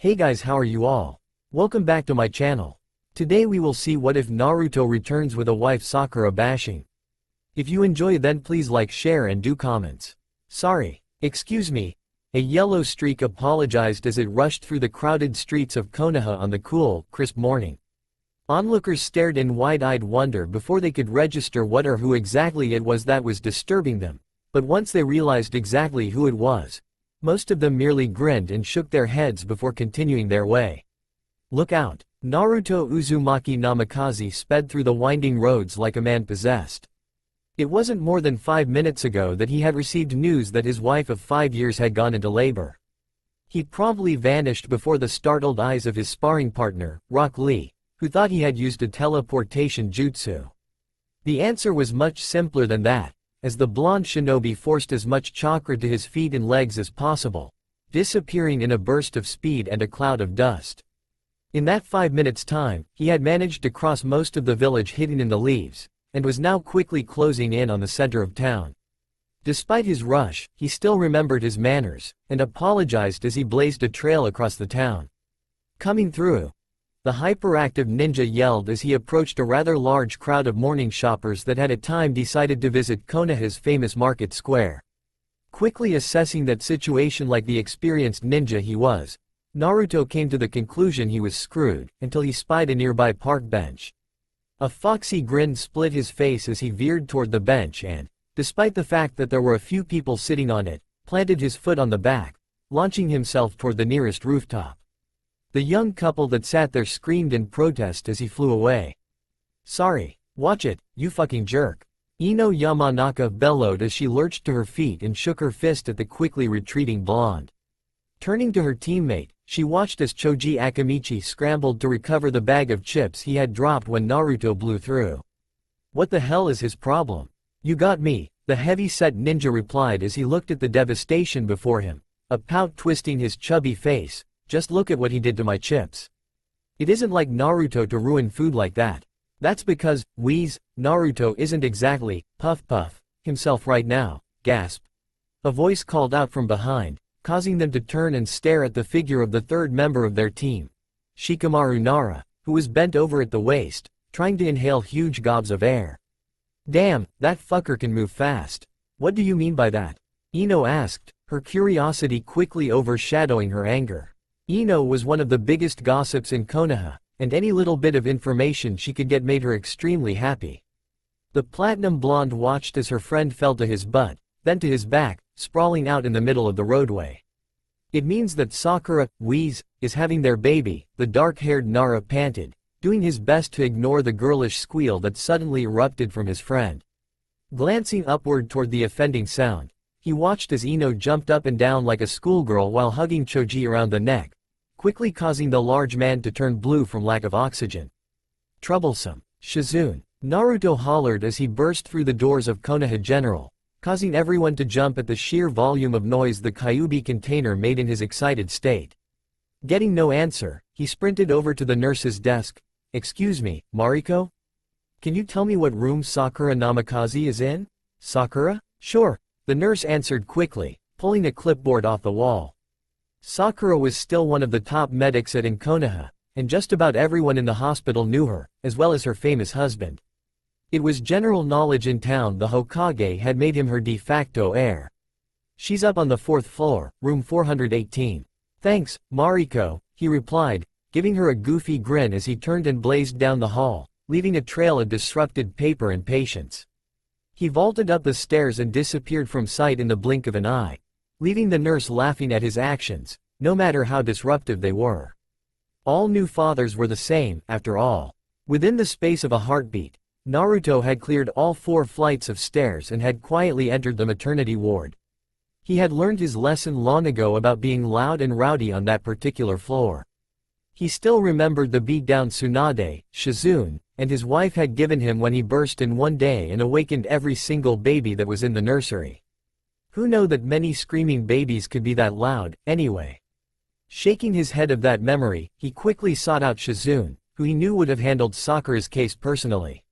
Hey guys, how are you all? Welcome back to my channel. Today we will see what if Naruto returns with a wife Sakura bashing. If you enjoy then please like, share and do comments. Sorry. Excuse me. A yellow streak apologized as it rushed through the crowded streets of Konoha on the cool, crisp morning. Onlookers stared in wide-eyed wonder before they could register what or who exactly it was that was disturbing them, but once they realized exactly who it was, most of them merely grinned and shook their heads before continuing their way. Look out! Naruto Uzumaki Namikaze sped through the winding roads like a man possessed. It wasn't more than 5 minutes ago that he had received news that his wife of 5 years had gone into labor. He promptly vanished before the startled eyes of his sparring partner, Rock Lee, who thought he had used a teleportation jutsu. The answer was much simpler than that, as the blonde shinobi forced as much chakra to his feet and legs as possible, disappearing in a burst of speed and a cloud of dust. In that 5 minutes' time, he had managed to cross most of the village hidden in the leaves, and was now quickly closing in on the center of town. Despite his rush, he still remembered his manners, and apologized as he blazed a trail across the town. Coming through, the hyperactive ninja yelled as he approached a rather large crowd of morning shoppers that had at time decided to visit Konoha's famous market square. Quickly assessing that situation like the experienced ninja he was, Naruto came to the conclusion he was screwed, until he spied a nearby park bench. A foxy grin split his face as he veered toward the bench and, despite the fact that there were a few people sitting on it, planted his foot on the back, launching himself toward the nearest rooftop. The young couple that sat there screamed in protest as he flew away. "Sorry, watch it, you fucking jerk," Ino Yamanaka bellowed as she lurched to her feet and shook her fist at the quickly retreating blonde. Turning to her teammate, she watched as Choji Akamichi scrambled to recover the bag of chips he had dropped when Naruto blew through. "What the hell is his problem?" "You got me," the heavy-set ninja replied as he looked at the devastation before him, a pout twisting his chubby face. "Just look at what he did to my chips. It isn't like Naruto to ruin food like that. That's because, wheeze, Naruto isn't exactly, puff, himself right now," gasp. A voice called out from behind, causing them to turn and stare at the figure of the third member of their team, Shikamaru Nara, who was bent over at the waist, trying to inhale huge gobs of air. "Damn, that fucker can move fast. What do you mean by that?" Ino asked, her curiosity quickly overshadowing her anger. Ino was one of the biggest gossips in Konoha, and any little bit of information she could get made her extremely happy. The platinum blonde watched as her friend fell to his butt, then to his back, sprawling out in the middle of the roadway. "It means that Sakura, wheeze, is having their baby," the dark-haired Nara panted, doing his best to ignore the girlish squeal that suddenly erupted from his friend. Glancing upward toward the offending sound, he watched as Ino jumped up and down like a schoolgirl while hugging Choji around the neck, quickly causing the large man to turn blue from lack of oxygen. "Troublesome. Shizune," Naruto hollered as he burst through the doors of Konoha General, causing everyone to jump at the sheer volume of noise the Kyuubi container made in his excited state. Getting no answer, he sprinted over to the nurse's desk. "Excuse me, Mariko? Can you tell me what room Sakura Namikaze is in?" "Sakura? Sure," the nurse answered quickly, pulling a clipboard off the wall. Sakura was still one of the top medics at Konoha, and just about everyone in the hospital knew her, as well as her famous husband. It was general knowledge in town the Hokage had made him her de facto heir. "She's up on the 4th floor, room 418. "Thanks, Mariko," he replied, giving her a goofy grin as he turned and blazed down the hall, leaving a trail of disrupted paper and patience. He vaulted up the stairs and disappeared from sight in the blink of an eye, leaving the nurse laughing at his actions, no matter how disruptive they were. All new fathers were the same, after all. Within the space of a heartbeat, Naruto had cleared all 4 flights of stairs and had quietly entered the maternity ward. He had learned his lesson long ago about being loud and rowdy on that particular floor. He still remembered the beat-down Tsunade, Shizune, and his wife had given him when he burst in one day and awakened every single baby that was in the nursery. Who knew that many screaming babies could be that loud, anyway? Shaking his head of that memory, he quickly sought out Shizune, who he knew would have handled Sakura's case personally.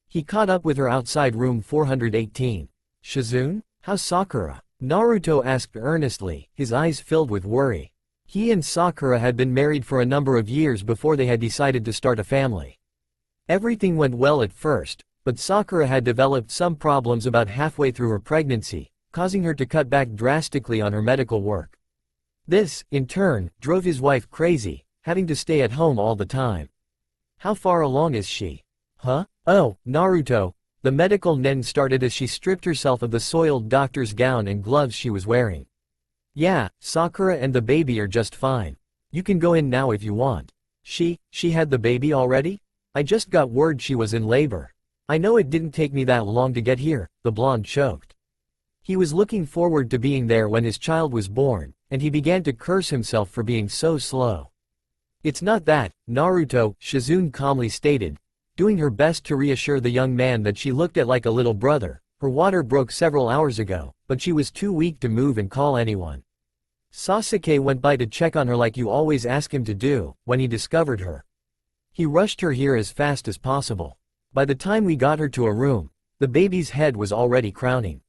He caught up with her outside room 418. "Shizune? How's Sakura?" Naruto asked earnestly, his eyes filled with worry. He and Sakura had been married for a number of years before they had decided to start a family. Everything went well at first, but Sakura had developed some problems about halfway through her pregnancy, causing her to cut back drastically on her medical work. This, in turn, drove his wife crazy, having to stay at home all the time. How far along is she? Huh? Oh, Naruto. The medical nen started as she stripped herself of the soiled doctor's gown and gloves she was wearing. Yeah, Sakura and the baby are just fine. You can go in now if you want. She had the baby already? I just got word she was in labor. I know it didn't take me that long to get here, the blonde choked. He was looking forward to being there when his child was born, and he began to curse himself for being so slow. It's not that, Naruto, Shizune calmly stated, doing her best to reassure the young man that she looked at like a little brother. Her water broke several hours ago, but she was too weak to move and call anyone. Sasuke went by to check on her like you always ask him to do, when he discovered her. He rushed her here as fast as possible. By the time we got her to a room, the baby's head was already crowning.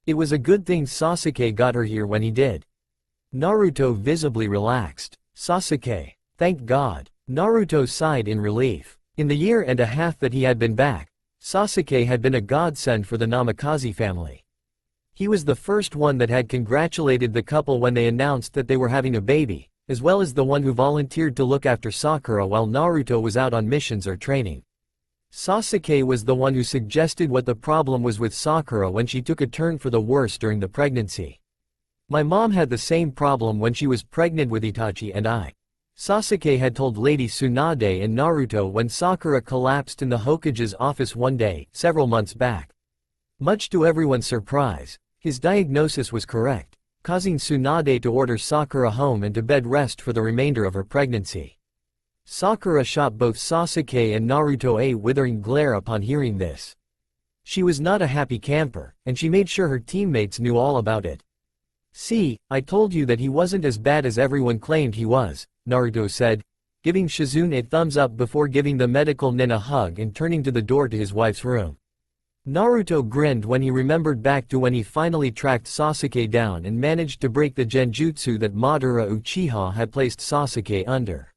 It was a good thing Sasuke got her here when he did. Naruto visibly relaxed. Sasuke. Thank God. Naruto sighed in relief. In the year and a half that he had been back, Sasuke had been a godsend for the Namikaze family. He was the first one that had congratulated the couple when they announced that they were having a baby, as well as the one who volunteered to look after Sakura while Naruto was out on missions or training. Sasuke was the one who suggested what the problem was with Sakura when she took a turn for the worse during the pregnancy. My mom had the same problem when she was pregnant with Itachi and I. Sasuke had told Lady Tsunade and Naruto when Sakura collapsed in the Hokage's office one day, several months back. Much to everyone's surprise, his diagnosis was correct, causing Tsunade to order Sakura home and to bed rest for the remainder of her pregnancy. Sakura shot both Sasuke and Naruto a withering glare upon hearing this. She was not a happy camper, and she made sure her teammates knew all about it. See, I told you that he wasn't as bad as everyone claimed he was, Naruto said, giving Shizune a thumbs up before giving the medical nen a hug and turning to the door to his wife's room. Naruto grinned when he remembered back to when he finally tracked Sasuke down and managed to break the genjutsu that Madara Uchiha had placed Sasuke under.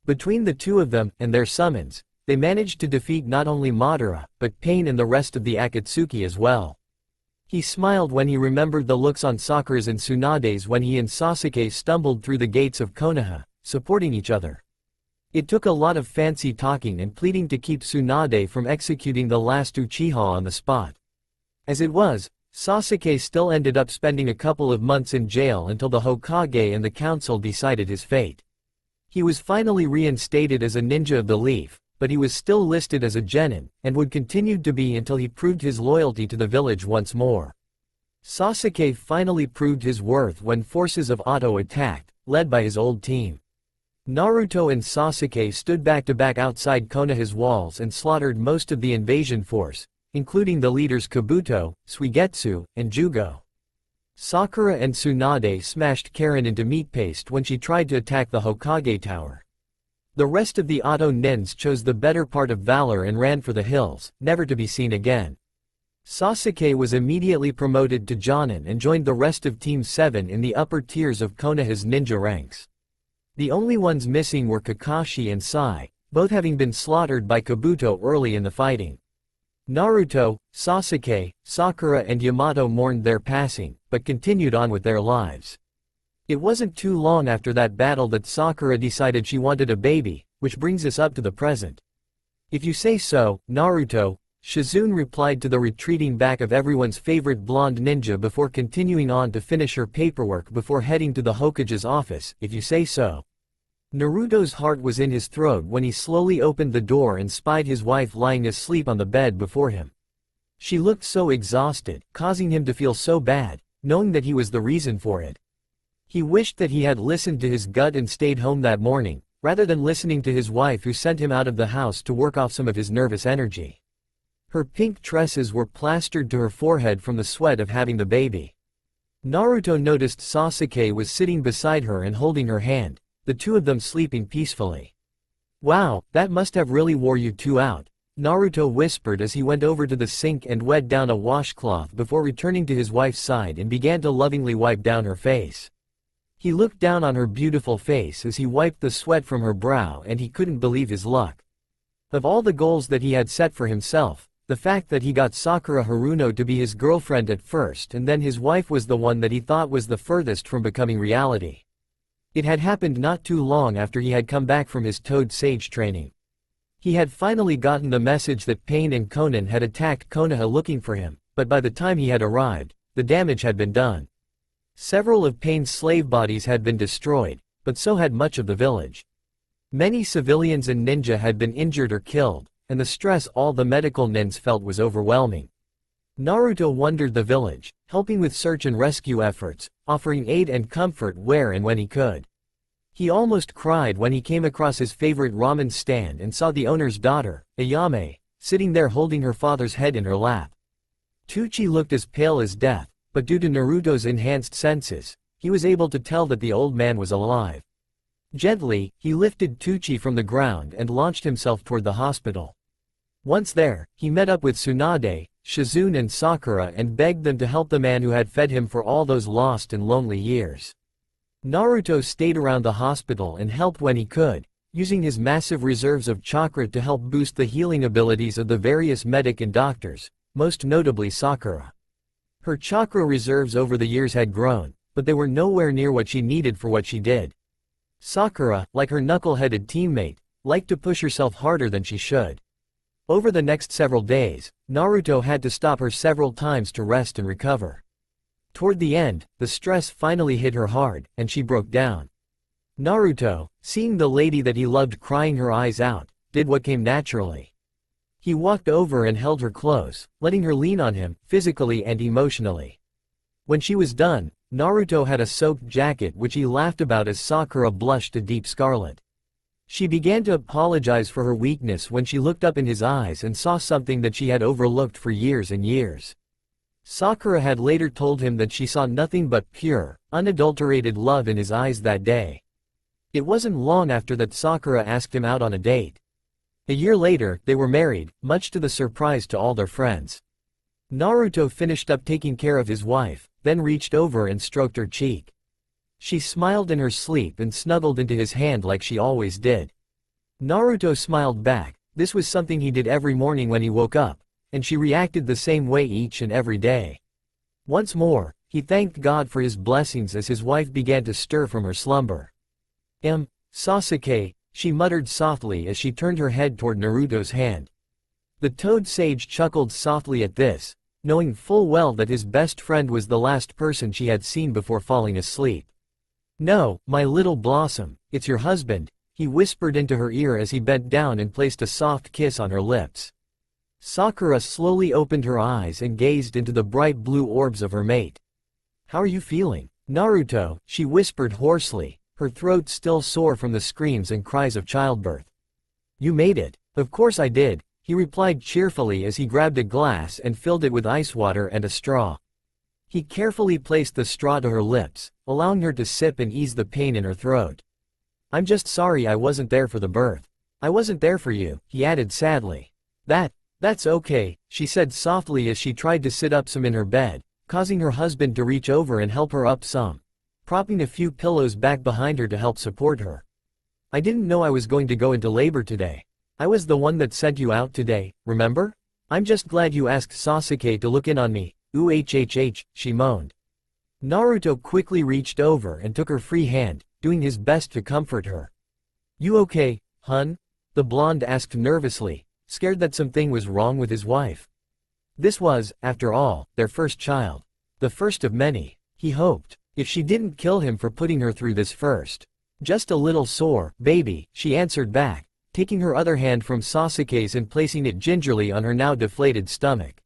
Between the two of them, and their summons, they managed to defeat not only Madara, but Pain and the rest of the Akatsuki as well. He smiled when he remembered the looks on Sakura's and Tsunade's when he and Sasuke stumbled through the gates of Konoha, supporting each other. It took a lot of fancy talking and pleading to keep Tsunade from executing the last Uchiha on the spot. As it was, Sasuke still ended up spending a couple of months in jail until the Hokage and the council decided his fate. He was finally reinstated as a ninja of the leaf, but he was still listed as a genin, and would continue to be until he proved his loyalty to the village once more. Sasuke finally proved his worth when forces of Oto attacked, led by his old team. Naruto and Sasuke stood back to back outside Konoha's walls and slaughtered most of the invasion force, including the leaders Kabuto, Suigetsu, and Jugo. Sakura and Tsunade smashed Karin into meat paste when she tried to attack the Hokage tower. The rest of the Oto Nens chose the better part of valor and ran for the hills, never to be seen again. Sasuke was immediately promoted to Jonin and joined the rest of Team 7 in the upper tiers of Konoha's ninja ranks. The only ones missing were Kakashi and Sai, both having been slaughtered by Kabuto early in the fighting. Naruto, Sasuke, Sakura and Yamato mourned their passing, but continued on with their lives. It wasn't too long after that battle that Sakura decided she wanted a baby, which brings us up to the present. If you say so, Naruto, Shizune replied to the retreating back of everyone's favorite blonde ninja before continuing on to finish her paperwork before heading to the Hokage's office, if you say so. Naruto's heart was in his throat when he slowly opened the door and spied his wife lying asleep on the bed before him. She looked so exhausted, causing him to feel so bad, knowing that he was the reason for it. He wished that he had listened to his gut and stayed home that morning, rather than listening to his wife who sent him out of the house to work off some of his nervous energy. Her pink tresses were plastered to her forehead from the sweat of having the baby. Naruto noticed Sasuke was sitting beside her and holding her hand, the two of them sleeping peacefully. "Wow, that must have really wore you two out," Naruto whispered as he went over to the sink and wet down a washcloth before returning to his wife's side and began to lovingly wipe down her face. He looked down on her beautiful face as he wiped the sweat from her brow, and he couldn't believe his luck. Of all the goals that he had set for himself, the fact that he got Sakura Haruno to be his girlfriend at first and then his wife was the one that he thought was the furthest from becoming reality. It had happened not too long after he had come back from his Toad Sage training. He had finally gotten the message that Pain and Conan had attacked Konoha looking for him, but by the time he had arrived, the damage had been done. Several of Pain's slave bodies had been destroyed, but so had much of the village. Many civilians and ninja had been injured or killed, and the stress all the medical nins felt was overwhelming. Naruto wandered the village, helping with search and rescue efforts, offering aid and comfort where and when he could. He almost cried when he came across his favorite ramen stand and saw the owner's daughter, Ayame, sitting there holding her father's head in her lap. Tucci looked as pale as death, but due to Naruto's enhanced senses, he was able to tell that the old man was alive. Gently, he lifted Tucci from the ground and launched himself toward the hospital. Once there, he met up with Tsunade, Shizune and Sakura and begged them to help the man who had fed him for all those lost and lonely years. Naruto stayed around the hospital and helped when he could, using his massive reserves of chakra to help boost the healing abilities of the various medic and doctors, most notably Sakura. Her chakra reserves over the years had grown, but they were nowhere near what she needed for what she did. Sakura, like her knuckle-headed teammate, liked to push herself harder than she should. Over the next several days, Naruto had to stop her several times to rest and recover. Toward the end, the stress finally hit her hard, and she broke down. Naruto, seeing the lady that he loved crying her eyes out, did what came naturally. He walked over and held her close, letting her lean on him, physically and emotionally. When she was done, Naruto had a soaked jacket which he laughed about as Sakura blushed a deep scarlet. She began to apologize for her weakness when she looked up in his eyes and saw something that she had overlooked for years and years. Sakura had later told him that she saw nothing but pure, unadulterated love in his eyes that day. It wasn't long after that Sakura asked him out on a date. A year later, they were married, much to the surprise to all their friends. Naruto finished up taking care of his wife, then reached over and stroked her cheek. She smiled in her sleep and snuggled into his hand like she always did. Naruto smiled back. This was something he did every morning when he woke up, and she reacted the same way each and every day. Once more, he thanked God for his blessings as his wife began to stir from her slumber. Sasuke, she muttered softly as she turned her head toward Naruto's hand. The Toad Sage chuckled softly at this, knowing full well that his best friend was the last person she had seen before falling asleep. "No, my little blossom, it's your husband," he whispered into her ear as he bent down and placed a soft kiss on her lips. Sakura slowly opened her eyes and gazed into the bright blue orbs of her mate. "How are you feeling, Naruto?" she whispered hoarsely, her throat still sore from the screams and cries of childbirth. "You made it." "Of course I did," he replied cheerfully as he grabbed a glass and filled it with ice water and a straw. He carefully placed the straw to her lips, allowing her to sip and ease the pain in her throat. "I'm just sorry I wasn't there for the birth. I wasn't there for you," he added sadly. That's okay," she said softly as she tried to sit up some in her bed, causing her husband to reach over and help her up some, propping a few pillows back behind her to help support her. "I didn't know I was going to go into labor today. I was the one that sent you out today, remember? I'm just glad you asked Sasuke to look in on me, she moaned. Naruto quickly reached over and took her free hand, doing his best to comfort her. "You okay, hun?" the blonde asked nervously, scared that something was wrong with his wife. This was, after all, their first child. The first of many, he hoped, if she didn't kill him for putting her through this first. "Just a little sore, baby," she answered back, taking her other hand from Sasuke's and placing it gingerly on her now deflated stomach.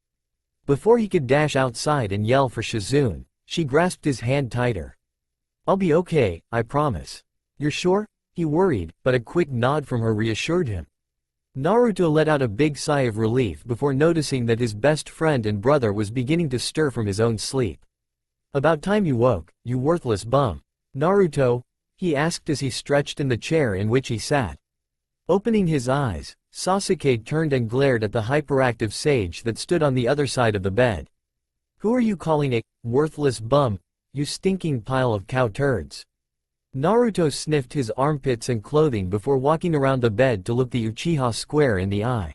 Before he could dash outside and yell for Shizune, she grasped his hand tighter. "I'll be okay, I promise." "You're sure?" he worried, but a quick nod from her reassured him. Naruto let out a big sigh of relief before noticing that his best friend and brother was beginning to stir from his own sleep. "About time you woke, you worthless bum." "Naruto?" he asked as he stretched in the chair in which he sat. Opening his eyes, Sasuke turned and glared at the hyperactive sage that stood on the other side of the bed. "Who are you calling a worthless bum, you stinking pile of cow turds?" Naruto sniffed his armpits and clothing before walking around the bed to look the Uchiha square in the eye.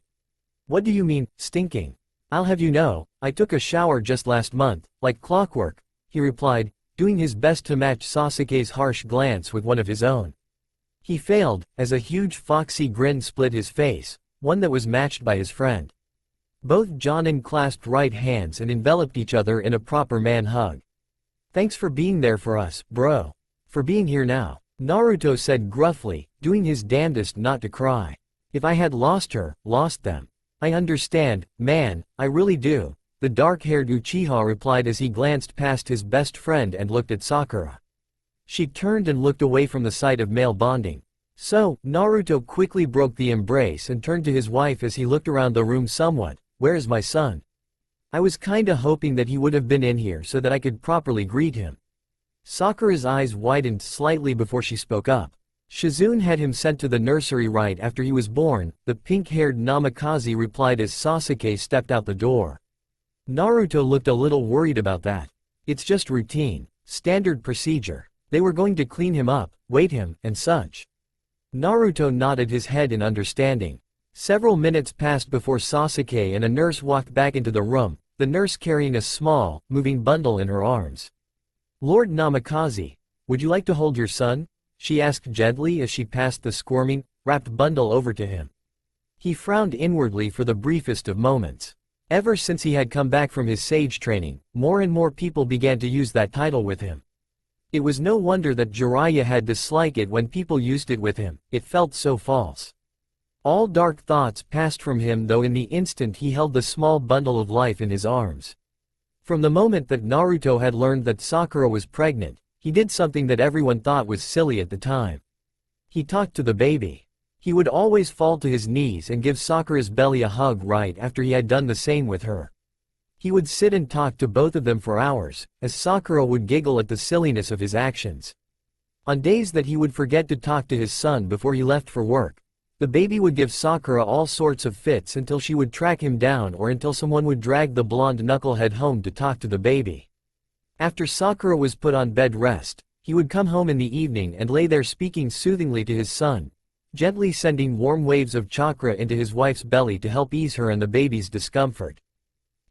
What do you mean, stinking? I'll have you know, I took a shower just last month, like clockwork, he replied, doing his best to match Sasuke's harsh glance with one of his own. He failed, as a huge foxy grin split his face, one that was matched by his friend. Both Jonin clasped right hands and enveloped each other in a proper man hug. Thanks for being there for us, bro. For being here now, Naruto said gruffly, doing his damnedest not to cry. If I had lost her, lost them. I understand, man, I really do, the dark-haired Uchiha replied as he glanced past his best friend and looked at Sakura. She turned and looked away from the sight of male bonding. So, Naruto quickly broke the embrace and turned to his wife as he looked around the room somewhat. Where is my son? I was kinda hoping that he would have been in here so that I could properly greet him. Sakura's eyes widened slightly before she spoke up. Shizune had him sent to the nursery right after he was born, the pink-haired Namikaze replied as Sasuke stepped out the door. Naruto looked a little worried about that. It's just routine, standard procedure. They were going to clean him up, weight him, and such. Naruto nodded his head in understanding. Several minutes passed before Sasuke and a nurse walked back into the room, the nurse carrying a small, moving bundle in her arms. Lord Namikaze, would you like to hold your son? She asked gently as she passed the squirming, wrapped bundle over to him. He frowned inwardly for the briefest of moments. Ever since he had come back from his sage training, more and more people began to use that title with him. It was no wonder that Jiraiya had disliked it when people used it with him, it felt so false. All dark thoughts passed from him though in the instant he held the small bundle of life in his arms. From the moment that Naruto had learned that Sakura was pregnant, he did something that everyone thought was silly at the time. He talked to the baby. He would always fall to his knees and give Sakura's belly a hug right after he had done the same with her. He would sit and talk to both of them for hours, as Sakura would giggle at the silliness of his actions. On days that he would forget to talk to his son before he left for work, the baby would give Sakura all sorts of fits until she would track him down or until someone would drag the blonde knucklehead home to talk to the baby. After Sakura was put on bed rest, he would come home in the evening and lay there speaking soothingly to his son, gently sending warm waves of chakra into his wife's belly to help ease her and the baby's discomfort.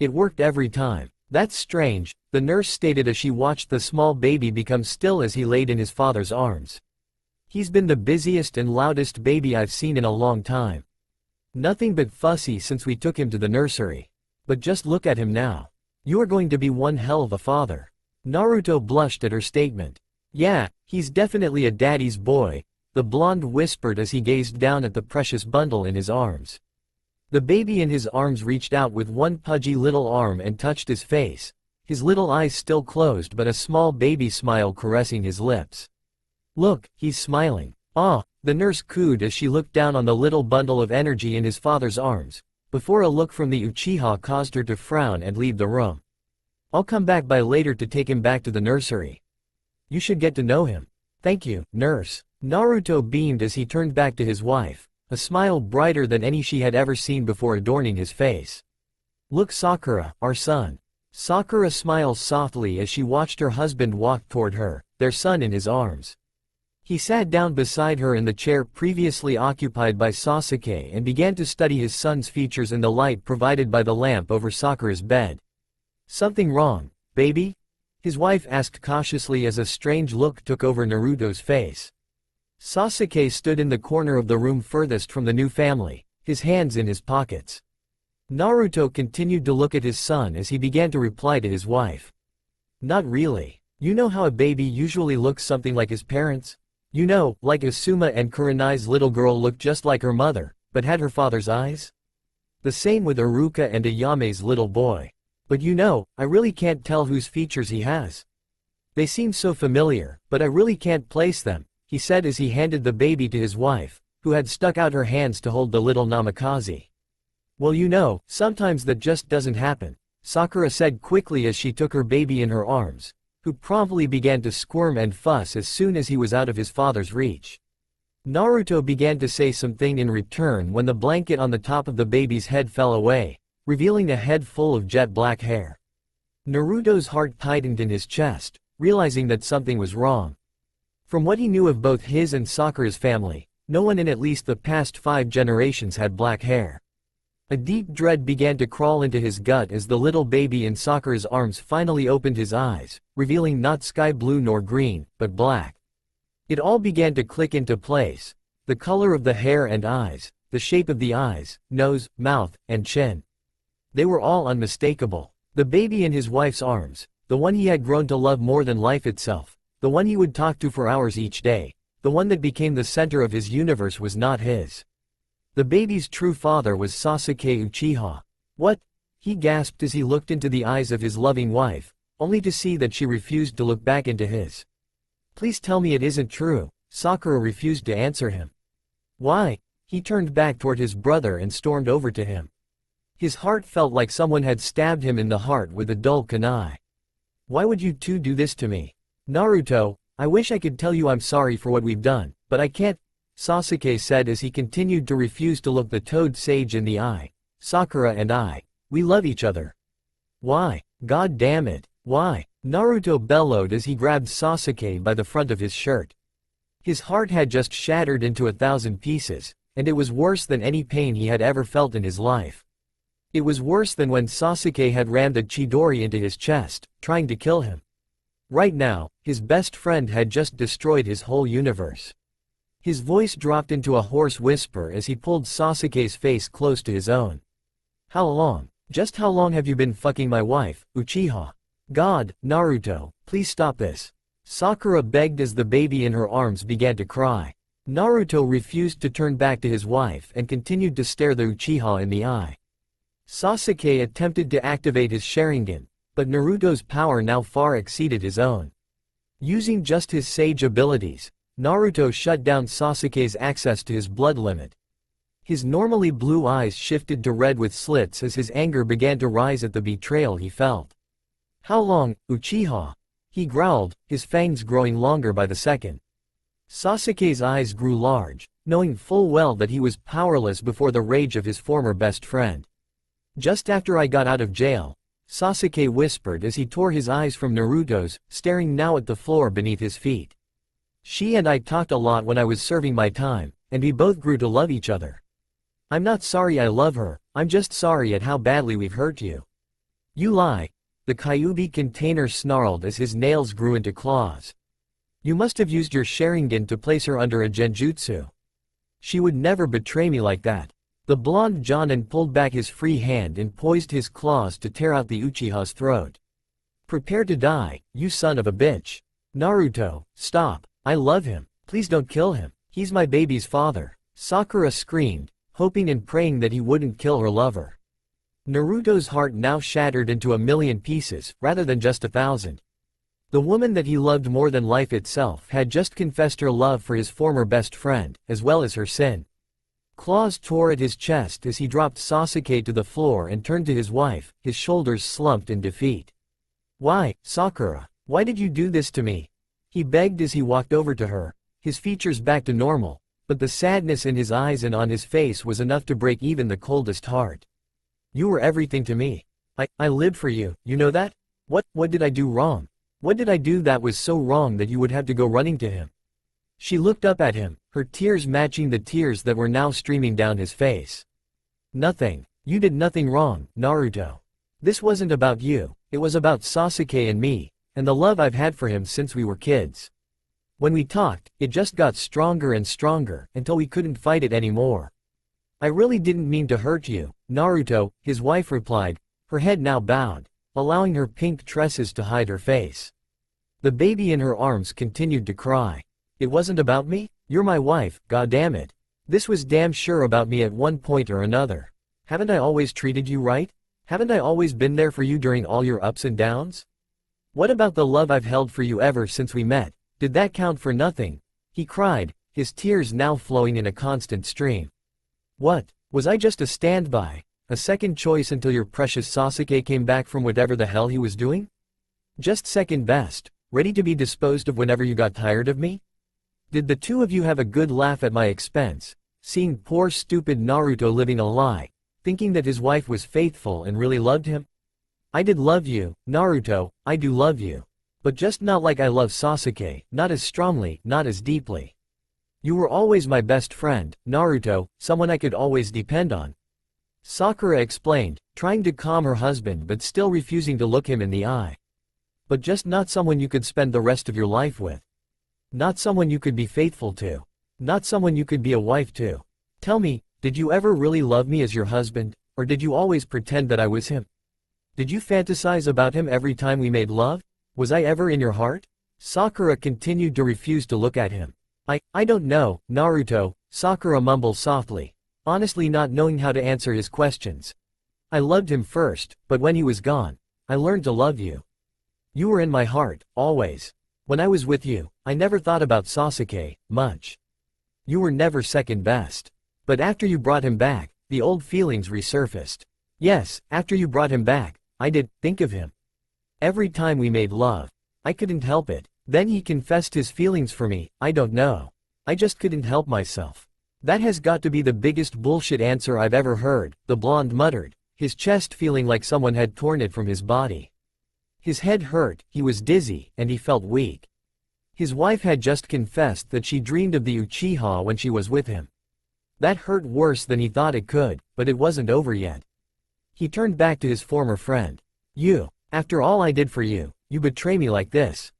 It worked every time. That's strange, the nurse stated as she watched the small baby become still as he laid in his father's arms. He's been the busiest and loudest baby I've seen in a long time. Nothing but fussy since we took him to the nursery. But just look at him now. You are going to be one hell of a father. Naruto blushed at her statement. Yeah, he's definitely a daddy's boy, the blonde whispered as he gazed down at the precious bundle in his arms. The baby in his arms reached out with one pudgy little arm and touched his face, his little eyes still closed but a small baby smile caressing his lips. Look, he's smiling. Ah, the nurse cooed as she looked down on the little bundle of energy in his father's arms, before a look from the Uchiha caused her to frown and leave the room. I'll come back by later to take him back to the nursery. You should get to know him. Thank you, nurse. Naruto beamed as he turned back to his wife, a smile brighter than any she had ever seen before adorning his face. Look, Sakura, our son. Sakura smiled softly as she watched her husband walk toward her, their son in his arms. He sat down beside her in the chair previously occupied by Sasuke and began to study his son's features in the light provided by the lamp over Sakura's bed. Something wrong, baby? His wife asked cautiously as a strange look took over Naruto's face. Sasuke stood in the corner of the room furthest from the new family, his hands in his pockets. Naruto continued to look at his son as he began to reply to his wife. Not really. You know how a baby usually looks something like his parents? You know, like Asuma and Kurenai's little girl looked just like her mother, but had her father's eyes? The same with Iruka and Ayame's little boy. But you know, I really can't tell whose features he has. They seem so familiar, but I really can't place them, he said as he handed the baby to his wife, who had stuck out her hands to hold the little Namikaze. Well, you know, sometimes that just doesn't happen, Sakura said quickly as she took her baby in her arms, who promptly began to squirm and fuss as soon as he was out of his father's reach. Naruto began to say something in return when the blanket on the top of the baby's head fell away, revealing a head full of jet black hair. Naruto's heart tightened in his chest, realizing that something was wrong. From what he knew of both his and Sakura's family, no one in at least the past 5 generations had black hair. A deep dread began to crawl into his gut as the little baby in Sakura's arms finally opened his eyes, revealing not sky blue nor green, but black. It all began to click into place. The color of the hair and eyes, the shape of the eyes, nose, mouth, and chin. They were all unmistakable. The baby in his wife's arms, the one he had grown to love more than life itself, the one he would talk to for hours each day, the one that became the center of his universe was not his. The baby's true father was Sasuke Uchiha. What? He gasped as he looked into the eyes of his loving wife, only to see that she refused to look back into his. Please tell me it isn't true. Sakura refused to answer him. Why? He turned back toward his brother and stormed over to him. His heart felt like someone had stabbed him in the heart with a dull kunai. Why would you two do this to me? Naruto, I wish I could tell you I'm sorry for what we've done, but I can't, Sasuke said as he continued to refuse to look the toad sage in the eye. Sakura and I, we love each other. Why? God damn it, why? Naruto bellowed as he grabbed Sasuke by the front of his shirt. His heart had just shattered into 1,000 pieces, and it was worse than any pain he had ever felt in his life. It was worse than when Sasuke had rammed a Chidori into his chest, trying to kill him. Right now, his best friend had just destroyed his whole universe. His voice dropped into a hoarse whisper as he pulled Sasuke's face close to his own. How long? Just how long have you been fucking my wife, Uchiha? God, Naruto, please stop this. Sakura begged as the baby in her arms began to cry. Naruto refused to turn back to his wife and continued to stare the Uchiha in the eye. Sasuke attempted to activate his Sharingan, but Naruto's power now far exceeded his own. Using just his sage abilities, Naruto shut down Sasuke's access to his blood limit. His normally blue eyes shifted to red with slits as his anger began to rise at the betrayal he felt. How long, Uchiha? He growled, his fangs growing longer by the second. Sasuke's eyes grew large, knowing full well that he was powerless before the rage of his former best friend. Just after I got out of jail, Sasuke whispered as he tore his eyes from Naruto's, staring now at the floor beneath his feet. She and I talked a lot when I was serving my time, and we both grew to love each other. I'm not sorry I love her, I'm just sorry at how badly we've hurt you. You lie. The Kyuubi container snarled as his nails grew into claws. You must have used your Sharingan to place her under a genjutsu. She would never betray me like that. The blonde Jonin pulled back his free hand and poised his claws to tear out the Uchiha's throat. Prepare to die, you son of a bitch. Naruto, stop. I love him. Please don't kill him. He's my baby's father. Sakura screamed, hoping and praying that he wouldn't kill her lover. Naruto's heart now shattered into 1,000,000 pieces, rather than just 1,000. The woman that he loved more than life itself had just confessed her love for his former best friend, as well as her sin. Claws tore at his chest as he dropped Sasuke to the floor and turned to his wife, his shoulders slumped in defeat. Why, Sakura? Why did you do this to me? He begged as he walked over to her, his features back to normal, but the sadness in his eyes and on his face was enough to break even the coldest heart. You were everything to me. I lived for you, you know that? What did I do wrong? What did I do that was so wrong that you would have to go running to him? She looked up at him, her tears matching the tears that were now streaming down his face. Nothing. You did nothing wrong, Naruto. This wasn't about you, it was about Sasuke and me, and the love I've had for him since we were kids. When we talked, it just got stronger and stronger, until we couldn't fight it anymore. I really didn't mean to hurt you, Naruto, his wife replied, her head now bowed, allowing her pink tresses to hide her face. The baby in her arms continued to cry. It wasn't about me? You're my wife, goddammit. This was damn sure about me at one point or another. Haven't I always treated you right? Haven't I always been there for you during all your ups and downs? What about the love I've held for you ever since we met? Did that count for nothing? He cried, his tears now flowing in a constant stream. What? Was I just a standby? A second choice until your precious Sasuke came back from whatever the hell he was doing? Just second best, ready to be disposed of whenever you got tired of me? Did the two of you have a good laugh at my expense, seeing poor stupid Naruto living a lie, thinking that his wife was faithful and really loved him? I did love you, Naruto, I do love you. But just not like I love Sasuke, not as strongly, not as deeply. You were always my best friend, Naruto, someone I could always depend on. Sakura explained, trying to calm her husband but still refusing to look him in the eye. But just not someone you could spend the rest of your life with. Not someone you could be faithful to. Not someone you could be a wife to. Tell me, did you ever really love me as your husband, or did you always pretend that I was him? Did you fantasize about him every time we made love? Was I ever in your heart? Sakura continued to refuse to look at him. I don't know, Naruto, Sakura mumbled softly, honestly not knowing how to answer his questions. I loved him first, but when he was gone, I learned to love you. You were in my heart, always. When I was with you, I never thought about Sasuke, much. You were never second best. But after you brought him back, the old feelings resurfaced. Yes, after you brought him back, I did think of him. Every time we made love, I couldn't help it. Then he confessed his feelings for me, I don't know. I just couldn't help myself. That has got to be the biggest bullshit answer I've ever heard, the blonde muttered, his chest feeling like someone had torn it from his body. His head hurt, he was dizzy, and he felt weak. His wife had just confessed that she dreamed of the Uchiha when she was with him. That hurt worse than he thought it could, but it wasn't over yet. He turned back to his former friend. You, after all I did for you, you betray me like this.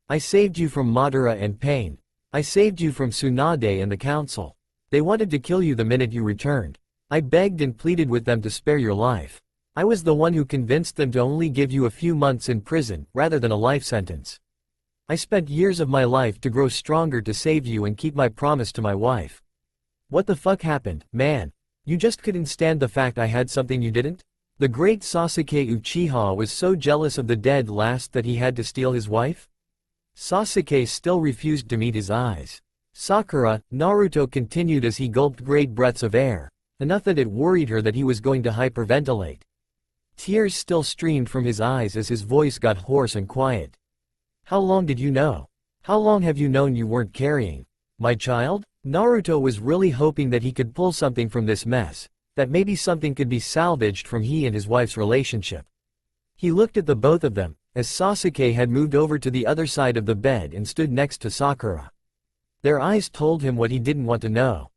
I saved you from Madara and Pain. I saved you from Tsunade and the council. They wanted to kill you the minute you returned. I begged and pleaded with them to spare your life. I was the one who convinced them to only give you a few months in prison, rather than a life sentence. I spent years of my life to grow stronger to save you and keep my promise to my wife. What the fuck happened, man? You just couldn't stand the fact I had something you didn't? The great Sasuke Uchiha was so jealous of the dead last that he had to steal his wife? Sasuke still refused to meet his eyes. Sakura, Naruto continued as he gulped great breaths of air, enough that it worried her that he was going to hyperventilate. Tears still streamed from his eyes as his voice got hoarse and quiet. How long did you know? How long have you known you weren't carrying my child? Naruto was really hoping that he could pull something from this mess, that maybe something could be salvaged from he and his wife's relationship. He looked at the both of them, as Sasuke had moved over to the other side of the bed and stood next to Sakura. Their eyes told him what he didn't want to know.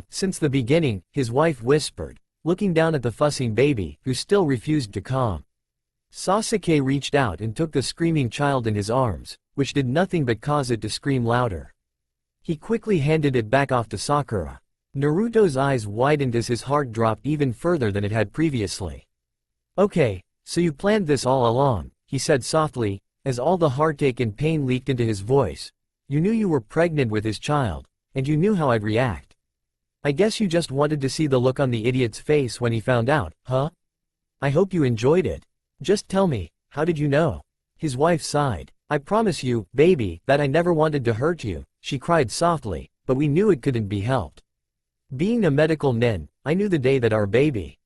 Since the beginning, his wife whispered, looking down at the fussing baby, who still refused to calm. Sasuke reached out and took the screaming child in his arms, which did nothing but cause it to scream louder. He quickly handed it back off to Sakura. Naruto's eyes widened as his heart dropped even further than it had previously. Okay, so you planned this all along, he said softly, as all the heartache and pain leaked into his voice. You knew you were pregnant with his child, and you knew how I'd react. I guess you just wanted to see the look on the idiot's face when he found out, huh? I hope you enjoyed it. Just tell me, how did you know? His wife sighed. I promise you, baby, that I never wanted to hurt you, she cried softly, but we knew it couldn't be helped. Being a medical nin, I knew the day that our baby,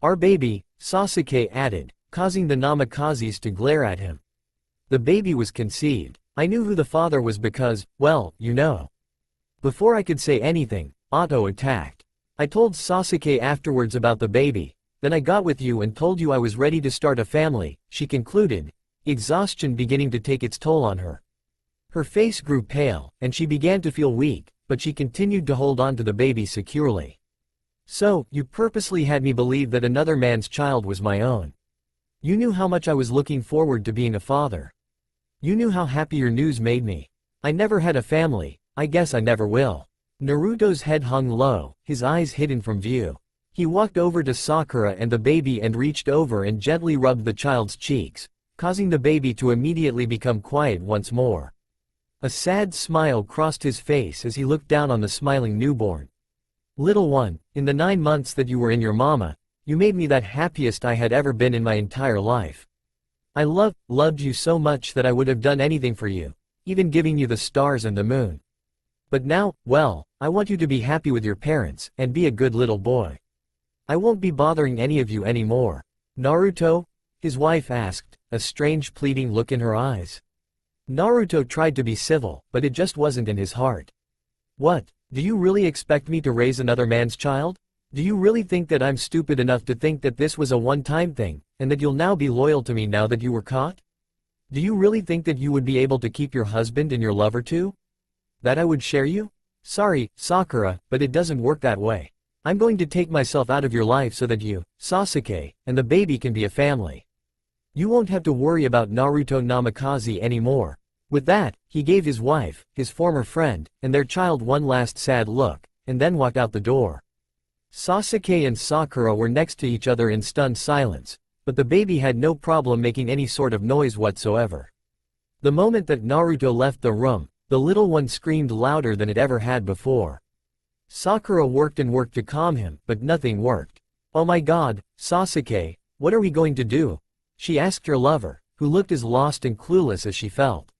Sasuke added, causing the Namakazes to glare at him. The baby was conceived. I knew who the father was because, well, you know. Before I could say anything, Otto attacked. I told Sasuke afterwards about the baby, then I got with you and told you I was ready to start a family, she concluded, exhaustion beginning to take its toll on her. Her face grew pale, and she began to feel weak, but she continued to hold on to the baby securely. So, you purposely had me believe that another man's child was my own. You knew how much I was looking forward to being a father. You knew how happy your news made me. I never had a family, I guess I never will. Naruto's head hung low, his eyes hidden from view. He walked over to Sakura and the baby and reached over and gently rubbed the child's cheeks, causing the baby to immediately become quiet once more. A sad smile crossed his face as he looked down on the smiling newborn. Little one, in the 9 months that you were in your mama, you made me that happiest I had ever been in my entire life. I loved you so much that I would have done anything for you, even giving you the stars and the moon. But now, well, I want you to be happy with your parents, and be a good little boy. I won't be bothering any of you anymore. Naruto? His wife asked, a strange pleading look in her eyes. Naruto tried to be civil, but it just wasn't in his heart. What, do you really expect me to raise another man's child? Do you really think that I'm stupid enough to think that this was a one-time thing, and that you'll now be loyal to me now that you were caught? Do you really think that you would be able to keep your husband and your lover too? That I would share you? Sorry, Sakura, but it doesn't work that way. I'm going to take myself out of your life so that you, Sasuke, and the baby can be a family. You won't have to worry about Naruto Namikaze anymore. With that, he gave his wife, his former friend, and their child one last sad look, and then walked out the door. Sasuke and Sakura were next to each other in stunned silence, but the baby had no problem making any sort of noise whatsoever. The moment that Naruto left the room, the little one screamed louder than it ever had before. Sakura worked and worked to calm him, but nothing worked. Oh my god, Sasuke, what are we going to do? She asked her lover, who looked as lost and clueless as she felt.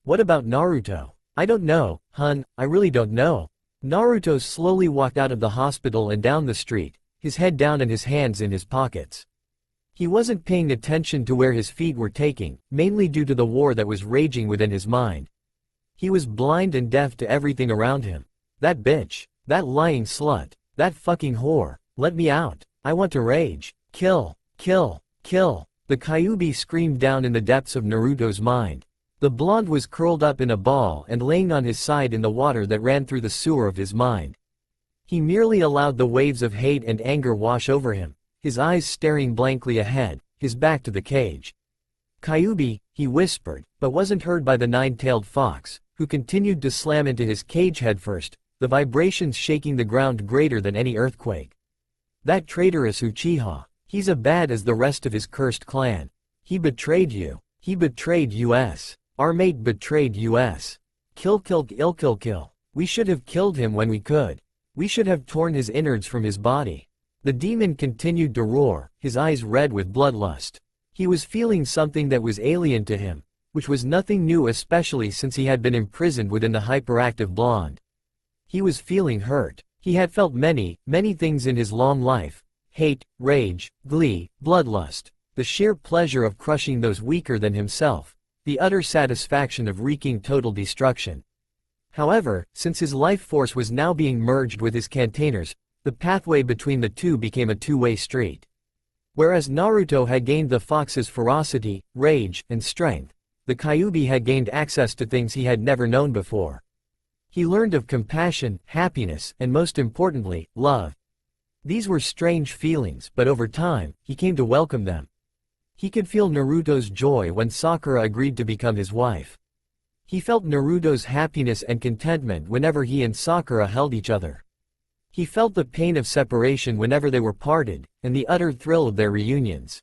What about Naruto? I don't know, hun, I really don't know. Naruto slowly walked out of the hospital and down the street, his head down and his hands in his pockets. He wasn't paying attention to where his feet were taking, mainly due to the war that was raging within his mind. He was blind and deaf to everything around him. That bitch. That lying slut. That fucking whore. Let me out. I want to rage. Kill. Kill. Kill. The Kyuubi screamed down in the depths of Naruto's mind. The blonde was curled up in a ball and laying on his side in the water that ran through the sewer of his mind. He merely allowed the waves of hate and anger wash over him, his eyes staring blankly ahead, his back to the cage. Kyuubi, he whispered, but wasn't heard by the nine-tailed fox, who continued to slam into his cage headfirst, the vibrations shaking the ground greater than any earthquake. That traitorous Uchiha, he's as bad as the rest of his cursed clan. He betrayed you. He betrayed us. Our mate betrayed us. Kill. We should have killed him when we could. We should have torn his innards from his body. The demon continued to roar, his eyes red with bloodlust. He was feeling something that was alien to him, which was nothing new, especially since he had been imprisoned within the hyperactive blonde. He was feeling hurt. He had felt many things in his long life: hate, rage, glee, bloodlust, the sheer pleasure of crushing those weaker than himself, the utter satisfaction of wreaking total destruction. However, since his life force was now being merged with his containers, the pathway between the two became a two-way street. Whereas Naruto had gained the fox's ferocity, rage, and strength, the Kyuubi had gained access to things he had never known before. He learned of compassion, happiness, and most importantly, love. These were strange feelings, but over time, he came to welcome them. He could feel Naruto's joy when Sakura agreed to become his wife. He felt Naruto's happiness and contentment whenever he and Sakura held each other. He felt the pain of separation whenever they were parted, and the utter thrill of their reunions.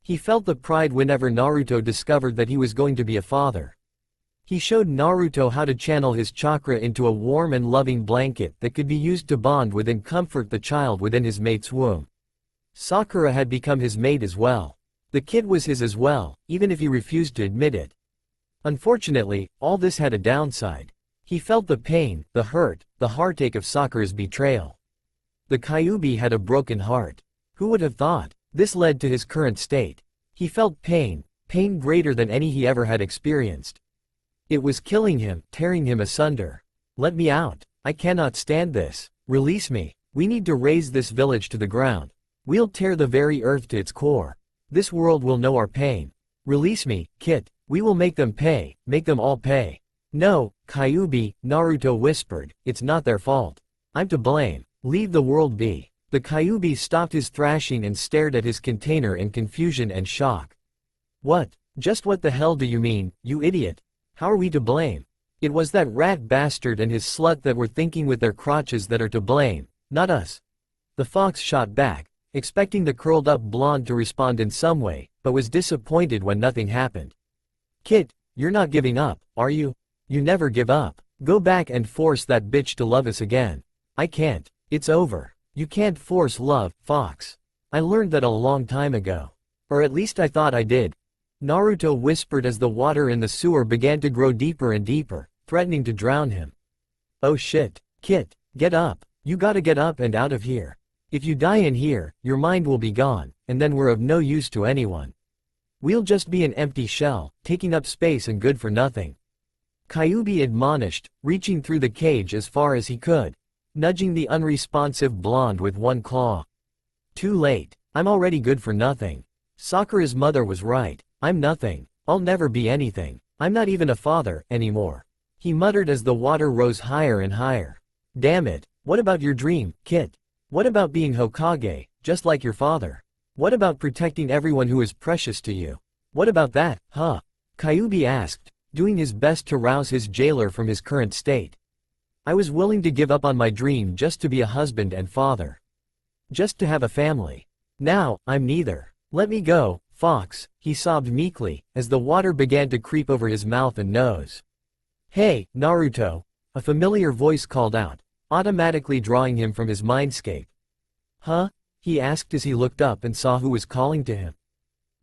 He felt the pride whenever Naruto discovered that he was going to be a father. He showed Naruto how to channel his chakra into a warm and loving blanket that could be used to bond with and comfort the child within his mate's womb. Sakura had become his mate as well. The kid was his as well, even if he refused to admit it. Unfortunately, all this had a downside. He felt the pain, the hurt, the heartache of Sakura's betrayal. The Kyuubi had a broken heart. Who would have thought? This led to his current state. He felt pain greater than any he ever had experienced. It was killing him, tearing him asunder. Let me out. I cannot stand this. Release me. We need to raze this village to the ground. We'll tear the very earth to its core. This world will know our pain. Release me, Kit. We will make them pay, make them all pay. No, Kyuubi, Naruto whispered, it's not their fault. I'm to blame. Leave the world be. The Kyuubi stopped his thrashing and stared at his container in confusion and shock. What? Just what the hell do you mean, you idiot? How are we to blame? It was that rat bastard and his slut that were thinking with their crotches that are to blame, not us. The fox shot back, expecting the curled-up blonde to respond in some way, but was disappointed when nothing happened. Kit, you're not giving up, are you? You never give up. Go back and force that bitch to love us again. I can't. It's over. You can't force love, Fox. I learned that a long time ago. Or at least I thought I did. Naruto whispered as the water in the sewer began to grow deeper and deeper, threatening to drown him. Oh shit. Kit, get up. You gotta get up and out of here. If you die in here, your mind will be gone, and then we're of no use to anyone. We'll just be an empty shell, taking up space and good for nothing. Kyuubi admonished, reaching through the cage as far as he could, nudging the unresponsive blonde with one claw. Too late. I'm already good for nothing. Sakura's mother was right. I'm nothing. I'll never be anything. I'm not even a father anymore. He muttered as the water rose higher and higher. Damn it, what about your dream, Kit? What about being Hokage, just like your father? What about protecting everyone who is precious to you? What about that, huh? Kyuubi asked, doing his best to rouse his jailer from his current state. I was willing to give up on my dream just to be a husband and father. Just to have a family. Now, I'm neither. Let me go, Fox, he sobbed meekly, as the water began to creep over his mouth and nose. Hey, Naruto, a familiar voice called out, automatically drawing him from his mindscape. Huh? He asked as he looked up and saw who was calling to him.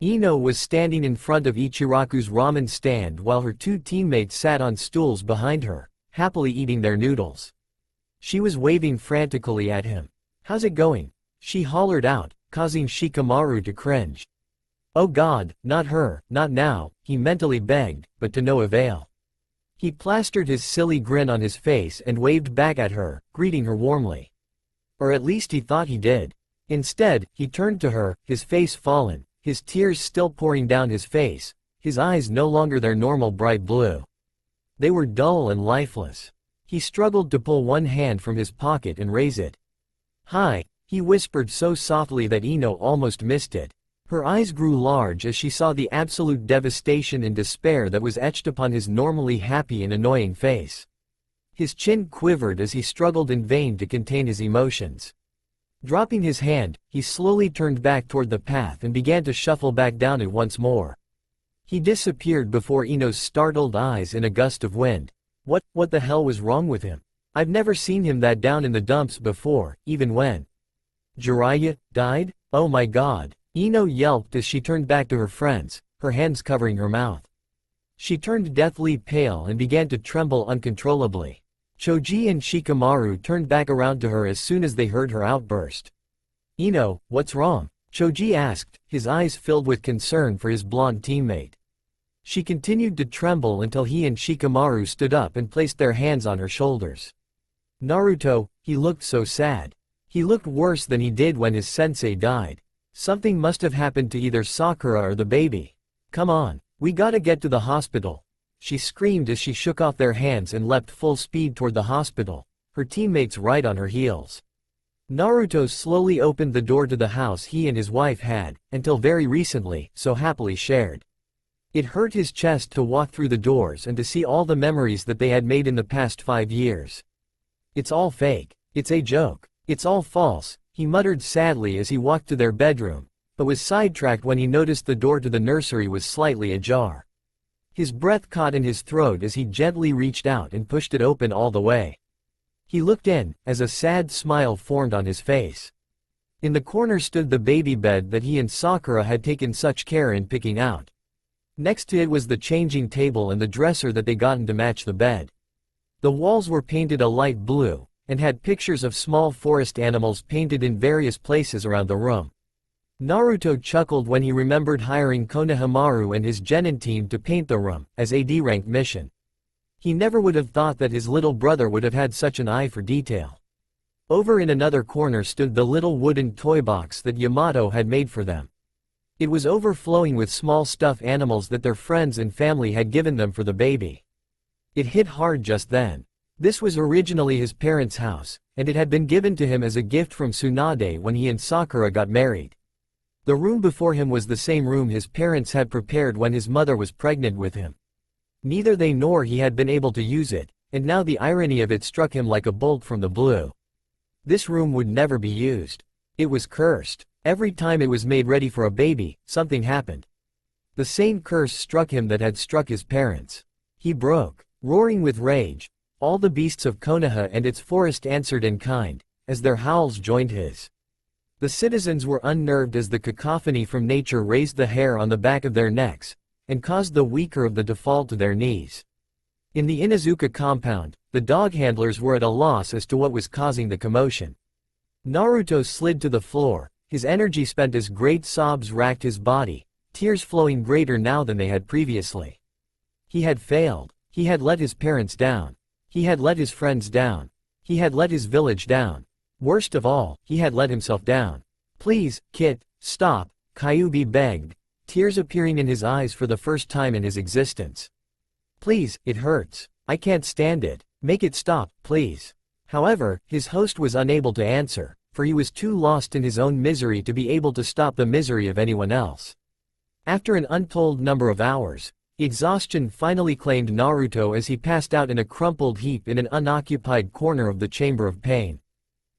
Ino was standing in front of Ichiraku's ramen stand while her two teammates sat on stools behind her, happily eating their noodles. She was waving frantically at him. How's it going? She hollered out, causing Shikamaru to cringe. Oh God, not her, not now, he mentally begged, but to no avail. He plastered his silly grin on his face and waved back at her, greeting her warmly. Or at least he thought he did. Instead, he turned to her, his face fallen, his tears still pouring down his face, his eyes no longer their normal bright blue. They were dull and lifeless. He struggled to pull one hand from his pocket and raise it. Hi, he whispered so softly that Ino almost missed it. Her eyes grew large as she saw the absolute devastation and despair that was etched upon his normally happy and annoying face. His chin quivered as he struggled in vain to contain his emotions. Dropping his hand, he slowly turned back toward the path and began to shuffle back down it once more. He disappeared before Ino's startled eyes in a gust of wind. What the hell was wrong with him? I've never seen him that down in the dumps before, even when Jiraiya died? Oh my God. Ino yelped as she turned back to her friends, her hands covering her mouth. She turned deathly pale and began to tremble uncontrollably. Choji and Shikamaru turned back around to her as soon as they heard her outburst. Ino, what's wrong? Choji asked, his eyes filled with concern for his blonde teammate. She continued to tremble until he and Shikamaru stood up and placed their hands on her shoulders. Naruto, he looked so sad. He looked worse than he did when his sensei died. Something must have happened to either Sakura or the baby. Come on, we gotta get to the hospital. She screamed as she shook off their hands and leapt full speed toward the hospital, her teammates right on her heels. Naruto slowly opened the door to the house he and his wife had, until very recently, so happily shared. It hurt his chest to walk through the doors and to see all the memories that they had made in the past 5 years. It's all fake. It's a joke. It's all false, he muttered sadly as he walked to their bedroom, but was sidetracked when he noticed the door to the nursery was slightly ajar. His breath caught in his throat as he gently reached out and pushed it open all the way. He looked in, as a sad smile formed on his face. In the corner stood the baby bed that he and Sakura had taken such care in picking out. Next to it was the changing table and the dresser that they gotten to match the bed. The walls were painted a light blue, and had pictures of small forest animals painted in various places around the room. Naruto chuckled when he remembered hiring Konohamaru and his genin team to paint the room, as a D-rank mission. He never would have thought that his little brother would have had such an eye for detail. Over in another corner stood the little wooden toy box that Yamato had made for them. It was overflowing with small stuffed animals that their friends and family had given them for the baby. It hit hard just then. This was originally his parents' house, and it had been given to him as a gift from Tsunade when he and Sakura got married. The room before him was the same room his parents had prepared when his mother was pregnant with him. Neither they nor he had been able to use it, and now the irony of it struck him like a bolt from the blue. This room would never be used. It was cursed. Every time it was made ready for a baby, something happened. The same curse struck him that had struck his parents. He broke, roaring with rage. All the beasts of Konoha and its forest answered in kind, as their howls joined his. The citizens were unnerved as the cacophony from nature raised the hair on the back of their necks, and caused the weaker of the to fall to their knees. In the Inuzuka compound, the dog handlers were at a loss as to what was causing the commotion. Naruto slid to the floor, his energy spent as great sobs racked his body, tears flowing greater now than they had previously. He had failed. He had let his parents down. He had let his friends down. He had let his village down. Worst of all, he had let himself down. Please, Kit, stop, Kyuubi begged, tears appearing in his eyes for the first time in his existence. Please, it hurts. I can't stand it. Make it stop, please. However, his host was unable to answer, for he was too lost in his own misery to be able to stop the misery of anyone else. After an untold number of hours, exhaustion finally claimed Naruto as he passed out in a crumpled heap in an unoccupied corner of the chamber of pain.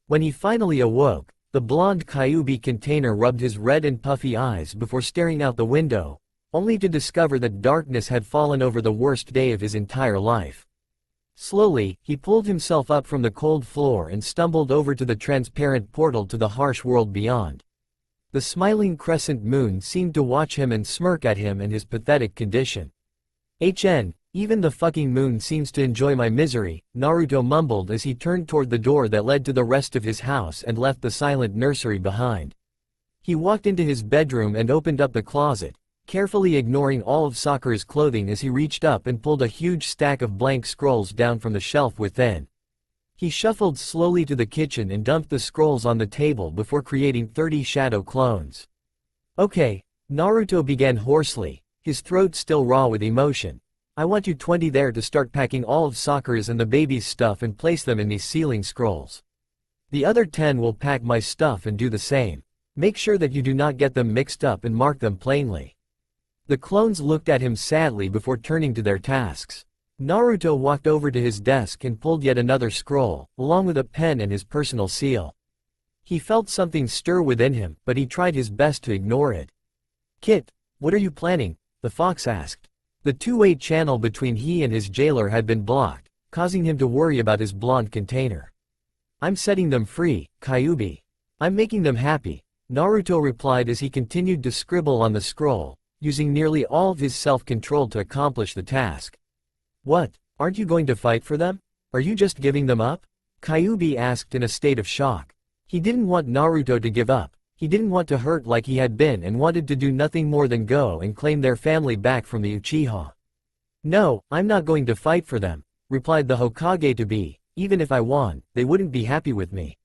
When he finally awoke, the blonde Kyuubi container rubbed his red and puffy eyes before staring out the window, only to discover that darkness had fallen over the worst day of his entire life. Slowly, he pulled himself up from the cold floor and stumbled over to the transparent portal to the harsh world beyond. The smiling crescent moon seemed to watch him and smirk at him and his pathetic condition. Even the fucking moon seems to enjoy my misery, Naruto mumbled as he turned toward the door that led to the rest of his house and left the silent nursery behind. He walked into his bedroom and opened up the closet, carefully ignoring all of Sakura's clothing as he reached up and pulled a huge stack of blank scrolls down from the shelf within. He shuffled slowly to the kitchen and dumped the scrolls on the table before creating 30 shadow clones. Okay, Naruto began hoarsely, his throat still raw with emotion. I want you 20 there to start packing all of Sakura's and the baby's stuff and place them in these sealing scrolls. The other 10 will pack my stuff and do the same. Make sure that you do not get them mixed up and mark them plainly. The clones looked at him sadly before turning to their tasks. Naruto walked over to his desk and pulled yet another scroll, along with a pen and his personal seal. He felt something stir within him, but he tried his best to ignore it. Kit, what are you planning? The fox asked. The two-way channel between he and his jailer had been blocked, causing him to worry about his blonde container. I'm setting them free, Kyuubi. I'm making them happy, Naruto replied as he continued to scribble on the scroll, using nearly all of his self-control to accomplish the task. What, aren't you going to fight for them? Are you just giving them up? Kyuubi asked in a state of shock. He didn't want Naruto to give up. He didn't want to hurt like he had been and wanted to do nothing more than go and claim their family back from the Uchiha. No, I'm not going to fight for them, replied the Hokage-to-be. Even if I won, they wouldn't be happy with me.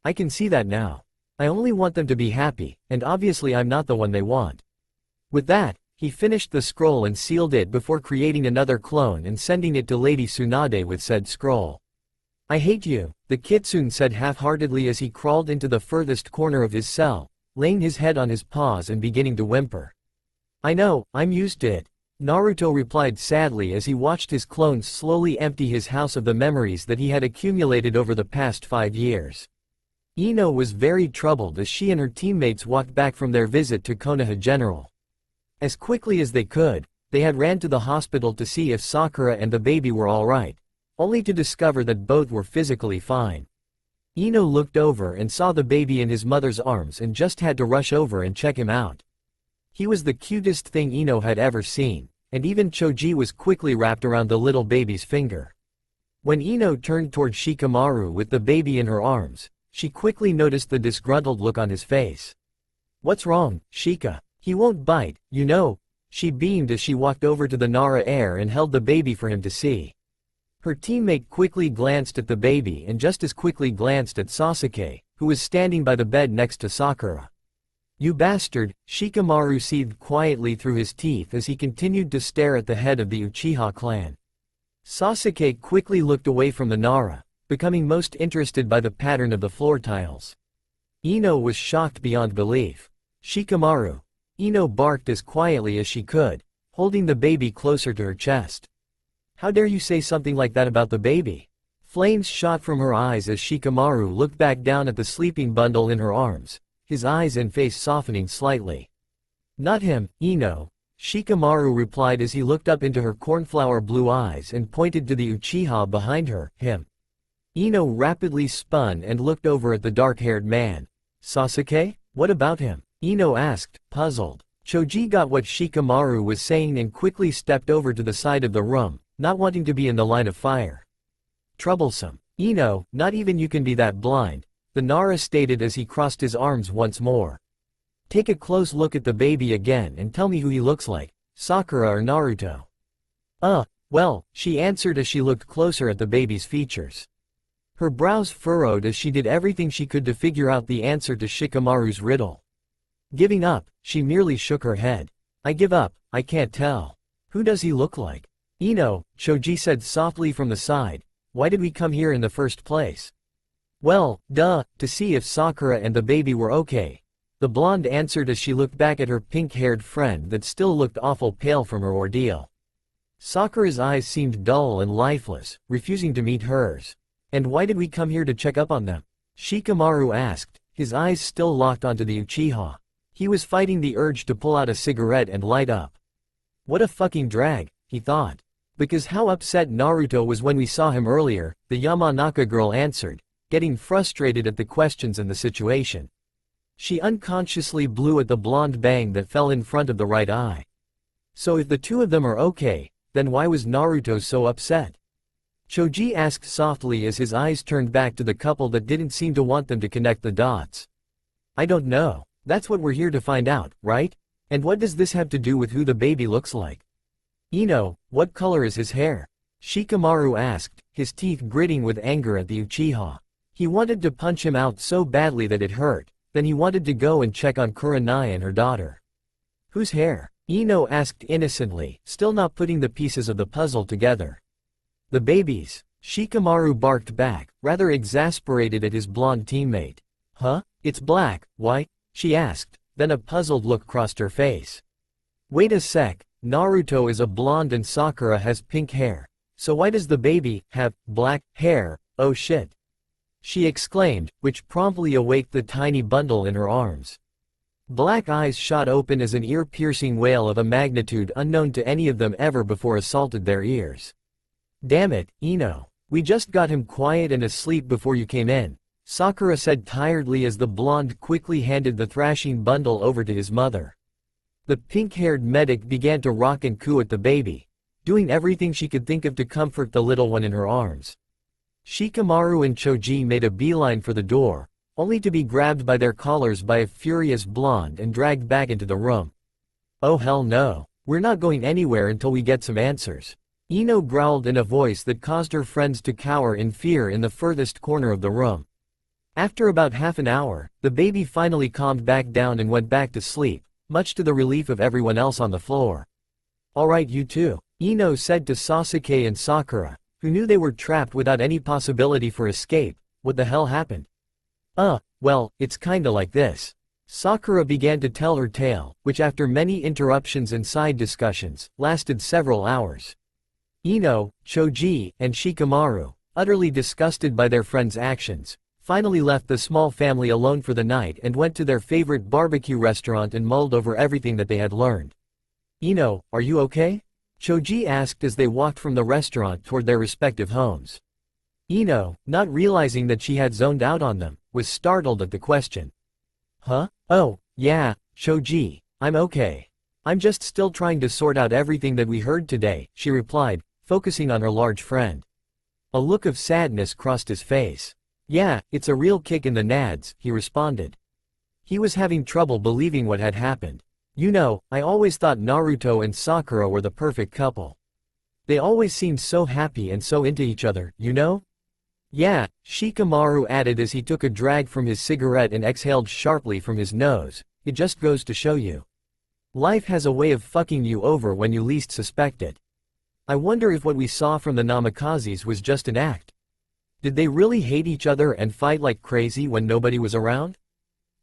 I can see that now. I only want them to be happy, and obviously I'm not the one they want. With that, he finished the scroll and sealed it before creating another clone and sending it to Lady Tsunade with said scroll. I hate you, the kitsune said half-heartedly as he crawled into the furthest corner of his cell, laying his head on his paws and beginning to whimper. I know, I'm used to it, Naruto replied sadly as he watched his clones slowly empty his house of the memories that he had accumulated over the past 5 years. Ino was very troubled as she and her teammates walked back from their visit to Konoha General. As quickly as they could, they had ran to the hospital to see if Sakura and the baby were alright, only to discover that both were physically fine. Ino looked over and saw the baby in his mother's arms and just had to rush over and check him out. He was the cutest thing Ino had ever seen, and even Choji was quickly wrapped around the little baby's finger. When Ino turned toward Shikamaru with the baby in her arms, she quickly noticed the disgruntled look on his face. What's wrong, Shika? He won't bite, you know, she beamed as she walked over to the Nara heir and held the baby for him to see. Her teammate quickly glanced at the baby and just as quickly glanced at Sasuke, who was standing by the bed next to Sakura. You bastard, Shikamaru seethed quietly through his teeth as he continued to stare at the head of the Uchiha clan. Sasuke quickly looked away from the Nara, becoming most interested by the pattern of the floor tiles. Ino was shocked beyond belief. Shikamaru. Ino barked as quietly as she could, holding the baby closer to her chest. How dare you say something like that about the baby? Flames shot from her eyes as Shikamaru looked back down at the sleeping bundle in her arms, his eyes and face softening slightly. Not him, Ino, Shikamaru replied as he looked up into her cornflower blue eyes and pointed to the Uchiha behind her, him. Ino rapidly spun and looked over at the dark-haired man. Sasuke? What about him? Ino asked, puzzled. Choji got what Shikamaru was saying and quickly stepped over to the side of the room, not wanting to be in the line of fire. Troublesome. Ino, not even you can be that blind, the Nara stated as he crossed his arms once more. Take a close look at the baby again and tell me who he looks like, Sakura or Naruto. Well, she answered as she looked closer at the baby's features. Her brows furrowed as she did everything she could to figure out the answer to Shikamaru's riddle. Giving up, she merely shook her head. I give up, I can't tell. Who does he look like? Choji said softly from the side. Why did we come here in the first place? Well, duh, to see if Sakura and the baby were okay. The blonde answered as she looked back at her pink-haired friend that still looked awful pale from her ordeal. Sakura's eyes seemed dull and lifeless, refusing to meet hers. And why did we come here to check up on them? Shikamaru asked, his eyes still locked onto the Uchiha. He was fighting the urge to pull out a cigarette and light up. What a fucking drag, he thought. Because how upset Naruto was when we saw him earlier, the Yamanaka girl answered, getting frustrated at the questions and the situation. She unconsciously blew at the blonde bang that fell in front of the right eye. So if the two of them are okay, then why was Naruto so upset? Choji asked softly as his eyes turned back to the couple that didn't seem to want them to connect the dots. I don't know. That's what we're here to find out, right? And what does this have to do with who the baby looks like? What color is his hair? Shikamaru asked, his teeth gritting with anger at the Uchiha. He wanted to punch him out so badly that it hurt, then he wanted to go and check on Kurenai and her daughter. Whose hair? Ino asked innocently, still not putting the pieces of the puzzle together. The baby's. Shikamaru barked back, rather exasperated at his blonde teammate. Huh? It's black, why? She asked, then a puzzled look crossed her face. Wait a sec, Naruto is a blonde and Sakura has pink hair. So why does the baby have black hair? Oh shit. She exclaimed, which promptly awaked the tiny bundle in her arms. Black eyes shot open as an ear-piercing wail of a magnitude unknown to any of them ever before assaulted their ears. Damn it, Ino. We just got him quiet and asleep before you came in, Sakura said tiredly as the blonde quickly handed the thrashing bundle over to his mother. The pink-haired medic began to rock and coo at the baby, doing everything she could think of to comfort the little one in her arms. Shikamaru and Choji made a beeline for the door, only to be grabbed by their collars by a furious blonde and dragged back into the room. Oh hell no, we're not going anywhere until we get some answers. Ino growled in a voice that caused her friends to cower in fear in the furthest corner of the room. After about half an hour, the baby finally calmed back down and went back to sleep, much to the relief of everyone else on the floor. Alright you two, Ino said to Sasuke and Sakura, who knew they were trapped without any possibility for escape. What the hell happened? Well, it's kinda like this. Sakura began to tell her tale, which after many interruptions and side discussions, lasted several hours. Ino, Choji, and Shikamaru, utterly disgusted by their friend's actions, finally left the small family alone for the night and went to their favorite barbecue restaurant and mulled over everything that they had learned. Ino, are you okay? Choji asked as they walked from the restaurant toward their respective homes. Ino, not realizing that she had zoned out on them, was startled at the question. Huh? Oh, yeah, Choji, I'm okay. I'm just still trying to sort out everything that we heard today, she replied, focusing on her large friend. A look of sadness crossed his face. Yeah, it's a real kick in the nads, he responded. He was having trouble believing what had happened. I always thought Naruto and Sakura were the perfect couple. They always seemed so happy and so into each other, Yeah, Shikamaru added as he took a drag from his cigarette and exhaled sharply from his nose. It just goes to show you. Life has a way of fucking you over when you least suspect it. I wonder if what we saw from the Namakazes was just an act. Did they really hate each other and fight like crazy when nobody was around?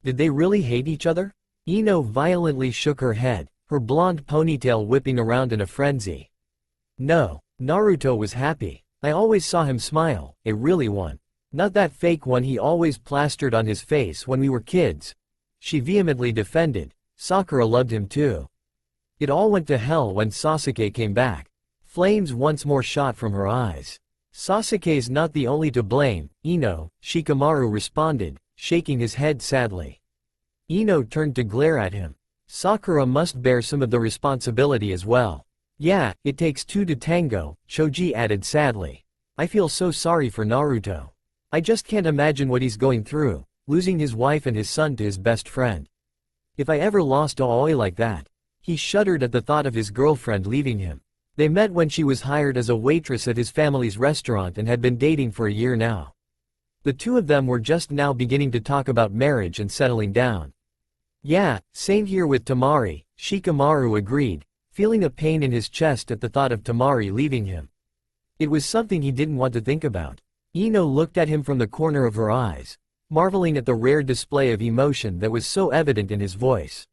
Did they really hate each other? Ino violently shook her head, her blonde ponytail whipping around in a frenzy. No, Naruto was happy. I always saw him smile, a really one. Not that fake one he always plastered on his face when we were kids. She vehemently defended. Sakura loved him too. It all went to hell when Sasuke came back. Flames once more shot from her eyes. Sasuke's not the only to blame, Ino, Shikamaru responded, shaking his head sadly. Ino turned to glare at him. Sakura must bear some of the responsibility as well. Yeah, it takes two to tango, Choji added sadly. I feel so sorry for Naruto. I just can't imagine what he's going through, losing his wife and his son to his best friend. If I ever lost Aoi like that. He shuddered at the thought of his girlfriend leaving him. They met when she was hired as a waitress at his family's restaurant and had been dating for a year now. The two of them were just now beginning to talk about marriage and settling down. Yeah, same here with Tamari, Shikamaru agreed, feeling a pain in his chest at the thought of Tamari leaving him. It was something he didn't want to think about. Ino looked at him from the corner of her eyes, marveling at the rare display of emotion that was so evident in his voice.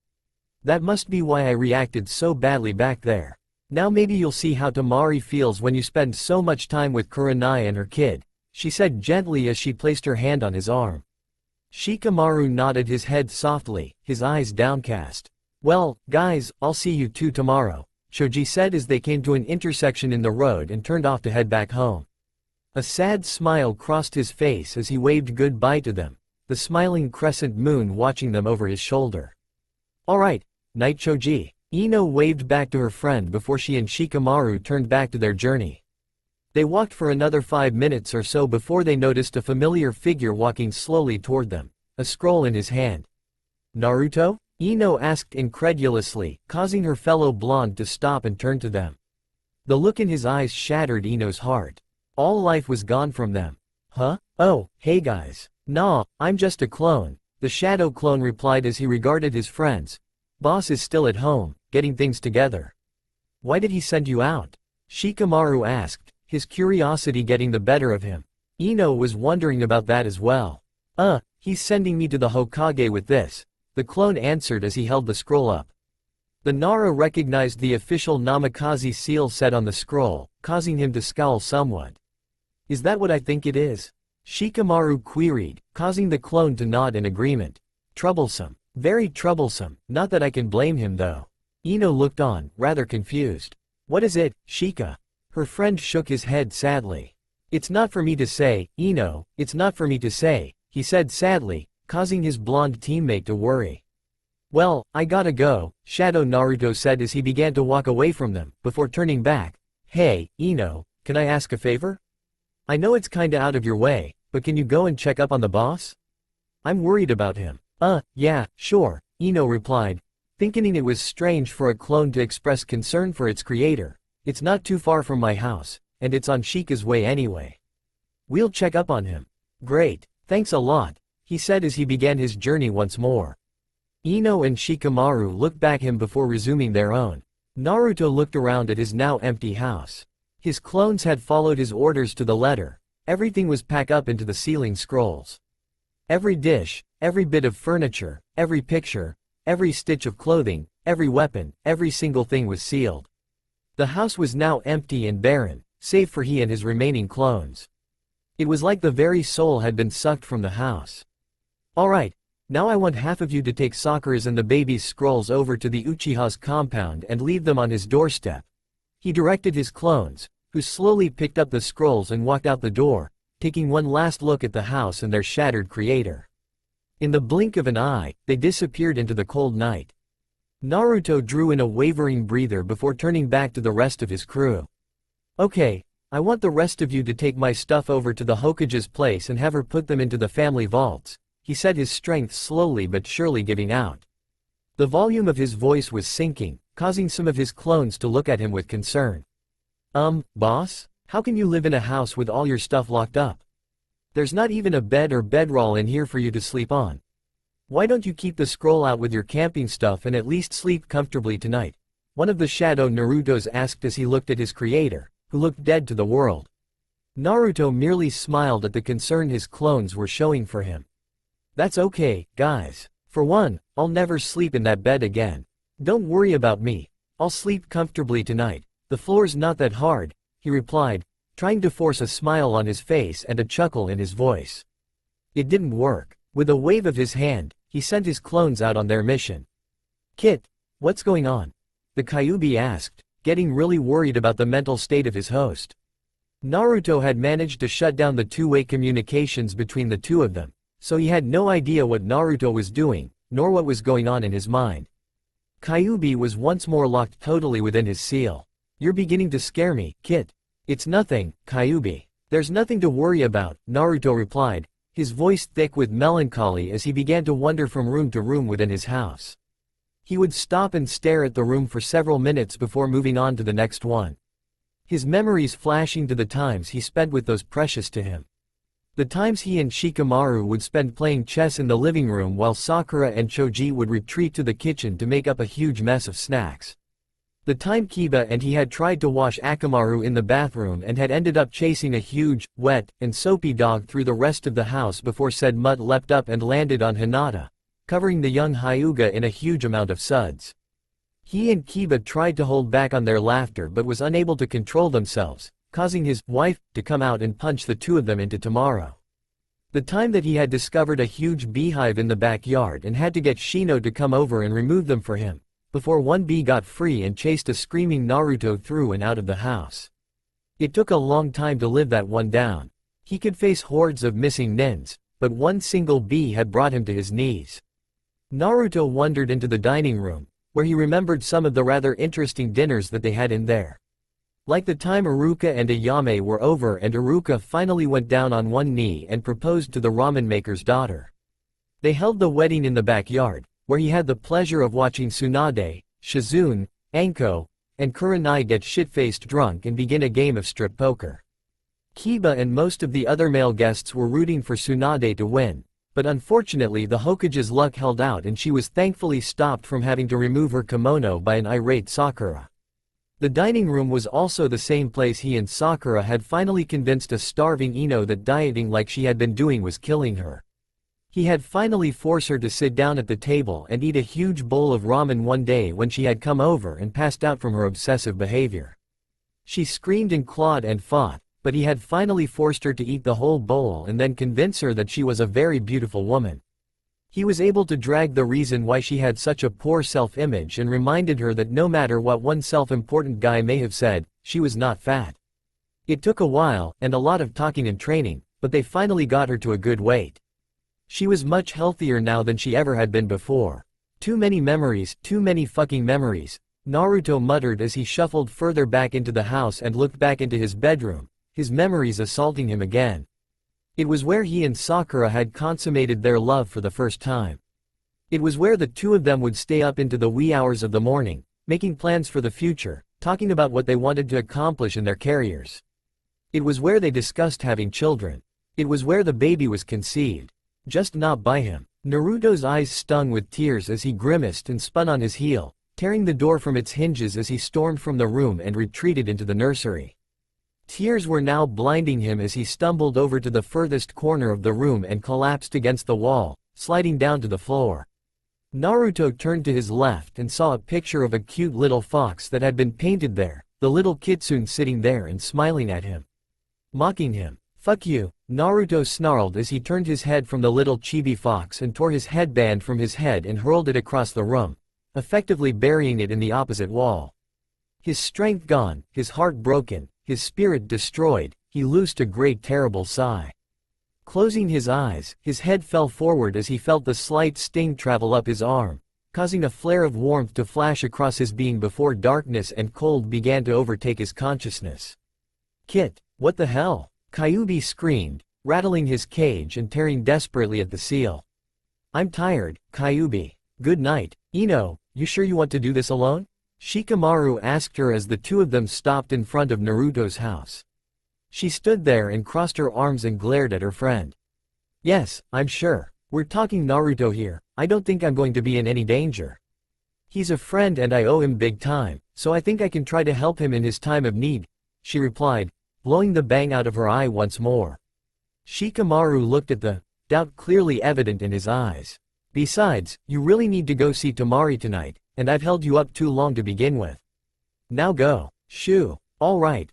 That must be why I reacted so badly back there. Now maybe you'll see how Tamari feels when you spend so much time with Kurenai and her kid, she said gently as she placed her hand on his arm. Shikamaru nodded his head softly, his eyes downcast. Well, guys, I'll see you two tomorrow, Shoji said as they came to an intersection in the road and turned off to head back home. A sad smile crossed his face as he waved goodbye to them, the smiling crescent moon watching them over his shoulder. Alright, night Shoji. Ino waved back to her friend before she and Shikamaru turned back to their journey. They walked for another 5 minutes or so before they noticed a familiar figure walking slowly toward them, a scroll in his hand. Naruto? Ino asked incredulously, causing her fellow blonde to stop and turn to them. The look in his eyes shattered Ino's heart. All life was gone from them. Huh? Oh, hey guys. Nah, I'm just a clone, the shadow clone replied as he regarded his friends. Boss is still at home, getting things together. Why did he send you out? Shikamaru asked, his curiosity getting the better of him. Ino was wondering about that as well. He's sending me to the Hokage with this, the clone answered as he held the scroll up. The Nara recognized the official Namikaze seal set on the scroll, causing him to scowl somewhat. Is that what I think it is? Shikamaru queried, causing the clone to nod in agreement. Troublesome. Very troublesome, not that I can blame him though. Ino looked on, rather confused. What is it, Shika? Her friend shook his head sadly. It's not for me to say, Ino, it's not for me to say, he said sadly, causing his blonde teammate to worry. Well, I gotta go, Shadow Naruto said as he began to walk away from them, before turning back. Hey, Ino, can I ask a favor? I know it's kinda out of your way, but can you go and check up on the boss? I'm worried about him. Yeah, sure, Ino replied, thinking it was strange for a clone to express concern for its creator. It's not too far from my house, and it's on Shika's way anyway. We'll check up on him. Great, thanks a lot, he said as he began his journey once more. Ino and Shikamaru looked back him before resuming their own. Naruto looked around at his now empty house. His clones had followed his orders to the letter. Everything was packed up into the ceiling scrolls. Every dish, every bit of furniture, every picture, every stitch of clothing, every weapon, every single thing was sealed. The house was now empty and barren, save for he and his remaining clones. It was like the very soul had been sucked from the house. Alright, now I want half of you to take Sakura's and the baby's scrolls over to the Uchiha's compound and leave them on his doorstep. He directed his clones, who slowly picked up the scrolls and walked out the door, taking one last look at the house and their shattered creator. In the blink of an eye, they disappeared into the cold night. Naruto drew in a wavering breather before turning back to the rest of his crew. Okay, I want the rest of you to take my stuff over to the Hokage's place and have her put them into the family vaults, he said, his strength slowly but surely giving out. The volume of his voice was sinking, causing some of his clones to look at him with concern. Boss? How can you live in a house with all your stuff locked up? There's not even a bed or bedroll in here for you to sleep on. Why don't you keep the scroll out with your camping stuff and at least sleep comfortably tonight? One of the Shadow Narutos asked as he looked at his creator, who looked dead to the world. Naruto merely smiled at the concern his clones were showing for him. That's okay, guys. For one, I'll never sleep in that bed again. Don't worry about me. I'll sleep comfortably tonight. The floor's not that hard, he replied, trying to force a smile on his face and a chuckle in his voice. It didn't work. With a wave of his hand, he sent his clones out on their mission. Kit, what's going on? The Kyuubi asked, getting really worried about the mental state of his host. Naruto had managed to shut down the two-way communications between the two of them, so he had no idea what Naruto was doing, nor what was going on in his mind. Kyuubi was once more locked totally within his seal. You're beginning to scare me, Kit. It's nothing, Kyuubi. There's nothing to worry about, Naruto replied, his voice thick with melancholy as he began to wander from room to room within his house. He would stop and stare at the room for several minutes before moving on to the next one. His memories flashing to the times he spent with those precious to him. The times he and Shikamaru would spend playing chess in the living room while Sakura and Choji would retreat to the kitchen to make up a huge mess of snacks. The time Kiba and he had tried to wash Akamaru in the bathroom and had ended up chasing a huge, wet, and soapy dog through the rest of the house before said mutt leapt up and landed on Hinata, covering the young Hyuga in a huge amount of suds. He and Kiba tried to hold back on their laughter but was unable to control themselves, causing his wife to come out and punch the two of them into tomorrow. The time that he had discovered a huge beehive in the backyard and had to get Shino to come over and remove them for him, before one bee got free and chased a screaming Naruto through and out of the house. It took a long time to live that one down. He could face hordes of missing nins, but one single bee had brought him to his knees. Naruto wandered into the dining room, where he remembered some of the rather interesting dinners that they had in there. Like the time Iruka and Ayame were over and Iruka finally went down on one knee and proposed to the ramen maker's daughter. They held the wedding in the backyard, where he had the pleasure of watching Tsunade, Shizune, Anko, and Kurenai get shit-faced drunk and begin a game of strip poker. Kiba and most of the other male guests were rooting for Tsunade to win, but unfortunately the Hokage's luck held out and she was thankfully stopped from having to remove her kimono by an irate Sakura. The dining room was also the same place he and Sakura had finally convinced a starving Ino that dieting like she had been doing was killing her. He had finally forced her to sit down at the table and eat a huge bowl of ramen one day when she had come over and passed out from her obsessive behavior. She screamed and clawed and fought, but he had finally forced her to eat the whole bowl and then convince her that she was a very beautiful woman. He was able to drag the reason why she had such a poor self-image and reminded her that no matter what one self-important guy may have said, she was not fat. It took a while and a lot of talking and training, but they finally got her to a good weight. She was much healthier now than she ever had been before. Too many fucking memories, Naruto muttered as he shuffled further back into the house and looked back into his bedroom, his memories assaulting him again. It was where he and Sakura had consummated their love for the first time. It was where the two of them would stay up into the wee hours of the morning, making plans for the future, talking about what they wanted to accomplish in their careers. It was where they discussed having children. It was where the baby was conceived. Just not by him. Naruto's eyes stung with tears as he grimaced and spun on his heel, tearing the door from its hinges as he stormed from the room and retreated into the nursery. Tears were now blinding him as he stumbled over to the furthest corner of the room and collapsed against the wall, sliding down to the floor. Naruto turned to his left and saw a picture of a cute little fox that had been painted there, the little kitsune sitting there and smiling at him. Mocking him. "Fuck you," Naruto snarled as he turned his head from the little chibi fox and tore his headband from his head and hurled it across the room, effectively burying it in the opposite wall. His strength gone, his heart broken, his spirit destroyed, he loosed a great terrible sigh. Closing his eyes, his head fell forward as he felt the slight sting travel up his arm, causing a flare of warmth to flash across his being before darkness and cold began to overtake his consciousness. "Kit, what the hell?" Kyuubi screamed, rattling his cage and tearing desperately at the seal. "I'm tired, Kyuubi. Good night. Ino, you sure you want to do this alone?" Shikamaru asked her as the two of them stopped in front of Naruto's house. She stood there and crossed her arms and glared at her friend. "Yes, I'm sure. We're talking Naruto here, I don't think I'm going to be in any danger. He's a friend and I owe him big time, so I think I can try to help him in his time of need," she replied, blowing the bang out of her eye once more. Shikamaru looked at the doubt clearly evident in his eyes. "Besides, you really need to go see Tamari tonight, and I've held you up too long to begin with. Now go." "Shoo. All right.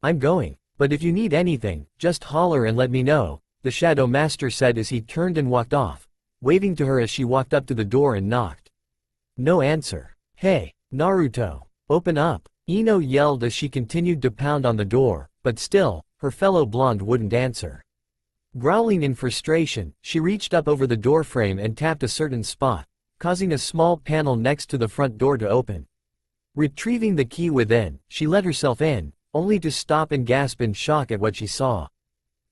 I'm going, but if you need anything, just holler and let me know," the Shadow Master said as he turned and walked off, waving to her as she walked up to the door and knocked. No answer. "Hey, Naruto, open up," Ino yelled as she continued to pound on the door, but still, her fellow blonde wouldn't answer. Growling in frustration, she reached up over the doorframe and tapped a certain spot, causing a small panel next to the front door to open. Retrieving the key within, she let herself in, only to stop and gasp in shock at what she saw.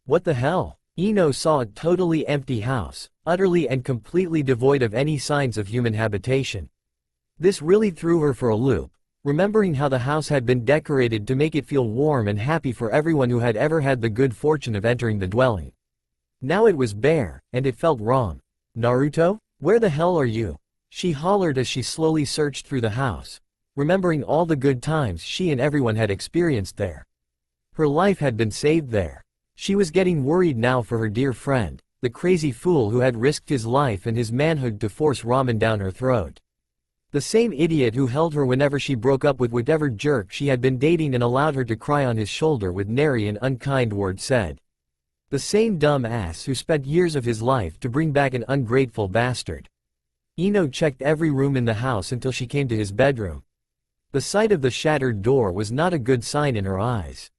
What the hell? Ino saw a totally empty house, utterly and completely devoid of any signs of human habitation. This really threw her for a loop, remembering how the house had been decorated to make it feel warm and happy for everyone who had ever had the good fortune of entering the dwelling. Now it was bare, and it felt wrong. "Naruto? Where the hell are you?" she hollered as she slowly searched through the house, remembering all the good times she and everyone had experienced there. Her life had been saved there. She was getting worried now for her dear friend, the crazy fool who had risked his life and his manhood to force ramen down her throat. The same idiot who held her whenever she broke up with whatever jerk she had been dating and allowed her to cry on his shoulder with nary an unkind word said. The same dumb ass who spent years of his life to bring back an ungrateful bastard. Ino checked every room in the house until she came to his bedroom. The sight of the shattered door was not a good sign in her eyes.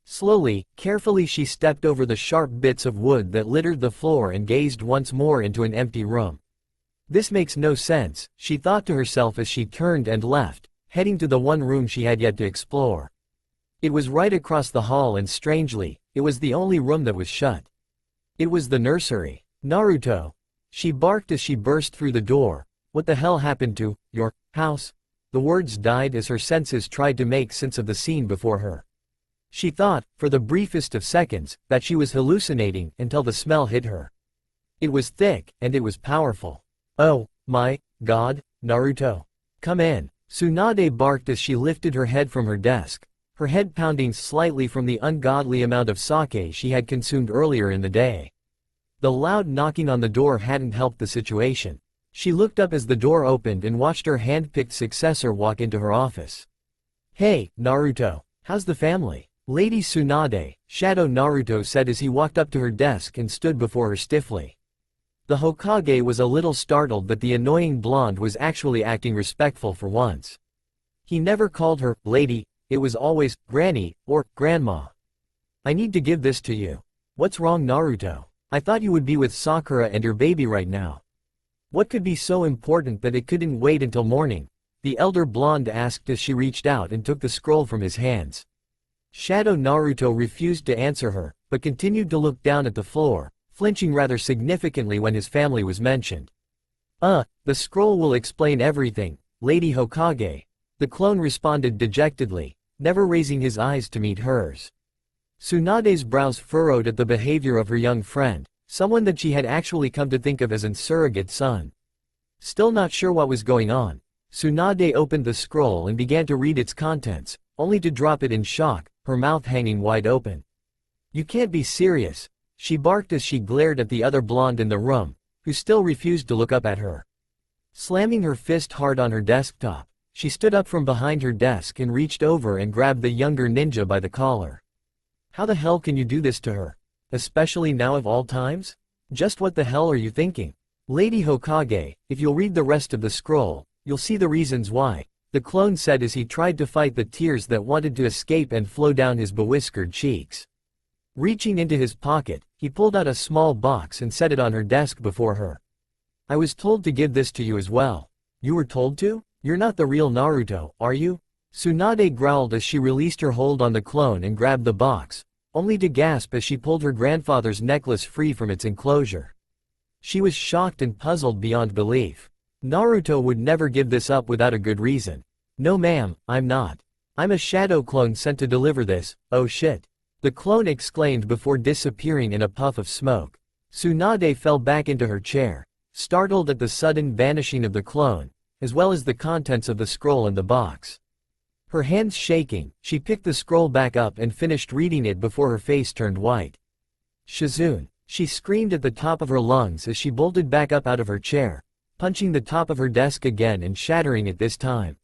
Slowly, carefully she stepped over the sharp bits of wood that littered the floor and gazed once more into an empty room. This makes no sense, she thought to herself as she turned and left, heading to the one room she had yet to explore. It was right across the hall and strangely, it was the only room that was shut. It was the nursery. "Naruto!" she barked as she burst through the door. "What the hell happened to your house?" The words died as her senses tried to make sense of the scene before her. She thought, for the briefest of seconds, that she was hallucinating until the smell hit her. It was thick, and it was powerful. "Oh, my God, Naruto. Come in." Tsunade barked as she lifted her head from her desk, her head pounding slightly from the ungodly amount of sake she had consumed earlier in the day. The loud knocking on the door hadn't helped the situation. She looked up as the door opened and watched her hand-picked successor walk into her office. "Hey, Naruto, how's the family?" Lady Tsunade, Shadow Naruto said as he walked up to her desk and stood before her stiffly. The Hokage was a little startled that the annoying blonde was actually acting respectful for once. He never called her lady, it was always granny or grandma. "I need to give this to you." "What's wrong, Naruto? I thought you would be with Sakura and your baby right now." "What could be so important that it couldn't wait until morning?" the elder blonde asked as she reached out and took the scroll from his hands. Shadow Naruto refused to answer her, but continued to look down at the floor, flinching rather significantly when his family was mentioned. The scroll will explain everything, Lady Hokage," the clone responded dejectedly, never raising his eyes to meet hers. Tsunade's brows furrowed at the behavior of her young friend, someone that she had actually come to think of as an surrogate son. Still not sure what was going on, Tsunade opened the scroll and began to read its contents, only to drop it in shock, her mouth hanging wide open. "You can't be serious," she barked as she glared at the other blonde in the room, who still refused to look up at her. Slamming her fist hard on her desktop, she stood up from behind her desk and reached over and grabbed the younger ninja by the collar. "How the hell can you do this to her? Especially now of all times? Just what the hell are you thinking? Lady Hokage, if you'll read the rest of the scroll, you'll see the reasons why," the clone said as he tried to fight the tears that wanted to escape and flow down his bewhiskered cheeks. Reaching into his pocket, he pulled out a small box and set it on her desk before her. "I was told to give this to you as well." "You were told to? You're not the real Naruto, are you?" Tsunade growled as she released her hold on the clone and grabbed the box, only to gasp as she pulled her grandfather's necklace free from its enclosure. She was shocked and puzzled beyond belief. Naruto would never give this up without a good reason. "No ma'am, I'm not. I'm a shadow clone sent to deliver this." "Oh shit," the clone exclaimed before disappearing in a puff of smoke. Tsunade fell back into her chair, startled at the sudden vanishing of the clone, as well as the contents of the scroll in the box. Her hands shaking, she picked the scroll back up and finished reading it before her face turned white. "Shizune," she screamed at the top of her lungs as she bolted back up out of her chair, punching the top of her desk again and shattering it this time.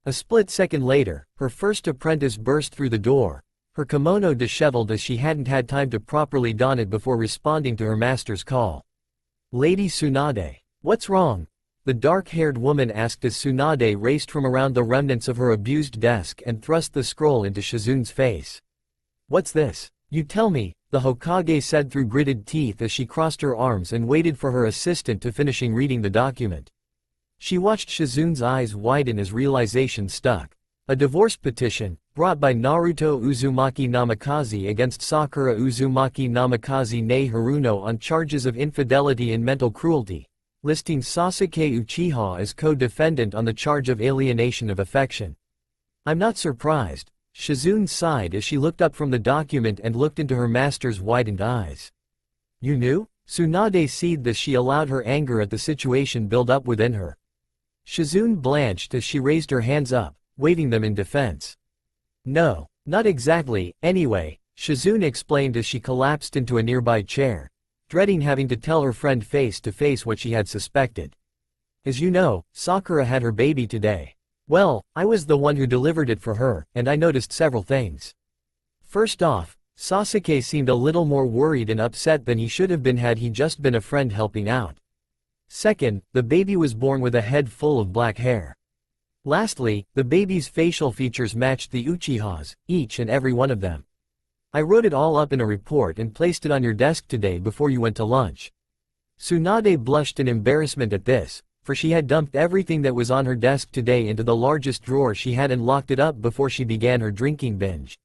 A split second later, her first apprentice burst through the door, her kimono disheveled as she hadn't had time to properly don it before responding to her master's call. "Lady Tsunade, what's wrong?" the dark-haired woman asked as Tsunade raced from around the remnants of her abused desk and thrust the scroll into Shizune's face. "What's this? You tell me," the Hokage said through gritted teeth as she crossed her arms and waited for her assistant to finishing reading the document. She watched Shizune's eyes widen as realization stuck. A divorce petition, brought by Naruto Uzumaki Namikaze against Sakura Uzumaki Namikaze ne Haruno on charges of infidelity and mental cruelty, listing Sasuke Uchiha as co-defendant on the charge of alienation of affection. I'm not surprised. Shizune sighed as she looked up from the document and looked into her master's widened eyes. You knew? Tsunade seethed as she allowed her anger at the situation build up within her. Shizune blanched as she raised her hands up, waving them in defense. No, not exactly, anyway, Shizune explained as she collapsed into a nearby chair, dreading having to tell her friend face to face what she had suspected. As you know, Sakura had her baby today. Well, I was the one who delivered it for her, and I noticed several things. First off, Sasuke seemed a little more worried and upset than he should have been had he just been a friend helping out. Second, the baby was born with a head full of black hair. Lastly, the baby's facial features matched the Uchihas, each and every one of them. I wrote it all up in a report and placed it on your desk today before you went to lunch. Tsunade blushed in embarrassment at this, for she had dumped everything that was on her desk today into the largest drawer she had and locked it up before she began her drinking binge.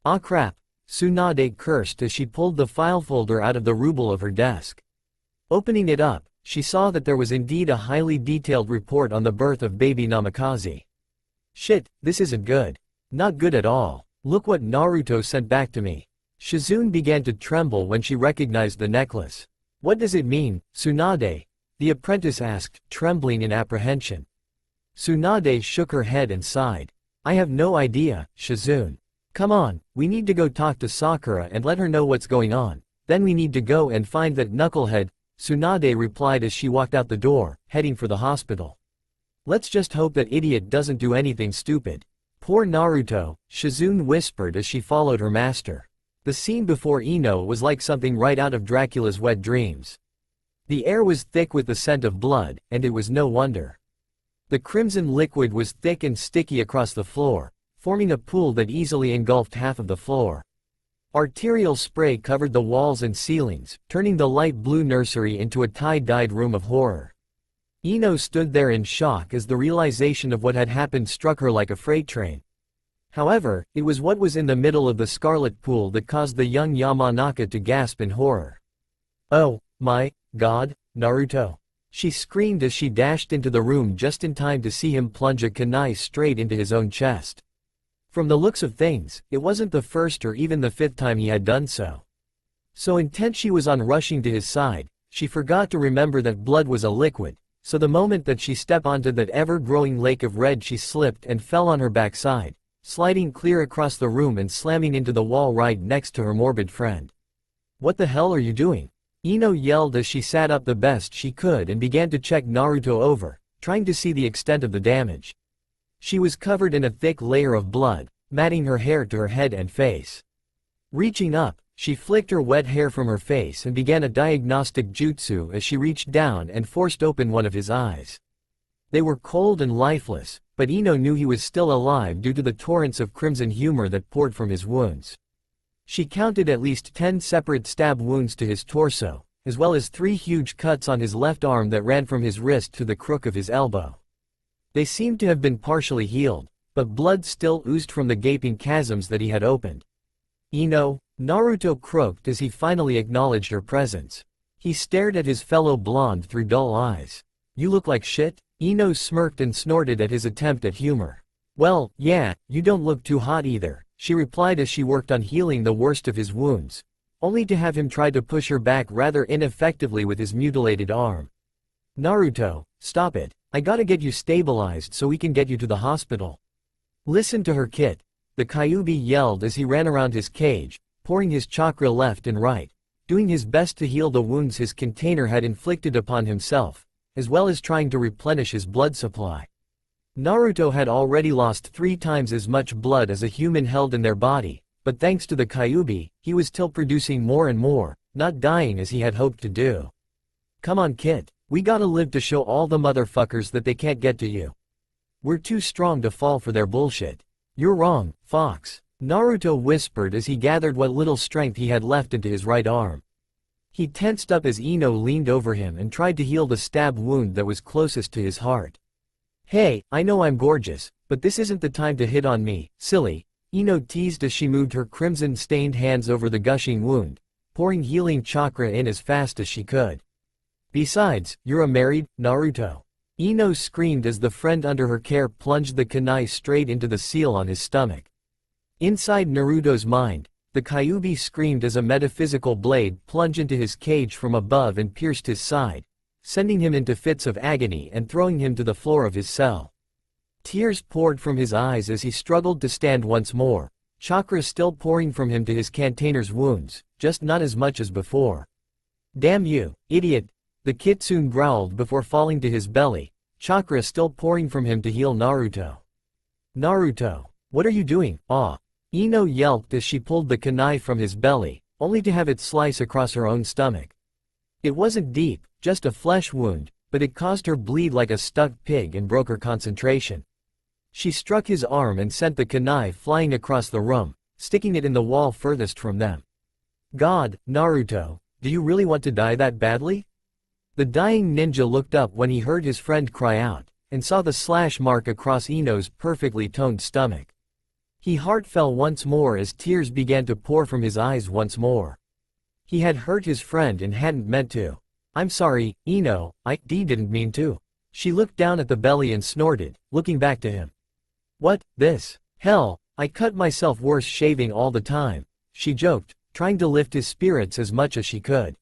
Ah crap, Tsunade cursed as she pulled the file folder out of the ruble of her desk. Opening it up, she saw that there was indeed a highly detailed report on the birth of baby Namikaze. Shit, this isn't good. Not good at all. Look what Naruto sent back to me. Shizune began to tremble when she recognized the necklace. What does it mean, Tsunade? The apprentice asked, trembling in apprehension. Tsunade shook her head and sighed. I have no idea, Shizune. Come on, we need to go talk to Sakura and let her know what's going on. Then we need to go and find that knucklehead, Tsunade replied as she walked out the door, heading for the hospital. Let's just hope that idiot doesn't do anything stupid. Poor Naruto, Shizune whispered as she followed her master. The scene before Ino was like something right out of Dracula's wet dreams. The air was thick with the scent of blood, and it was no wonder. The crimson liquid was thick and sticky across the floor, forming a pool that easily engulfed half of the floor. Arterial spray covered the walls and ceilings, turning the light blue nursery into a tie-dyed room of horror. Ino stood there in shock as the realization of what had happened struck her like a freight train. However, it was what was in the middle of the scarlet pool that caused the young Yamanaka to gasp in horror. Oh, my God, Naruto! She screamed as she dashed into the room just in time to see him plunge a kunai straight into his own chest. From the looks of things, it wasn't the first or even the fifth time he had done so. So intent she was on rushing to his side, she forgot to remember that blood was a liquid, so the moment that she stepped onto that ever-growing lake of red she slipped and fell on her backside, sliding clear across the room and slamming into the wall right next to her morbid friend. What the hell are you doing? Ino yelled as she sat up the best she could and began to check Naruto over, trying to see the extent of the damage. She was covered in a thick layer of blood, matting her hair to her head and face. Reaching up, she flicked her wet hair from her face and began a diagnostic jutsu as she reached down and forced open one of his eyes. They were cold and lifeless, but Ino knew he was still alive due to the torrents of crimson humor that poured from his wounds. She counted at least 10 separate stab wounds to his torso, as well as 3 huge cuts on his left arm that ran from his wrist to the crook of his elbow. They seemed to have been partially healed, but blood still oozed from the gaping chasms that he had opened. Ino, Naruto croaked as he finally acknowledged her presence. He stared at his fellow blonde through dull eyes. You look like shit? Ino smirked and snorted at his attempt at humor. Well, yeah, you don't look too hot either, she replied as she worked on healing the worst of his wounds, only to have him try to push her back rather ineffectively with his mutilated arm. Naruto, stop it, I gotta get you stabilized so we can get you to the hospital. Listen to her, Kit, the Kyuubi yelled as he ran around his cage, pouring his chakra left and right, doing his best to heal the wounds his container had inflicted upon himself, as well as trying to replenish his blood supply. Naruto had already lost 3 times as much blood as a human held in their body, but thanks to the Kyuubi, he was still producing more and more, not dying as he had hoped to do. Come on, Kit, we gotta live to show all the motherfuckers that they can't get to you. We're too strong to fall for their bullshit. You're wrong, Fox, Naruto whispered as he gathered what little strength he had left into his right arm. He tensed up as Ino leaned over him and tried to heal the stab wound that was closest to his heart. Hey, I know I'm gorgeous, but this isn't the time to hit on me, silly, Ino teased as she moved her crimson-stained hands over the gushing wound, pouring healing chakra in as fast as she could. Besides, you're a married, Naruto. Ino screamed as the friend under her care plunged the kunai straight into the seal on his stomach. Inside Naruto's mind, the Kyuubi screamed as a metaphysical blade plunged into his cage from above and pierced his side, sending him into fits of agony and throwing him to the floor of his cell. Tears poured from his eyes as he struggled to stand once more, chakra still pouring from him to his container's wounds, just not as much as before. "Damn you, idiot!" the kitsune growled before falling to his belly, chakra still pouring from him to heal Naruto. "Naruto, what are you doing, ah?" Ino yelped as she pulled the kunai from his belly, only to have it slice across her own stomach. It wasn't deep, just a flesh wound, but it caused her bleed like a stuck pig and broke her concentration. She struck his arm and sent the kunai flying across the room, sticking it in the wall furthest from them. "God, Naruto, do you really want to die that badly?" The dying ninja looked up when he heard his friend cry out, and saw the slash mark across Ino's perfectly toned stomach. He heart fell once more as tears began to pour from his eyes once more. He had hurt his friend and hadn't meant to. "I'm sorry, Ino, I didn't mean to." She looked down at the belly and snorted, looking back to him. "What, this? Hell, I cut myself worse shaving all the time," she joked, trying to lift his spirits as much as she could.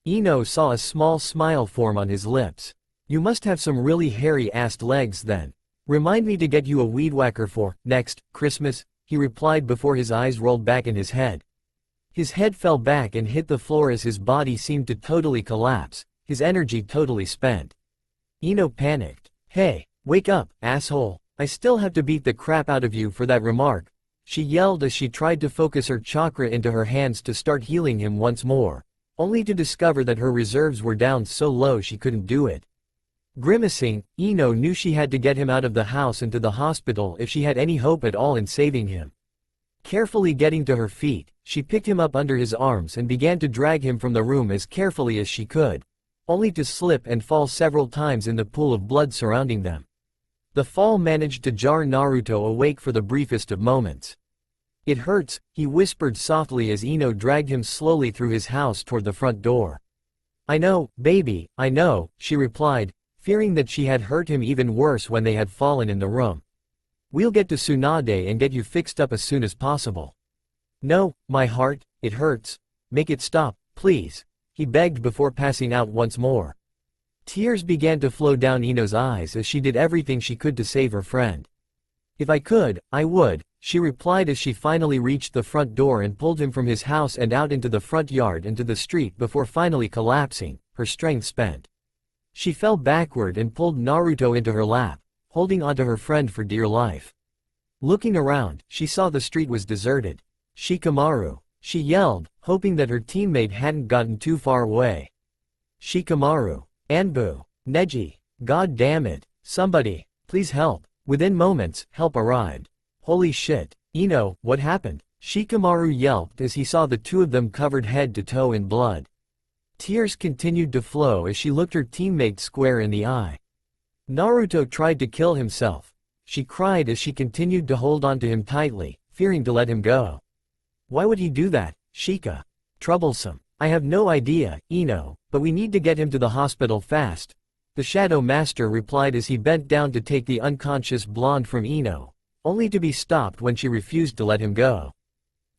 Ino saw a small smile form on his lips. "You must have some really hairy-assed legs then. Remind me to get you a weed whacker for next Christmas," he replied before his eyes rolled back in his head. His head fell back and hit the floor as his body seemed to totally collapse, his energy totally spent. Ino panicked. "Hey, wake up, asshole, I still have to beat the crap out of you for that remark," she yelled as she tried to focus her chakra into her hands to start healing him once more, only to discover that her reserves were down so low she couldn't do it. Grimacing, Ino knew she had to get him out of the house and to the hospital if she had any hope at all in saving him. Carefully getting to her feet, she picked him up under his arms and began to drag him from the room as carefully as she could, only to slip and fall several times in the pool of blood surrounding them. The fall managed to jar Naruto awake for the briefest of moments. "It hurts," he whispered softly as Ino dragged him slowly through his house toward the front door. "I know, baby, I know," she replied, fearing that she had hurt him even worse when they had fallen in the room. "We'll get to Tsunade and get you fixed up as soon as possible." "No, my heart, it hurts. Make it stop, please," he begged before passing out once more. Tears began to flow down Ino's eyes as she did everything she could to save her friend. "If I could, I would," she replied as she finally reached the front door and pulled him from his house and out into the front yard and to the street before finally collapsing, her strength spent. She fell backward and pulled Naruto into her lap, holding onto her friend for dear life. Looking around, she saw the street was deserted. "Shikamaru," she yelled, hoping that her teammate hadn't gotten too far away. "Shikamaru, Anbu, Neji, god damn it, somebody, please help." Within moments, help arrived. "Holy shit, Ino, what happened?" Shikamaru yelped as he saw the two of them covered head to toe in blood. Tears continued to flow as she looked her teammate square in the eye. "Naruto tried to kill himself," she cried as she continued to hold on to him tightly, fearing to let him go. "Why would he do that, Shika? Troublesome." "I have no idea, Ino, but we need to get him to the hospital fast," the Shadow Master replied as he bent down to take the unconscious blonde from Ino, only to be stopped when she refused to let him go.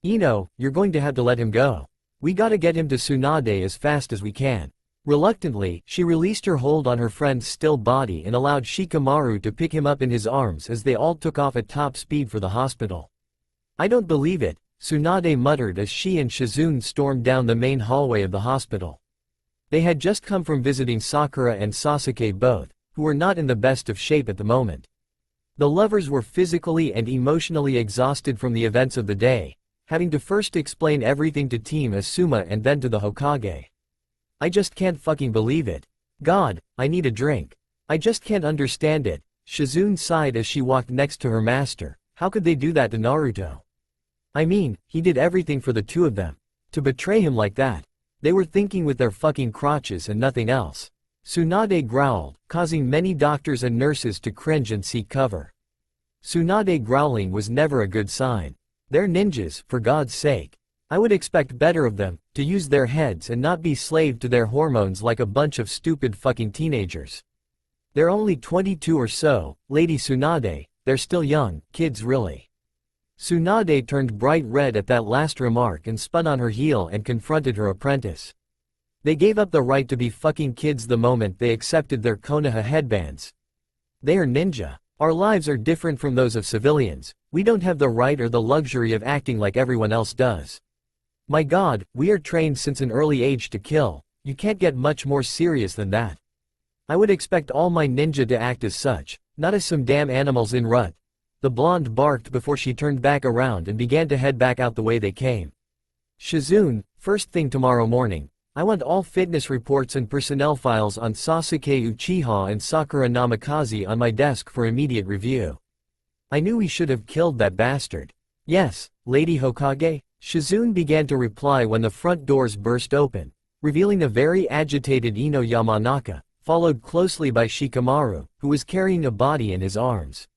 "Ino, you're going to have to let him go. We gotta get him to Tsunade as fast as we can." Reluctantly, she released her hold on her friend's still body and allowed Shikamaru to pick him up in his arms as they all took off at top speed for the hospital. "I don't believe it," Tsunade muttered as she and Shizune stormed down the main hallway of the hospital. They had just come from visiting Sakura and Sasuke both, who were not in the best of shape at the moment. The lovers were physically and emotionally exhausted from the events of the day, having to first explain everything to Team Asuma and then to the Hokage. "I just can't fucking believe it. God, I need a drink. I just can't understand it," Shizune sighed as she walked next to her master. How could they do that to Naruto? I mean, he did everything for the two of them. To betray him like that. They were thinking with their fucking crotches and nothing else. Tsunade growled, causing many doctors and nurses to cringe and seek cover. Tsunade growling was never a good sign. They're ninjas, for God's sake. I would expect better of them, to use their heads and not be slave to their hormones like a bunch of stupid fucking teenagers. They're only 22 or so, Lady Tsunade, they're still young, kids really. Tsunade turned bright red at that last remark and spun on her heel and confronted her apprentice. They gave up the right to be fucking kids the moment they accepted their Konoha headbands. They are ninja. Our lives are different from those of civilians. We don't have the right or the luxury of acting like everyone else does. My god, we are trained since an early age to kill. You can't get much more serious than that. I would expect all my ninja to act as such, not as some damn animals in rut. The blonde barked before she turned back around and began to head back out the way they came. Shizune, first thing tomorrow morning, I want all fitness reports and personnel files on Sasuke Uchiha and Sakura Namikaze on my desk for immediate review. I knew we should have killed that bastard. Yes, Lady Hokage? Shizune began to reply when the front doors burst open, revealing a very agitated Ino Yamanaka, followed closely by Shikamaru, who was carrying a body in his arms.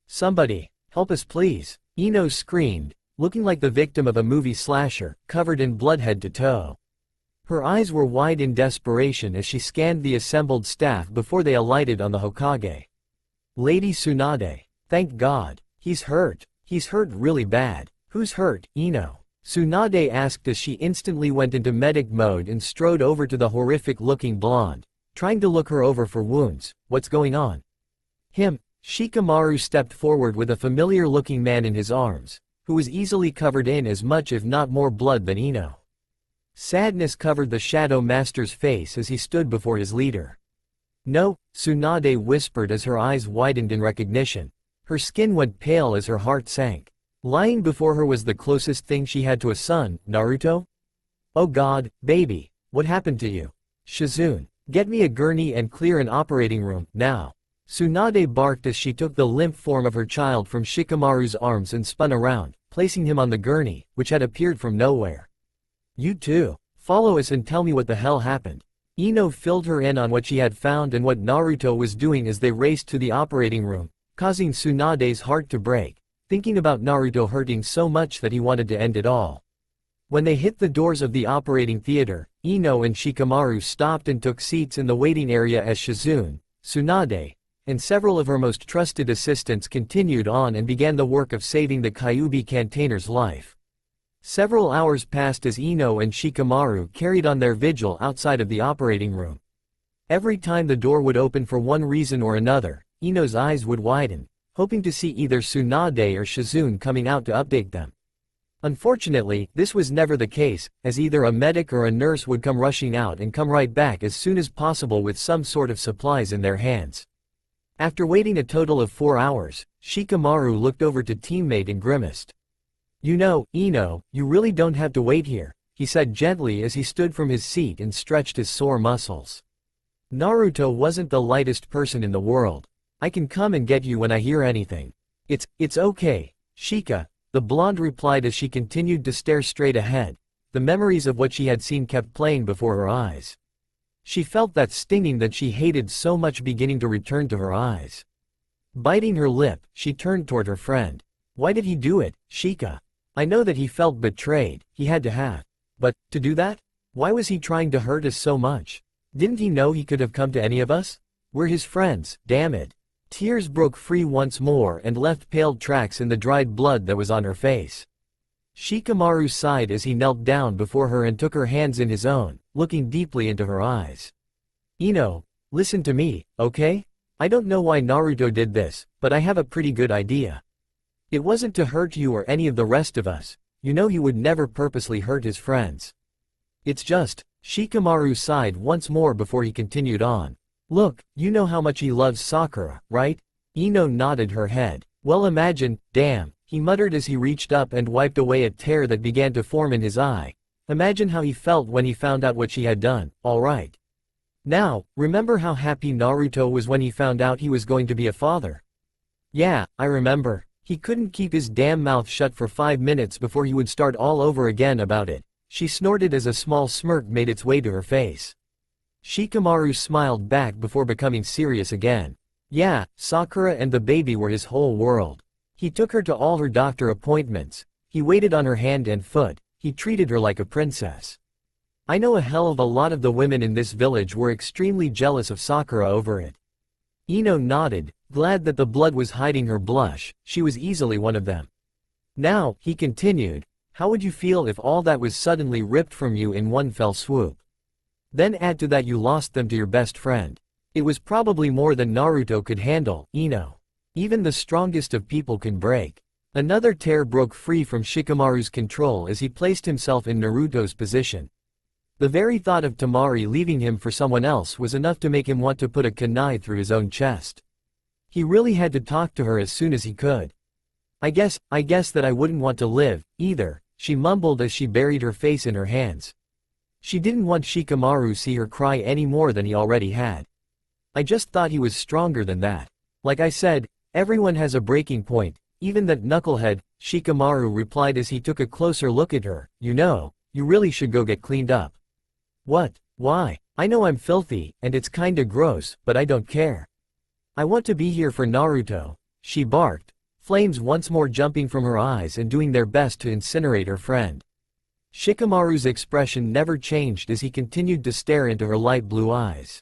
Somebody, help us please, Ino screamed, looking like the victim of a movie slasher, covered in blood head to toe. Her eyes were wide in desperation as she scanned the assembled staff before they alighted on the Hokage. Lady Tsunade, thank God, he's hurt really bad. Who's hurt, Ino? Tsunade asked as she instantly went into medic mode and strode over to the horrific-looking blonde, trying to look her over for wounds. What's going on? Him. Shikamaru stepped forward with a familiar-looking man in his arms, who was easily covered in as much if not more blood than Ino. Sadness covered the Shadow Master's face as he stood before his leader. No, Tsunade whispered as her eyes widened in recognition. Her skin went pale as her heart sank. Lying before her was the closest thing she had to a son, Naruto? Oh god, baby, what happened to you? Shizune, get me a gurney and clear an operating room, now. Tsunade barked as she took the limp form of her child from Shikamaru's arms and spun around, placing him on the gurney, which had appeared from nowhere. You too, follow us and tell me what the hell happened. Ino filled her in on what she had found and what Naruto was doing as they raced to the operating room, causing Tsunade's heart to break, thinking about Naruto hurting so much that he wanted to end it all. When they hit the doors of the operating theater, Ino and Shikamaru stopped and took seats in the waiting area as Shizune, Tsunade, and several of her most trusted assistants continued on and began the work of saving the Kyuubi Cantainer's life. Several hours passed as Ino and Shikamaru carried on their vigil outside of the operating room. Every time the door would open for one reason or another, Ino's eyes would widen, hoping to see either Tsunade or Shizune coming out to update them. Unfortunately, this was never the case, as either a medic or a nurse would come rushing out and come right back as soon as possible with some sort of supplies in their hands. After waiting a total of 4 hours, Shikamaru looked over to teammate and grimaced. You know, Ino, you really don't have to wait here, he said gently as he stood from his seat and stretched his sore muscles. Naruto wasn't the lightest person in the world. I can come and get you when I hear anything. It's okay, Shika, the blonde replied as she continued to stare straight ahead. The memories of what she had seen kept playing before her eyes. She felt that stinging that she hated so much beginning to return to her eyes. Biting her lip, she turned toward her friend. Why did he do it, Shika? I know that he felt betrayed, he had to have. But, to do that? Why was he trying to hurt us so much? Didn't he know he could have come to any of us? We're his friends, damn it. Tears broke free once more and left pale tracks in the dried blood that was on her face. Shikamaru sighed as he knelt down before her and took her hands in his own, looking deeply into her eyes. Ino, listen to me, okay? I don't know why Naruto did this, but I have a pretty good idea. It wasn't to hurt you or any of the rest of us. You know he would never purposely hurt his friends. It's just, Shikamaru sighed once more before he continued on. Look, you know how much he loves Sakura, right? Ino nodded her head. Well imagine, damn, he muttered as he reached up and wiped away a tear that began to form in his eye. Imagine how he felt when he found out what she had done, alright. Now, remember how happy Naruto was when he found out he was going to be a father? Yeah, I remember. He couldn't keep his damn mouth shut for 5 minutes before he would start all over again about it. She snorted as a small smirk made its way to her face. Shikamaru smiled back before becoming serious again. Yeah, Sakura and the baby were his whole world. He took her to all her doctor appointments. He waited on her hand and foot. He treated her like a princess. I know a hell of a lot of the women in this village were extremely jealous of Sakura over it. Ino nodded, glad that the blood was hiding her blush. She was easily one of them. Now, he continued, how would you feel if all that was suddenly ripped from you in one fell swoop? Then add to that you lost them to your best friend. It was probably more than Naruto could handle, Ino. Even the strongest of people can break. Another tear broke free from Shikamaru's control as he placed himself in Naruto's position. The very thought of Temari leaving him for someone else was enough to make him want to put a kunai through his own chest. He really had to talk to her as soon as he could. I guess that I wouldn't want to live, either, she mumbled as she buried her face in her hands. She didn't want Shikamaru see her cry any more than he already had. I just thought he was stronger than that. Like I said, everyone has a breaking point, even that knucklehead, Shikamaru replied as he took a closer look at her. You know, you really should go get cleaned up. What? Why? I know I'm filthy, and it's kinda gross, but I don't care. I want to be here for Naruto, she barked, flames once more jumping from her eyes and doing their best to incinerate her friend. Shikamaru's expression never changed as he continued to stare into her light blue eyes.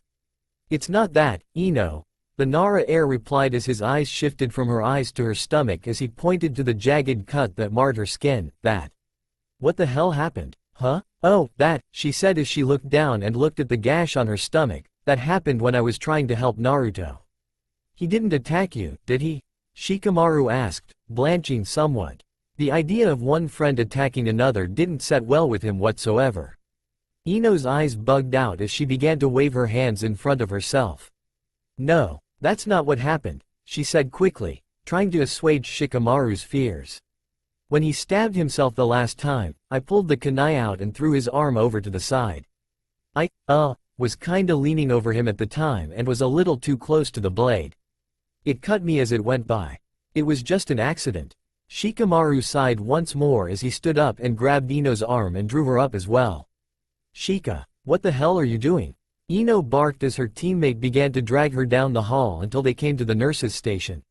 It's not that, Ino, the Nara heir replied as his eyes shifted from her eyes to her stomach as he pointed to the jagged cut that marred her skin. That. What the hell happened? Huh? Oh, that, she said as she looked down and looked at the gash on her stomach. That happened when I was trying to help Naruto. He didn't attack you, did he? Shikamaru asked, blanching somewhat. The idea of one friend attacking another didn't set well with him whatsoever. Ino's eyes bugged out as she began to wave her hands in front of herself. No, that's not what happened, she said quickly, trying to assuage Shikamaru's fears. When he stabbed himself the last time, I pulled the kunai out and threw his arm over to the side. I, was kinda leaning over him at the time and was a little too close to the blade. It cut me as it went by. It was just an accident. Shikamaru sighed once more as he stood up and grabbed Ino's arm and drew her up as well. Shika, what the hell are you doing? Ino barked as her teammate began to drag her down the hall until they came to the nurse's station.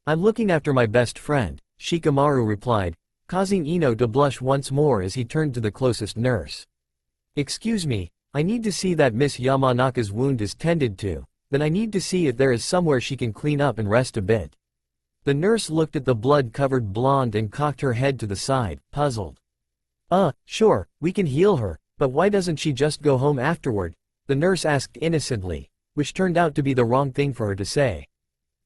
I'm looking after my best friend, Shikamaru replied, causing Ino to blush once more as he turned to the closest nurse. Excuse me, I need to see that Miss Yamanaka's wound is tended to. Then I need to see if there is somewhere she can clean up and rest a bit. The nurse looked at the blood-covered blonde and cocked her head to the side, puzzled. Sure, we can heal her, but why doesn't she just go home afterward? The nurse asked innocently, which turned out to be the wrong thing for her to say.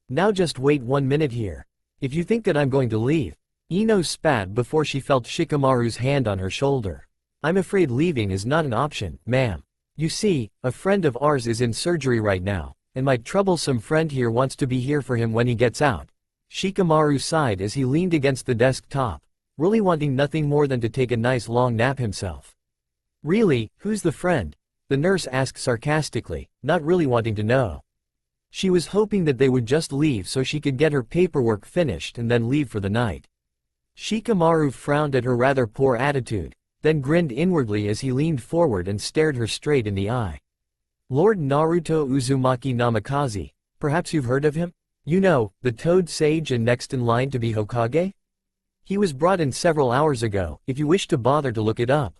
Now just wait 1 minute here. If you think that I'm going to leave. Ino spat before she felt Shikamaru's hand on her shoulder. I'm afraid leaving is not an option, ma'am. You see, a friend of ours is in surgery right now, and my troublesome friend here wants to be here for him when he gets out. Shikamaru sighed as he leaned against the desk top, really wanting nothing more than to take a nice long nap himself. Really, who's the friend? The nurse asked sarcastically, not really wanting to know. She was hoping that they would just leave so she could get her paperwork finished and then leave for the night. Shikamaru frowned at her rather poor attitude, then grinned inwardly as he leaned forward and stared her straight in the eye. Lord Naruto Uzumaki Namikaze, perhaps you've heard of him? You know, the Toad Sage and next in line to be Hokage? He was brought in several hours ago, if you wish to bother to look it up.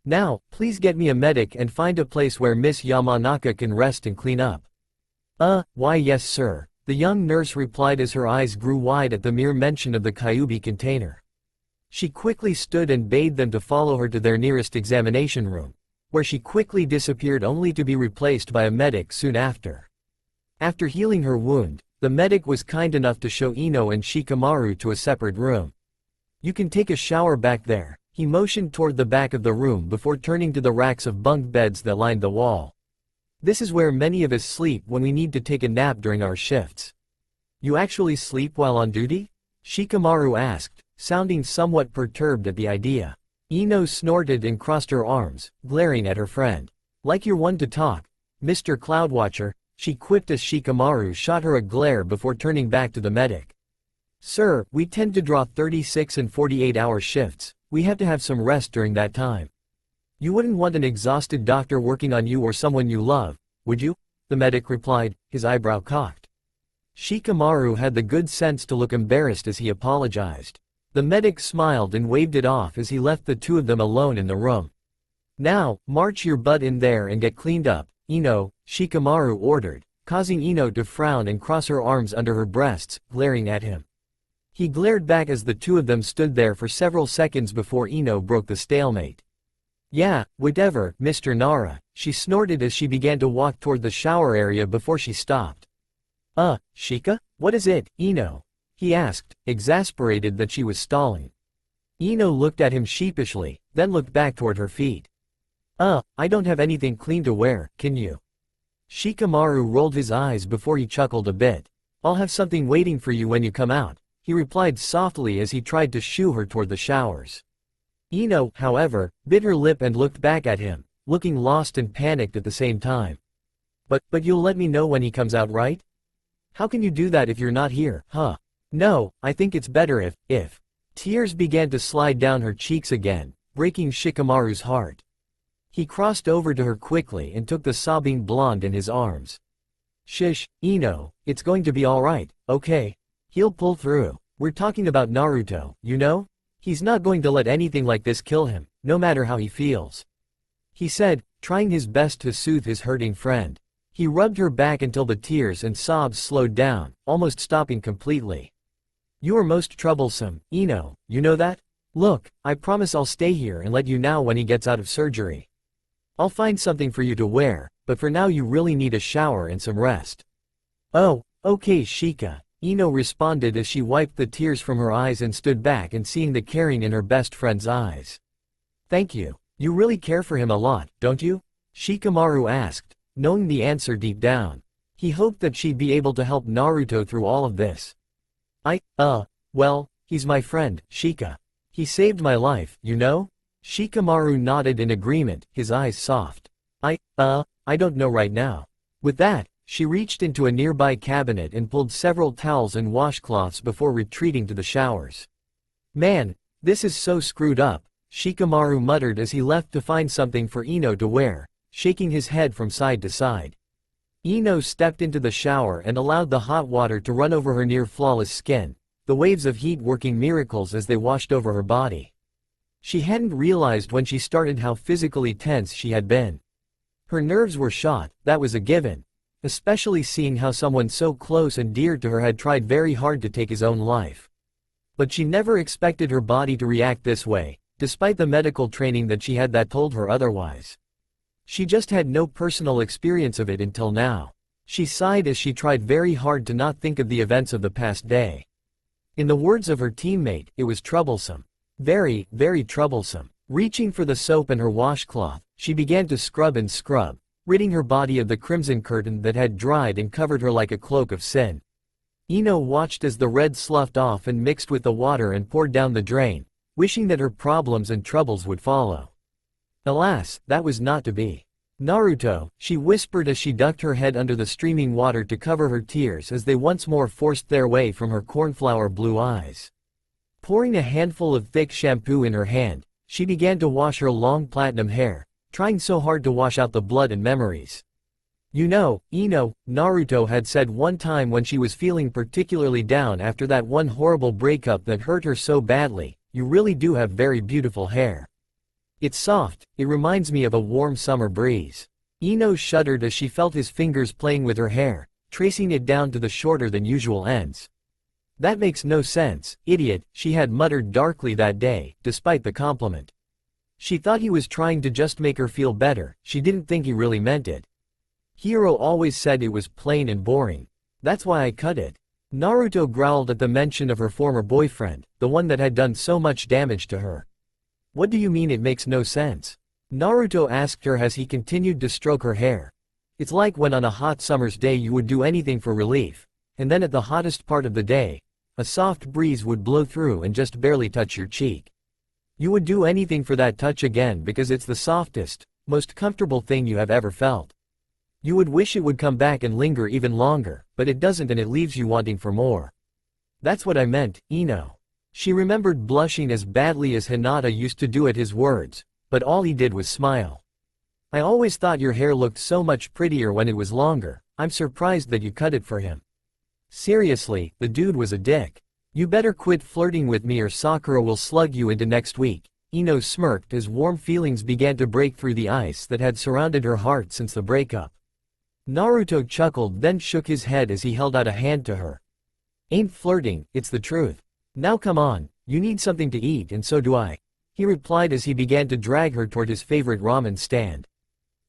Now, please get me a medic and find a place where Miss Yamanaka can rest and clean up. Why yes sir, the young nurse replied as her eyes grew wide at the mere mention of the Kyuubi container. She quickly stood and bade them to follow her to their nearest examination room, where she quickly disappeared only to be replaced by a medic soon after. After healing her wound, the medic was kind enough to show Ino and Shikamaru to a separate room. You can take a shower back there, he motioned toward the back of the room before turning to the racks of bunk beds that lined the wall. This is where many of us sleep when we need to take a nap during our shifts. You actually sleep while on duty? Shikamaru asked, sounding somewhat perturbed at the idea. Ino snorted and crossed her arms, glaring at her friend. Like you're one to talk, Mr. Cloudwatcher, she quipped as Shikamaru shot her a glare before turning back to the medic. Sir, we tend to draw 36 and 48-hour shifts. We have to have some rest during that time. You wouldn't want an exhausted doctor working on you or someone you love, would you? The medic replied, his eyebrow cocked. Shikamaru had the good sense to look embarrassed as he apologized. The medic smiled and waved it off as he left the two of them alone in the room. Now, march your butt in there and get cleaned up, Ino, Shikamaru ordered, causing Ino to frown and cross her arms under her breasts, glaring at him. He glared back as the two of them stood there for several seconds before Ino broke the stalemate. "Yeah, whatever, Mr. Nara," she snorted as she began to walk toward the shower area before she stopped. Shika? What is it, Ino?" he asked, exasperated that she was stalling. Ino looked at him sheepishly, then looked back toward her feet. I don't have anything clean to wear, can you?" Shikamaru rolled his eyes before he chuckled a bit. "I'll have something waiting for you when you come out," he replied softly as he tried to shoo her toward the showers. Ino, however, bit her lip and looked back at him, looking lost and panicked at the same time. But you'll let me know when he comes out, right? How can you do that if you're not here, huh?" "No, I think it's better if." Tears began to slide down her cheeks again, breaking Shikamaru's heart. He crossed over to her quickly and took the sobbing blonde in his arms. "Shish, Ino, it's going to be alright, okay? He'll pull through. We're talking about Naruto, you know? He's not going to let anything like this kill him, no matter how he feels," he said, trying his best to soothe his hurting friend. He rubbed her back until the tears and sobs slowed down, almost stopping completely. "You are most troublesome, Ino, you know that? Look, I promise I'll stay here and let you know when he gets out of surgery. I'll find something for you to wear, but for now you really need a shower and some rest." "Oh, okay Shika," Ino responded as she wiped the tears from her eyes and stood back and seeing the caring in her best friend's eyes. "Thank you. You really care for him a lot, don't you?" Shikamaru asked, knowing the answer deep down. He hoped that she'd be able to help Naruto through all of this. Well, he's my friend, Shika. He saved my life, you know?" Shikamaru nodded in agreement, his eyes soft. I don't know right now." With that, she reached into a nearby cabinet and pulled several towels and washcloths before retreating to the showers. "Man, this is so screwed up," Shikamaru muttered as he left to find something for Ino to wear, shaking his head from side to side. Ino stepped into the shower and allowed the hot water to run over her near-flawless skin, the waves of heat working miracles as they washed over her body. She hadn't realized when she started how physically tense she had been. Her nerves were shot, that was a given, especially seeing how someone so close and dear to her had tried very hard to take his own life. But she never expected her body to react this way, despite the medical training that she had that told her otherwise. She just had no personal experience of it until now. She sighed as she tried very hard to not think of the events of the past day. In the words of her teammate, it was troublesome. Very, very troublesome. Reaching for the soap and her washcloth, she began to scrub and scrub, ridding her body of the crimson curtain that had dried and covered her like a cloak of sin. Ino watched as the red sloughed off and mixed with the water and poured down the drain, wishing that her problems and troubles would follow. Alas, that was not to be. "Naruto," she whispered as she ducked her head under the streaming water to cover her tears as they once more forced their way from her cornflower blue eyes. Pouring a handful of thick shampoo in her hand, she began to wash her long platinum hair, trying so hard to wash out the blood and memories. "You know, Ino," Naruto had said one time when she was feeling particularly down after that one horrible breakup that hurt her so badly, "you really do have very beautiful hair. It's soft, it reminds me of a warm summer breeze." Ino shuddered as she felt his fingers playing with her hair, tracing it down to the shorter than usual ends. "That makes no sense, idiot," she had muttered darkly that day, despite the compliment. She thought he was trying to just make her feel better, she didn't think he really meant it. "Hiro always said it was plain and boring. That's why I cut it." Naruto growled at the mention of her former boyfriend, the one that had done so much damage to her. "What do you mean it makes no sense?" Naruto asked her as he continued to stroke her hair. "It's like when on a hot summer's day you would do anything for relief, and then at the hottest part of the day, a soft breeze would blow through and just barely touch your cheek. You would do anything for that touch again because it's the softest, most comfortable thing you have ever felt. You would wish it would come back and linger even longer, but it doesn't and it leaves you wanting for more. That's what I meant, Ino." She remembered blushing as badly as Hinata used to do at his words, but all he did was smile. "I always thought your hair looked so much prettier when it was longer. I'm surprised that you cut it for him." Seriously, the dude was a dick. "You better quit flirting with me or Sakura will slug you into next week." Ino smirked as warm feelings began to break through the ice that had surrounded her heart since the breakup. Naruto chuckled then shook his head as he held out a hand to her. Ain't flirting, it's the truth. Now come on, you need something to eat and so do I, he replied as he began to drag her toward his favorite ramen stand.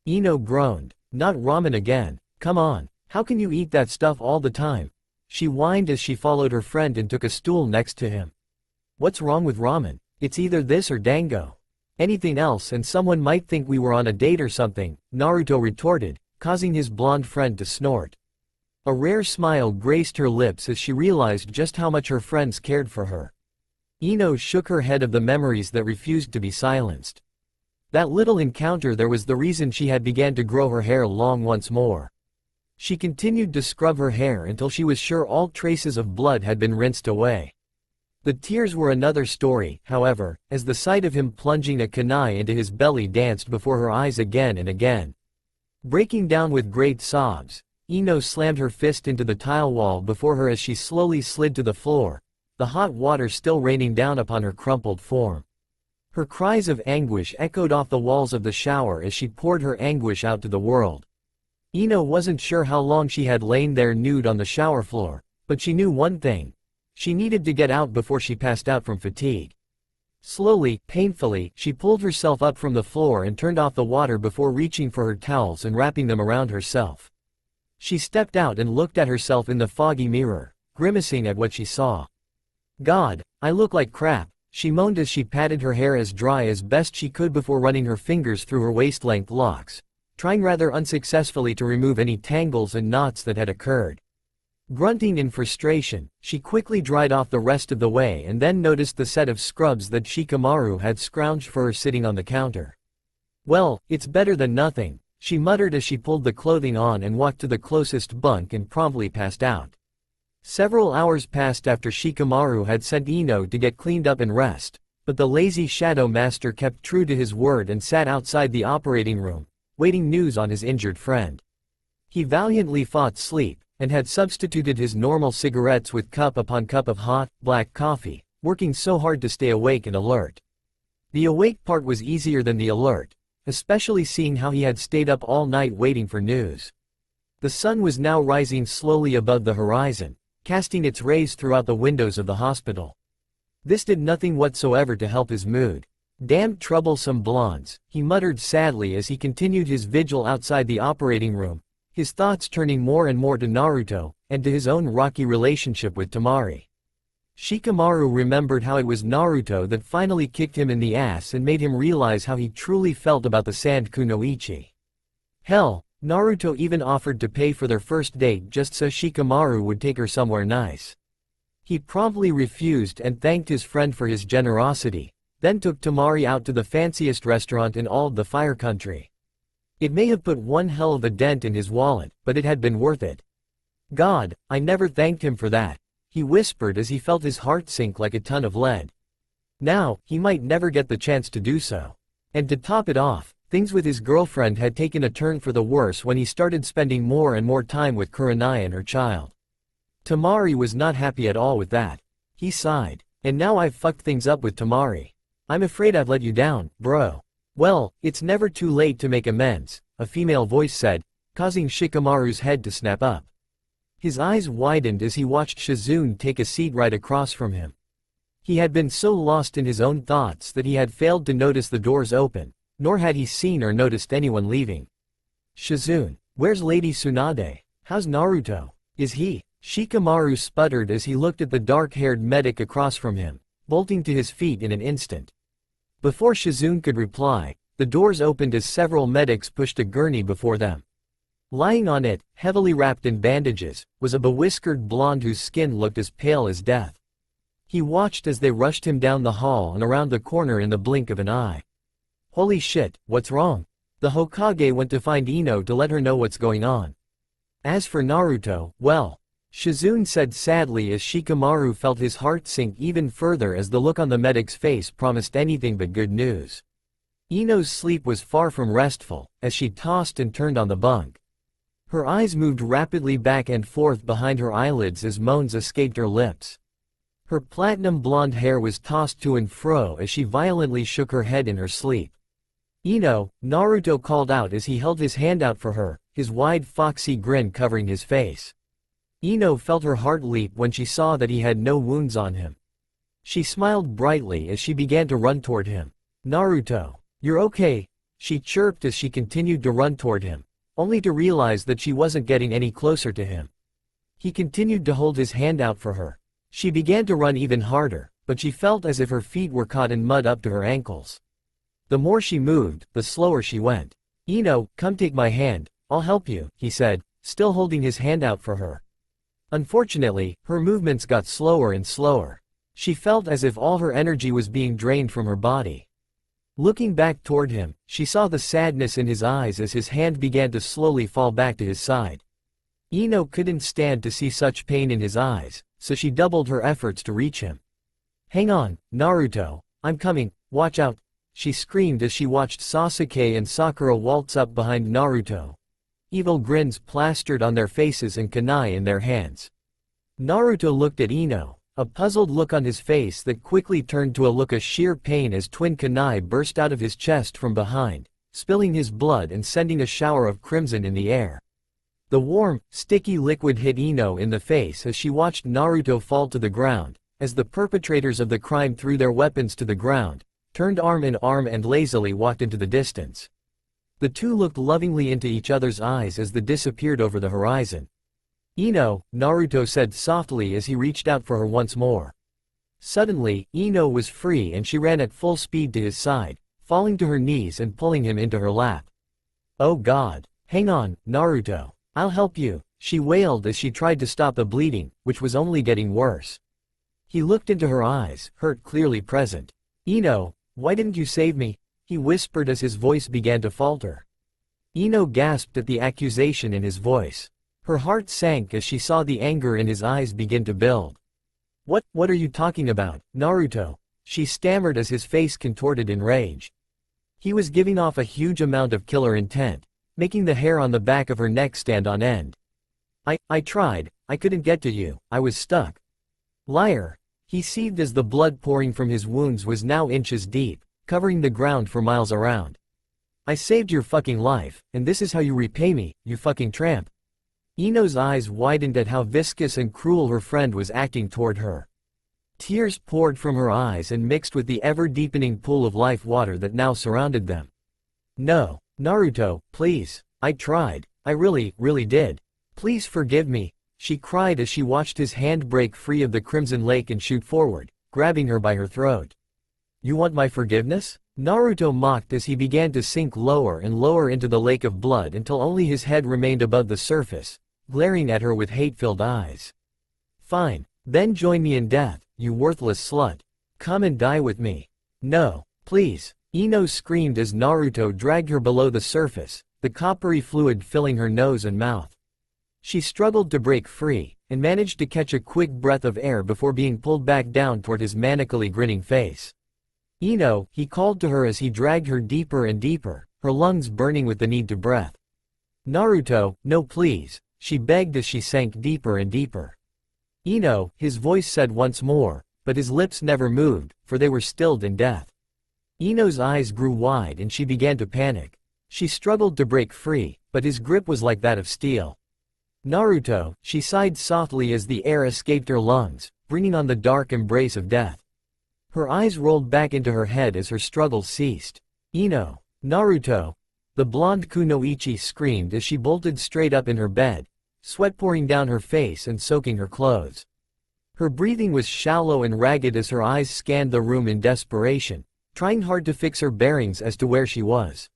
Ino groaned. Not ramen again, come on, how can you eat that stuff all the time? She whined as she followed her friend and took a stool next to him. What's wrong with ramen? It's either this or dango. Anything else and someone might think we were on a date or something, Naruto retorted, causing his blonde friend to snort. A rare smile graced her lips as she realized just how much her friends cared for her. Ino shook her head of the memories that refused to be silenced. That little encounter there was the reason she had began to grow her hair long once more. She continued to scrub her hair until she was sure all traces of blood had been rinsed away. The tears were another story, however, as the sight of him plunging a kunai into his belly danced before her eyes again and again. Breaking down with great sobs, Ino slammed her fist into the tile wall before her as she slowly slid to the floor, the hot water still raining down upon her crumpled form. Her cries of anguish echoed off the walls of the shower as she poured her anguish out to the world. Ino wasn't sure how long she had lain there nude on the shower floor, but she knew one thing. She needed to get out before she passed out from fatigue. Slowly, painfully, she pulled herself up from the floor and turned off the water before reaching for her towels and wrapping them around herself. She stepped out and looked at herself in the foggy mirror, grimacing at what she saw. God, I look like crap, she moaned as she patted her hair as dry as best she could before running her fingers through her waist-length locks, trying rather unsuccessfully to remove any tangles and knots that had occurred. Grunting in frustration, she quickly dried off the rest of the way and then noticed the set of scrubs that Shikamaru had scrounged for her sitting on the counter. Well, it's better than nothing, she muttered as she pulled the clothing on and walked to the closest bunk and promptly passed out. Several hours passed after Shikamaru had sent Ino to get cleaned up and rest, but the lazy Shadow Master kept true to his word and sat outside the operating room, waiting news on his injured friend. He valiantly fought sleep, and had substituted his normal cigarettes with cup upon cup of hot, black coffee, working so hard to stay awake and alert. The awake part was easier than the alert, especially seeing how he had stayed up all night waiting for news. The sun was now rising slowly above the horizon, casting its rays throughout the windows of the hospital. This did nothing whatsoever to help his mood. Damned troublesome blondes, he muttered sadly as he continued his vigil outside the operating room, his thoughts turning more and more to Naruto, and to his own rocky relationship with Temari. Shikamaru remembered how it was Naruto that finally kicked him in the ass and made him realize how he truly felt about the Sand Kunoichi. Hell, Naruto even offered to pay for their first date just so Shikamaru would take her somewhere nice. He promptly refused and thanked his friend for his generosity, then took Temari out to the fanciest restaurant in all of the Fire Country. It may have put one hell of a dent in his wallet, but it had been worth it. God, I never thanked him for that, he whispered as he felt his heart sink like a ton of lead. Now, he might never get the chance to do so. And to top it off, things with his girlfriend had taken a turn for the worse when he started spending more and more time with Kurenai and her child. Temari was not happy at all with that. He sighed. And now I've fucked things up with Temari. I'm afraid I've let you down, bro. Well, it's never too late to make amends, a female voice said, causing Shikamaru's head to snap up. His eyes widened as he watched Shizune take a seat right across from him. He had been so lost in his own thoughts that he had failed to notice the doors open, nor had he seen or noticed anyone leaving. Shizune, where's Lady Tsunade? How's Naruto? Is he? Shikamaru sputtered as he looked at the dark-haired medic across from him, bolting to his feet in an instant. Before Shizune could reply, the doors opened as several medics pushed a gurney before them. Lying on it, heavily wrapped in bandages, was a bewhiskered blonde whose skin looked as pale as death. He watched as they rushed him down the hall and around the corner in the blink of an eye. Holy shit, what's wrong? The Hokage went to find Ino to let her know what's going on. As for Naruto, well, Shizune said sadly as Shikamaru felt his heart sink even further as the look on the medic's face promised anything but good news. Ino's sleep was far from restful, as she tossed and turned on the bunk. Her eyes moved rapidly back and forth behind her eyelids as moans escaped her lips. Her platinum blonde hair was tossed to and fro as she violently shook her head in her sleep. Ino, Naruto called out as he held his hand out for her, his wide foxy grin covering his face. Ino felt her heart leap when she saw that he had no wounds on him. She smiled brightly as she began to run toward him. "Naruto, you're okay," she chirped as she continued to run toward him, only to realize that she wasn't getting any closer to him. He continued to hold his hand out for her. She began to run even harder, but she felt as if her feet were caught in mud up to her ankles. The more she moved, the slower she went. "Ino, come take my hand, I'll help you," he said, still holding his hand out for her. Unfortunately, her movements got slower and slower. She felt as if all her energy was being drained from her body. Looking back toward him, she saw the sadness in his eyes as his hand began to slowly fall back to his side. Ino couldn't stand to see such pain in his eyes, so she doubled her efforts to reach him. "Hang on, Naruto, I'm coming, watch out," she screamed as she watched Sasuke and Sakura waltz up behind Naruto. Evil grins plastered on their faces and kunai in their hands. Naruto looked at Ino, a puzzled look on his face that quickly turned to a look of sheer pain as twin kunai burst out of his chest from behind, spilling his blood and sending a shower of crimson in the air. The warm, sticky liquid hit Ino in the face as she watched Naruto fall to the ground, as the perpetrators of the crime threw their weapons to the ground, turned arm in arm and lazily walked into the distance. The two looked lovingly into each other's eyes as they disappeared over the horizon. "Ino," Naruto said softly as he reached out for her once more. Suddenly, Ino was free and she ran at full speed to his side, falling to her knees and pulling him into her lap. "Oh God. Hang on, Naruto. I'll help you," she wailed as she tried to stop the bleeding, which was only getting worse. He looked into her eyes, hurt clearly present. "Ino, why didn't you save me?" he whispered as his voice began to falter. Ino gasped at the accusation in his voice. Her heart sank as she saw the anger in his eyes begin to build. What are you talking about, Naruto?" she stammered as his face contorted in rage. He was giving off a huge amount of killer intent, making the hair on the back of her neck stand on end. I tried, I couldn't get to you, I was stuck." "Liar." He seethed as the blood pouring from his wounds was now inches deep, covering the ground for miles around. "I saved your fucking life, and this is how you repay me, you fucking tramp." Ino's eyes widened at how viscous and cruel her friend was acting toward her. Tears poured from her eyes and mixed with the ever-deepening pool of life water that now surrounded them. "No, Naruto, please, I tried, I really did. Please forgive me," she cried as she watched his hand break free of the crimson lake and shoot forward, grabbing her by her throat. "You want my forgiveness?" Naruto mocked as he began to sink lower and lower into the lake of blood until only his head remained above the surface, glaring at her with hate-filled eyes. "Fine, then join me in death, you worthless slut. Come and die with me." "No, please," Ino screamed as Naruto dragged her below the surface, the coppery fluid filling her nose and mouth. She struggled to break free, and managed to catch a quick breath of air before being pulled back down toward his manically grinning face. "Ino," he called to her as he dragged her deeper and deeper, her lungs burning with the need to breathe. "Naruto, no please," she begged as she sank deeper and deeper. "Ino," his voice said once more, but his lips never moved, for they were stilled in death. Ino's eyes grew wide and she began to panic. She struggled to break free, but his grip was like that of steel. "Naruto," she sighed softly as the air escaped her lungs, bringing on the dark embrace of death. Her eyes rolled back into her head as her struggles ceased. "Ino, Naruto," the blonde kunoichi screamed as she bolted straight up in her bed, sweat pouring down her face and soaking her clothes. Her breathing was shallow and ragged as her eyes scanned the room in desperation, trying hard to fix her bearings as to where she was.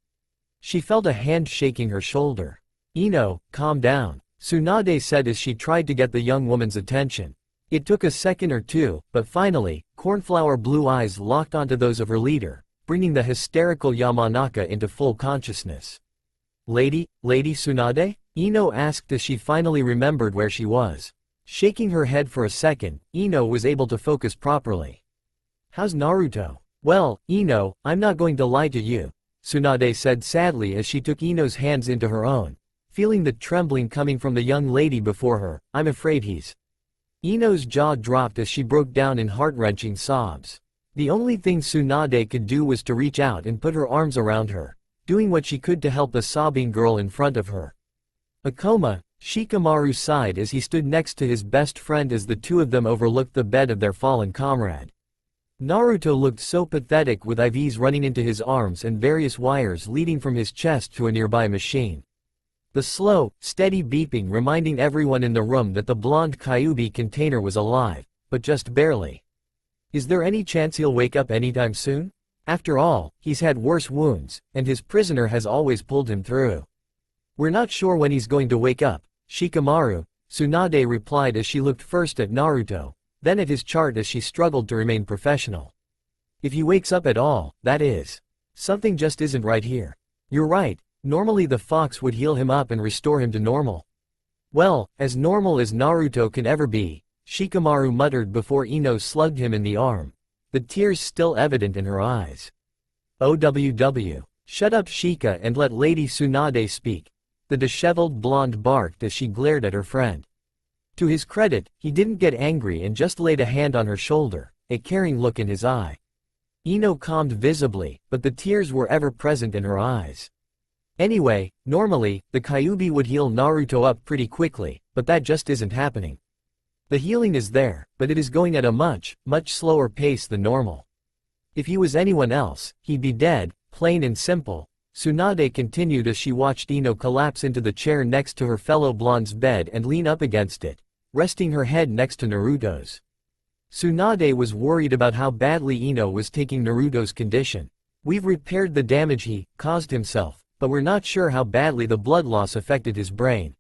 She felt a hand shaking her shoulder. "Ino, calm down," Tsunade said as she tried to get the young woman's attention. It took a second or two, but finally, cornflower blue eyes locked onto those of her leader, bringing the hysterical Yamanaka into full consciousness. Lady Tsunade?" Ino asked as she finally remembered where she was. Shaking her head for a second, Ino was able to focus properly. "How's Naruto?" "Well, Ino, I'm not going to lie to you," Tsunade said sadly as she took Ino's hands into her own, feeling the trembling coming from the young lady before her. "I'm afraid he's—" Ino's jaw dropped as she broke down in heart-wrenching sobs. The only thing Tsunade could do was to reach out and put her arms around her, doing what she could to help the sobbing girl in front of her. Akoma, Shikamaru sighed as he stood next to his best friend as the two of them overlooked the bed of their fallen comrade. Naruto looked so pathetic with IVs running into his arms and various wires leading from his chest to a nearby machine. The slow, steady beeping reminding everyone in the room that the blonde Kyuubi container was alive, but just barely. Is there any chance he'll wake up anytime soon? After all, he's had worse wounds, and his prisoner has always pulled him through. We're not sure when he's going to wake up, Shikamaru, Tsunade replied as she looked first at Naruto, then at his chart as she struggled to remain professional. If he wakes up at all, that is. Something just isn't right here. You're right, normally the fox would heal him up and restore him to normal. Well, as normal as Naruto can ever be, Shikamaru muttered before Ino slugged him in the arm, the tears still evident in her eyes. OWW. Shut up Shika and let Lady Tsunade speak, the disheveled blonde barked as she glared at her friend. To his credit, he didn't get angry and just laid a hand on her shoulder, a caring look in his eye. Ino calmed visibly, but the tears were ever present in her eyes. Anyway, normally, the Kyuubi would heal Naruto up pretty quickly, but that just isn't happening. The healing is there, but it is going at a much slower pace than normal. If he was anyone else, he'd be dead, plain and simple. Tsunade continued as she watched Ino collapse into the chair next to her fellow blonde's bed and lean up against it, resting her head next to Naruto's. Tsunade was worried about how badly Ino was taking Naruto's condition. We've repaired the damage he caused himself, but we're not sure how badly the blood loss affected his brain.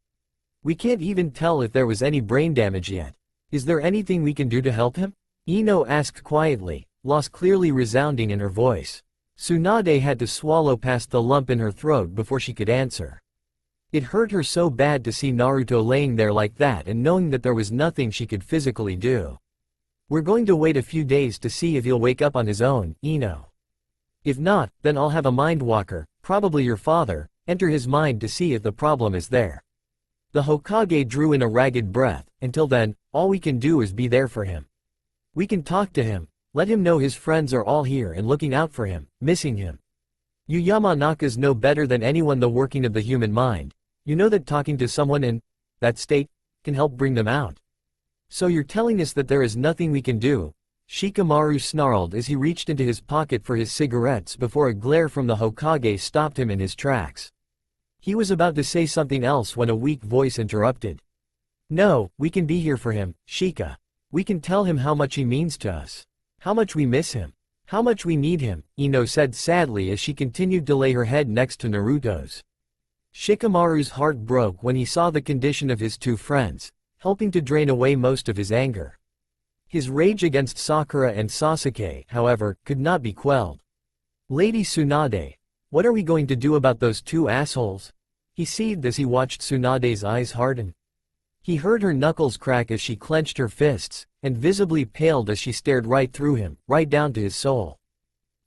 We can't even tell if there was any brain damage yet. Is there anything we can do to help him? Ino asked quietly, loss clearly resounding in her voice. Tsunade had to swallow past the lump in her throat before she could answer. It hurt her so bad to see Naruto laying there like that and knowing that there was nothing she could physically do. We're going to wait a few days to see if he'll wake up on his own, Ino. If not, then I'll have a mind walker, probably your father, enter his mind to see if the problem is there. The Hokage drew in a ragged breath. Until then, all we can do is be there for him. We can talk to him, let him know his friends are all here and looking out for him, missing him. You Yamanakas know better than anyone the working of the human mind. You know that talking to someone in that state can help bring them out. So you're telling us that there is nothing we can do? Shikamaru snarled as he reached into his pocket for his cigarettes before a glare from the Hokage stopped him in his tracks. He was about to say something else when a weak voice interrupted. No, we can be here for him, Shika. We can tell him how much he means to us. How much we miss him. How much we need him, Ino said sadly as she continued to lay her head next to Naruto's. Shikamaru's heart broke when he saw the condition of his two friends, helping to drain away most of his anger. His rage against Sakura and Sasuke, however, could not be quelled. Lady Tsunade, what are we going to do about those two assholes? He seethed as he watched Tsunade's eyes harden. He heard her knuckles crack as she clenched her fists, and visibly paled as she stared right through him, right down to his soul.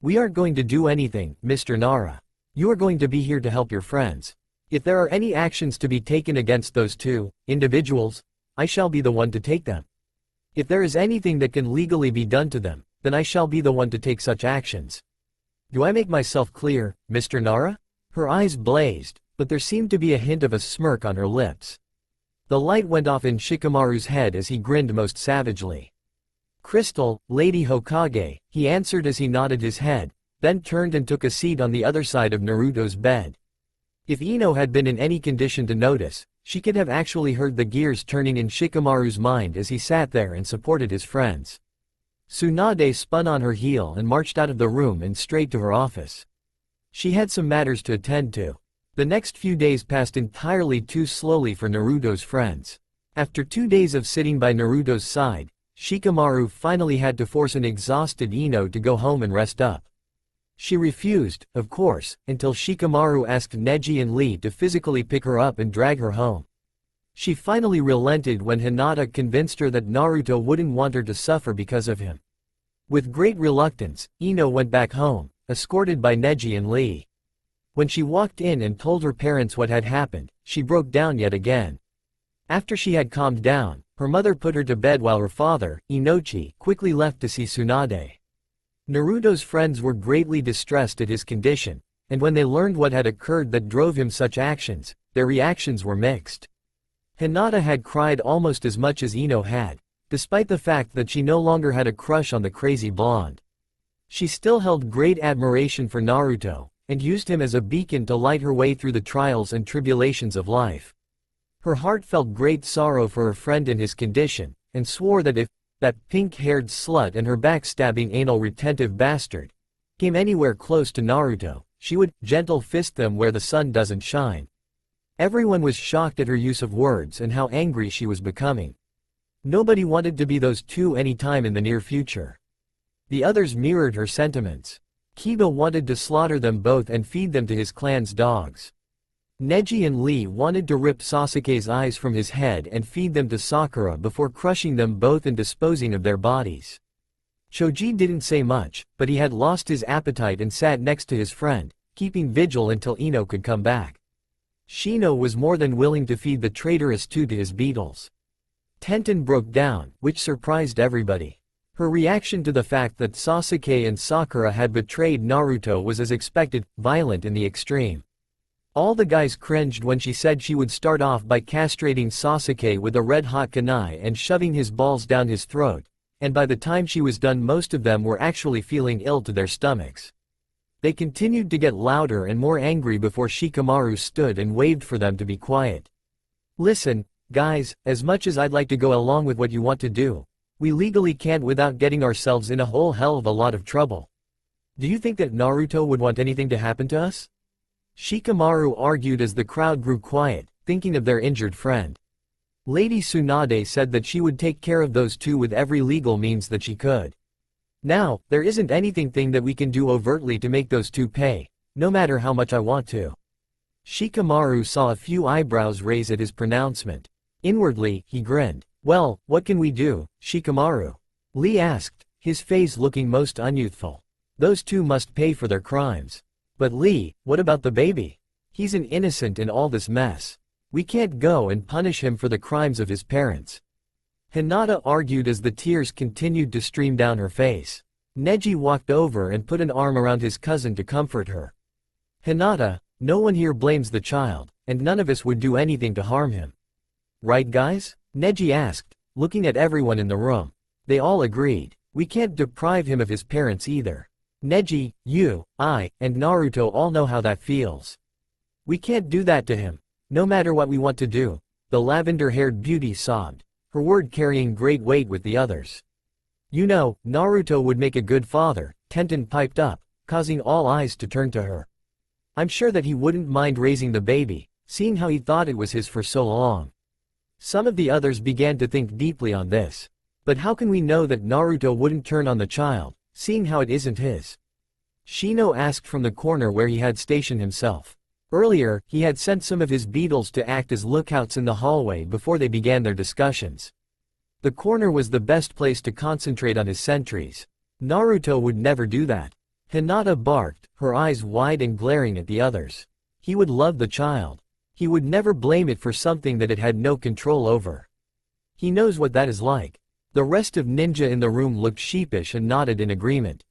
We aren't going to do anything, Mr. Nara. You are going to be here to help your friends. If there are any actions to be taken against those two individuals, I shall be the one to take them. If there is anything that can legally be done to them, then I shall be the one to take such actions. Do I make myself clear, Mr. Nara? Her eyes blazed, but there seemed to be a hint of a smirk on her lips. The light went off in Shikamaru's head as he grinned most savagely. Crystal, Lady Hokage, he answered as he nodded his head, then turned and took a seat on the other side of Naruto's bed. If Ino had been in any condition to notice, she could have actually heard the gears turning in Shikamaru's mind as he sat there and supported his friends. Tsunade spun on her heel and marched out of the room and straight to her office. She had some matters to attend to. The next few days passed entirely too slowly for Naruto's friends. After 2 days of sitting by Naruto's side, Shikamaru finally had to force an exhausted Ino to go home and rest up. She refused, of course, until Shikamaru asked Neji and Lee to physically pick her up and drag her home. She finally relented when Hinata convinced her that Naruto wouldn't want her to suffer because of him. With great reluctance, Ino went back home, escorted by Neji and Lee. When she walked in and told her parents what had happened, she broke down yet again. After she had calmed down, her mother put her to bed while her father, Inochi, quickly left to see Tsunade. Naruto's friends were greatly distressed at his condition, and when they learned what had occurred that drove him such actions, their reactions were mixed. Hinata had cried almost as much as Ino had, despite the fact that she no longer had a crush on the crazy blonde. She still held great admiration for Naruto, and used him as a beacon to light her way through the trials and tribulations of life. Her heart felt great sorrow for her friend and his condition, and swore that if that pink-haired slut and her backstabbing anal retentive bastard came anywhere close to Naruto, she would gentle fist them where the sun doesn't shine. Everyone was shocked at her use of words and how angry she was becoming. Nobody wanted to be those two any time in the near future. The others mirrored her sentiments. Kiba wanted to slaughter them both and feed them to his clan's dogs. Neji and Lee wanted to rip Sasuke's eyes from his head and feed them to Sakura before crushing them both and disposing of their bodies. Choji didn't say much, but he had lost his appetite and sat next to his friend, keeping vigil until Ino could come back. Shino was more than willing to feed the traitorous two to his beetles. Tenten broke down, which surprised everybody. Her reaction to the fact that Sasuke and Sakura had betrayed Naruto was as expected, violent in the extreme. All the guys cringed when she said she would start off by castrating Sasuke with a red-hot kunai and shoving his balls down his throat, and by the time she was done most of them were actually feeling ill to their stomachs. They continued to get louder and more angry before Shikamaru stood and waved for them to be quiet. "Listen, guys, as much as I'd like to go along with what you want to do, we legally can't without getting ourselves in a whole hell of a lot of trouble. Do you think that Naruto would want anything to happen to us?" Shikamaru argued as the crowd grew quiet, thinking of their injured friend. Lady Tsunade said that she would take care of those two with every legal means that she could. "Now, there isn't anything that we can do overtly to make those two pay, no matter how much I want to." Shikamaru saw a few eyebrows raise at his pronouncement. Inwardly, he grinned. "Well, what can we do, Shikamaru?" Lee asked, his face looking most unyouthful. "Those two must pay for their crimes. But Lee, what about the baby? He's an innocent in all this mess. We can't go and punish him for the crimes of his parents." Hinata argued as the tears continued to stream down her face. Neji walked over and put an arm around his cousin to comfort her. "Hinata, no one here blames the child, and none of us would do anything to harm him. Right guys?" Neji asked, looking at everyone in the room. They all agreed. "We can't deprive him of his parents either. Neji, you, I, and Naruto all know how that feels. We can't do that to him, no matter what we want to do," the lavender-haired beauty sobbed, her word carrying great weight with the others. "You know, Naruto would make a good father," Tenten piped up, causing all eyes to turn to her. "I'm sure that he wouldn't mind raising the baby, seeing how he thought it was his for so long." Some of the others began to think deeply on this. But how can we know that Naruto wouldn't turn on the child, seeing how it isn't his? Shino asked from the corner where he had stationed himself. Earlier, he had sent some of his beetles to act as lookouts in the hallway before they began their discussions. The corner was the best place to concentrate on his sentries. Naruto would never do that. Hinata barked, her eyes wide and glaring at the others. He would love the child. He would never blame it for something that it had no control over. He knows what that is like. The rest of ninja in the room looked sheepish and nodded in agreement.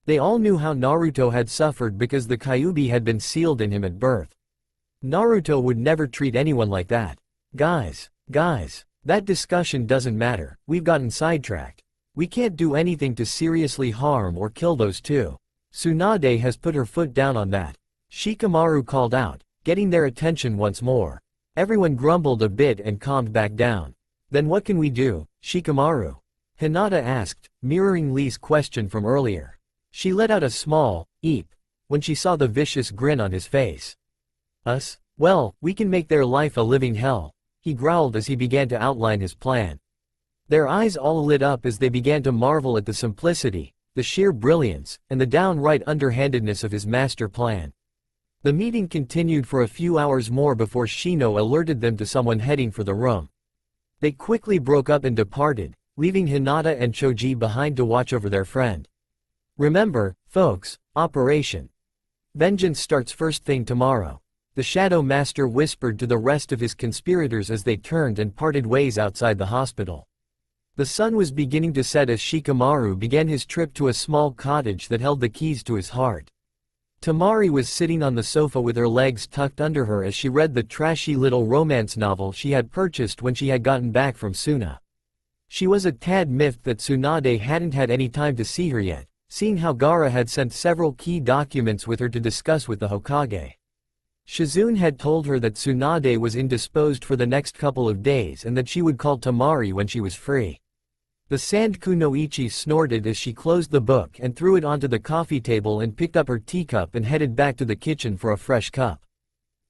They all knew how Naruto had suffered because the Kyuubi had been sealed in him at birth. Naruto would never treat anyone like that. Guys, that discussion doesn't matter, we've gotten sidetracked. We can't do anything to seriously harm or kill those two. Tsunade has put her foot down on that. Shikamaru called out, getting their attention once more. Everyone grumbled a bit and calmed back down. "Then what can we do, Shikamaru?" Hinata asked, mirroring Lee's question from earlier. She let out a small eep when she saw the vicious grin on his face. "Us? Well, we can make their life a living hell," he growled as he began to outline his plan. Their eyes all lit up as they began to marvel at the simplicity, the sheer brilliance, and the downright underhandedness of his master plan. The meeting continued for a few hours more before Shino alerted them to someone heading for the room. They quickly broke up and departed, leaving Hinata and Choji behind to watch over their friend. "Remember, folks, Operation Vengeance starts first thing tomorrow," the Shadow Master whispered to the rest of his conspirators as they turned and parted ways outside the hospital. The sun was beginning to set as Shikamaru began his trip to a small cottage that held the keys to his heart. Tamari was sitting on the sofa with her legs tucked under her as she read the trashy little romance novel she had purchased when she had gotten back from Suna. She was a tad miffed that Tsunade hadn't had any time to see her yet, seeing how Gaara had sent several key documents with her to discuss with the Hokage. Shizune had told her that Tsunade was indisposed for the next couple of days and that she would call Tamari when she was free. The Sand Kunoichi snorted as she closed the book and threw it onto the coffee table and picked up her teacup and headed back to the kitchen for a fresh cup.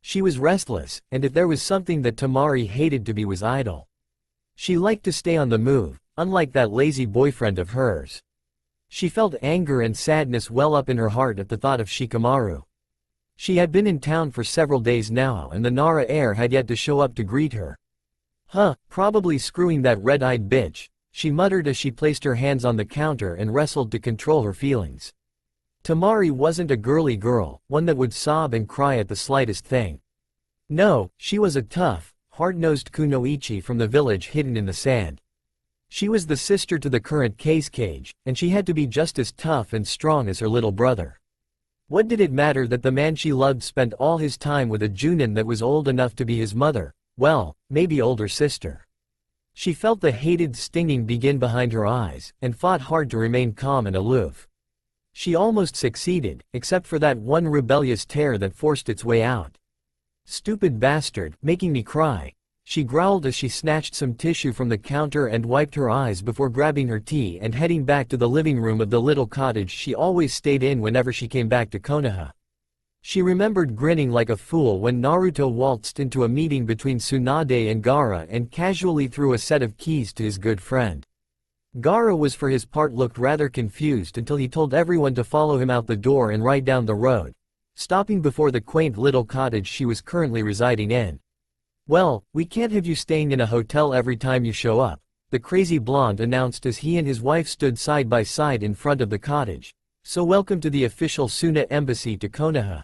She was restless, and if there was something that Tamari hated to be was idle. She liked to stay on the move, unlike that lazy boyfriend of hers. She felt anger and sadness well up in her heart at the thought of Shikamaru. She had been in town for several days now and the Nara heir had yet to show up to greet her. Probably screwing that red-eyed bitch, she muttered as she placed her hands on the counter and wrestled to control her feelings. Tamari wasn't a girly girl, one that would sob and cry at the slightest thing. No, she was a tough, hard-nosed kunoichi from the village hidden in the sand. She was the sister to the current case cage, and she had to be just as tough and strong as her little brother. What did it matter that the man she loved spent all his time with a junin that was old enough to be his mother, well, maybe older sister. She felt the hated stinging begin behind her eyes, and fought hard to remain calm and aloof. She almost succeeded, except for that one rebellious tear that forced its way out. "Stupid bastard, making me cry," she growled as she snatched some tissue from the counter and wiped her eyes before grabbing her tea and heading back to the living room of the little cottage she always stayed in whenever she came back to Konoha. She remembered grinning like a fool when Naruto waltzed into a meeting between Tsunade and Gaara and casually threw a set of keys to his good friend. Gaara was for his part looked rather confused until he told everyone to follow him out the door and right down the road, stopping before the quaint little cottage she was currently residing in. "Well, we can't have you staying in a hotel every time you show up," the crazy blonde announced as he and his wife stood side by side in front of the cottage. "So welcome to the official Suna embassy to Konoha."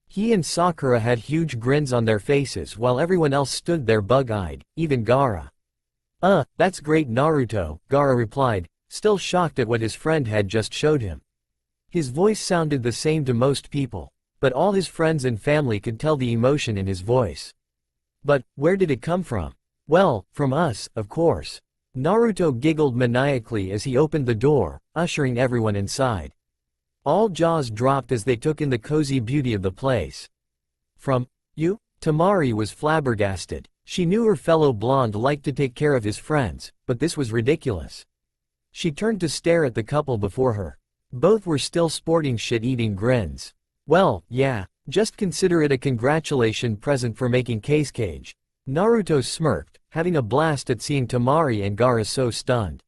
He and Sakura had huge grins on their faces while everyone else stood there bug-eyed, even Gaara. That's great Naruto," Gaara replied, still shocked at what his friend had just showed him. His voice sounded the same to most people, but all his friends and family could tell the emotion in his voice. "But, where did it come from?" "Well, from us, of course." Naruto giggled maniacally as he opened the door, ushering everyone inside. All jaws dropped as they took in the cozy beauty of the place. "From you?" Tamari was flabbergasted. She knew her fellow blonde liked to take care of his friends, but this was ridiculous. She turned to stare at the couple before her. Both were still sporting shit-eating grins. "Well, yeah, just consider it a congratulation present for making Case Cage." Naruto smirked, having a blast at seeing Tamari and Gaara so stunned.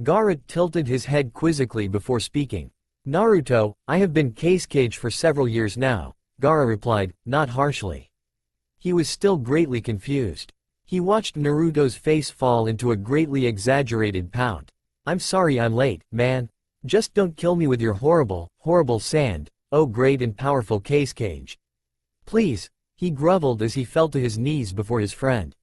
Gaara tilted his head quizzically before speaking. "Naruto, I have been Case Cage for several years now," Gaara replied, not harshly. He was still greatly confused. He watched Naruto's face fall into a greatly exaggerated pout. "I'm sorry I'm late, man. Just don't kill me with your horrible, horrible sand, oh great and powerful Case Cage. Please," he groveled as he fell to his knees before his friend.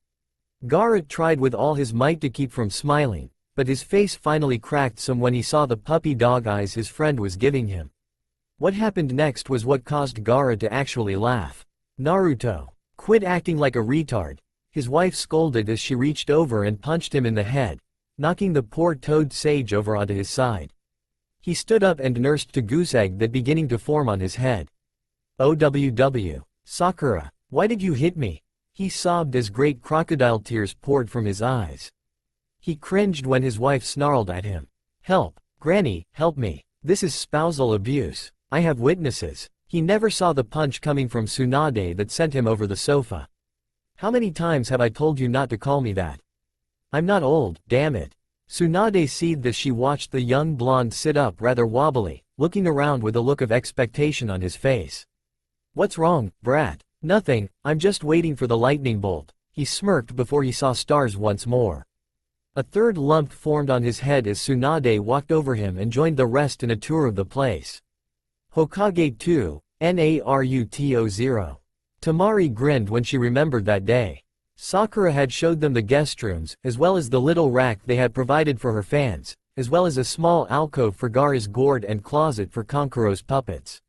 Gaara tried with all his might to keep from smiling, but his face finally cracked some when he saw the puppy dog eyes his friend was giving him. What happened next was what caused Gaara to actually laugh. "Naruto, quit acting like a retard," his wife scolded as she reached over and punched him in the head, knocking the poor toad sage over onto his side. He stood up and nursed to goose egg that beginning to form on his head. "OWW, Sakura, why did you hit me?" he sobbed as great crocodile tears poured from his eyes. He cringed when his wife snarled at him. "Help, Granny, help me. This is spousal abuse. I have witnesses." He never saw the punch coming from Tsunade that sent him over the sofa. "How many times have I told you not to call me that? I'm not old, damn it." Tsunade seethed as she watched the young blonde sit up rather wobbly, looking around with a look of expectation on his face. "What's wrong, brat?" "Nothing, I'm just waiting for the lightning bolt," he smirked before he saw stars once more. A third lump formed on his head as Tsunade walked over him and joined the rest in a tour of the place. Hokage 2, Naruto 0. Tamari grinned when she remembered that day. Sakura had showed them the guest rooms, as well as the little rack they had provided for her fans, as well as a small alcove for Gaara's gourd and closet for Kankuro's puppets.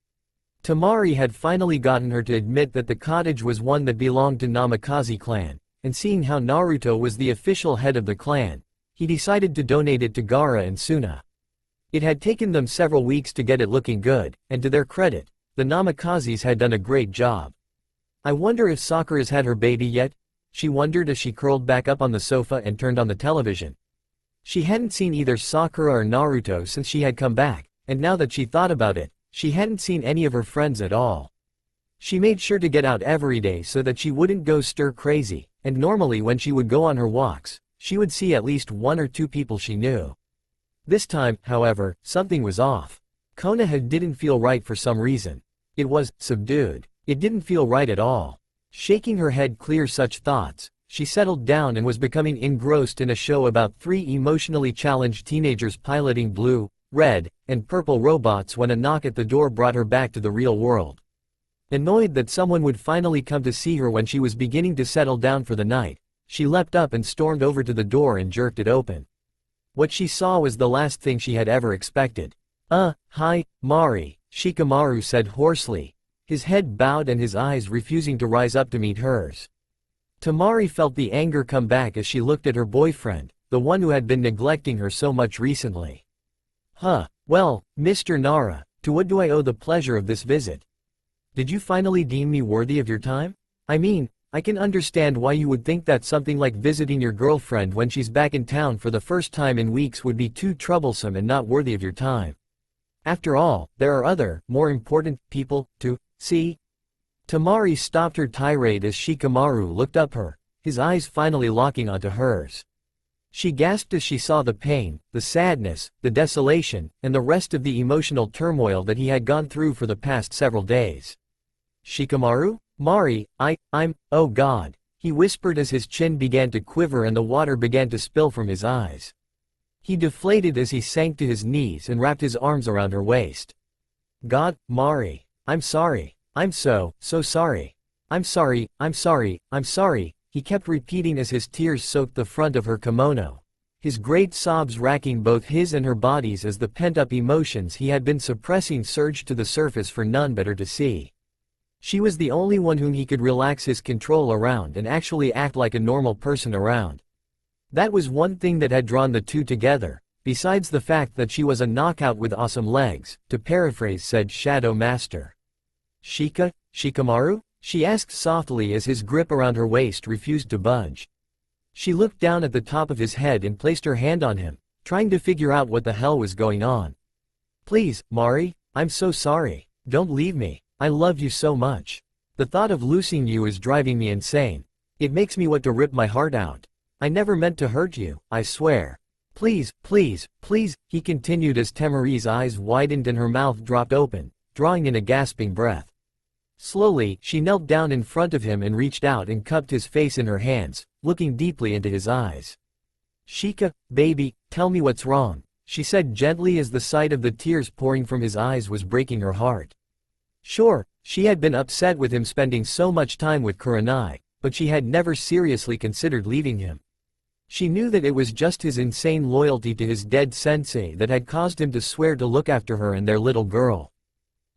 Tamari had finally gotten her to admit that the cottage was one that belonged to Namikaze clan, and seeing how Naruto was the official head of the clan, he decided to donate it to Gaara and Suna. It had taken them several weeks to get it looking good, and to their credit, the Namikazes had done a great job. I wonder if Sakura's had her baby yet? She wondered as she curled back up on the sofa and turned on the television. She hadn't seen either Sakura or Naruto since she had come back, and now that she thought about it, she hadn't seen any of her friends at all. She made sure to get out every day so that she wouldn't go stir crazy, and normally when she would go on her walks, she would see at least one or two people she knew. This time, however, something was off. Konoha didn't feel right for some reason. It was subdued. It didn't feel right at all. Shaking her head clear such thoughts, she settled down and was becoming engrossed in a show about three emotionally challenged teenagers piloting blue, red, and purple robots when a knock at the door brought her back to the real world. Annoyed that someone would finally come to see her when she was beginning to settle down for the night, she leapt up and stormed over to the door and jerked it open. What she saw was the last thing she had ever expected. Hi, Mari," Shikamaru said hoarsely, his head bowed and his eyes refusing to rise up to meet hers. Tamari felt the anger come back as she looked at her boyfriend, the one who had been neglecting her so much recently. Well, Mr. Nara, to what do I owe the pleasure of this visit? Did you finally deem me worthy of your time? I mean, I can understand why you would think that something like visiting your girlfriend when she's back in town for the first time in weeks would be too troublesome and not worthy of your time. After all, there are other, more important, people, to see. Tamari stopped her tirade as Shikamaru looked up her, his eyes finally locking onto hers. She gasped as she saw the pain, the sadness, the desolation, and the rest of the emotional turmoil that he had gone through for the past several days. Shikamaru? Mari, oh God, he whispered as his chin began to quiver and the water began to spill from his eyes. He deflated as he sank to his knees and wrapped his arms around her waist. God, Mari, I'm sorry. I'm so sorry. I'm sorry, he kept repeating as his tears soaked the front of her kimono, his great sobs racking both his and her bodies as the pent-up emotions he had been suppressing surged to the surface for none but her to see. She was the only one whom he could relax his control around and actually act like a normal person around. That was one thing that had drawn the two together, besides the fact that she was a knockout with awesome legs, to paraphrase said Shadow Master. Shikamaru? She asked softly as his grip around her waist refused to budge. She looked down at the top of his head and placed her hand on him, trying to figure out what the hell was going on. Please, Mari, I'm so sorry. Don't leave me. I love you so much. The thought of losing you is driving me insane. It makes me want to rip my heart out. I never meant to hurt you, I swear. Please, he continued as Tamari's eyes widened and her mouth dropped open, drawing in a gasping breath. Slowly, she knelt down in front of him and reached out and cupped his face in her hands, looking deeply into his eyes. Shika, baby, tell me what's wrong, she said gently as the sight of the tears pouring from his eyes was breaking her heart. Sure, she had been upset with him spending so much time with Kurenai, but she had never seriously considered leaving him. She knew that it was just his insane loyalty to his dead sensei that had caused him to swear to look after her and their little girl.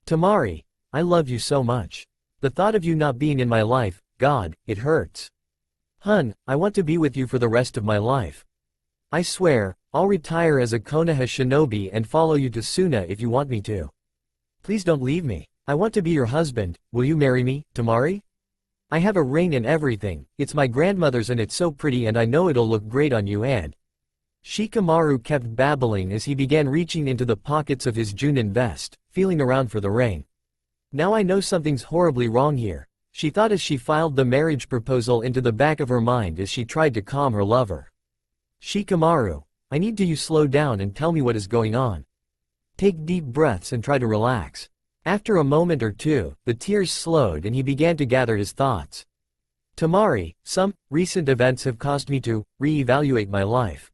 Tamari, I love you so much. The thought of you not being in my life, God, it hurts. Hun, I want to be with you for the rest of my life. I swear, I'll retire as a Konoha shinobi and follow you to Suna if you want me to. Please don't leave me. I want to be your husband, will you marry me, Tamari? I have a ring and everything, it's my grandmother's and it's so pretty and I know it'll look great on you and… Shikamaru kept babbling as he began reaching into the pockets of his Junin vest, feeling around for the ring. Now I know something's horribly wrong here, she thought as she filed the marriage proposal into the back of her mind as she tried to calm her lover. Shikamaru, I need you to slow down and tell me what is going on. Take deep breaths and try to relax. After a moment or two, the tears slowed and he began to gather his thoughts. Tamari, some recent events have caused me to re-evaluate my life.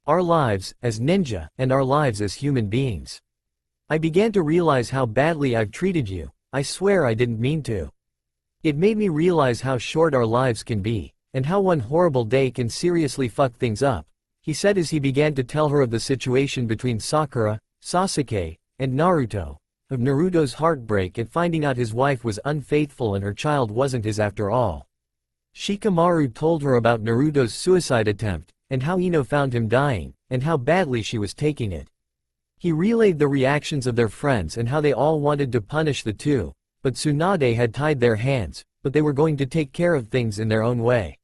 Our lives as ninja and our lives as human beings. I began to realize how badly I've treated you, I swear I didn't mean to. It made me realize how short our lives can be, and how one horrible day can seriously fuck things up, he said as he began to tell her of the situation between Sakura, Sasuke, and Naruto, of Naruto's heartbreak at finding out his wife was unfaithful and her child wasn't his after all. Shikamaru told her about Naruto's suicide attempt, and how Ino found him dying, and how badly she was taking it. He relayed the reactions of their friends and how they all wanted to punish the two, but Tsunade had tied their hands, but they were going to take care of things in their own way.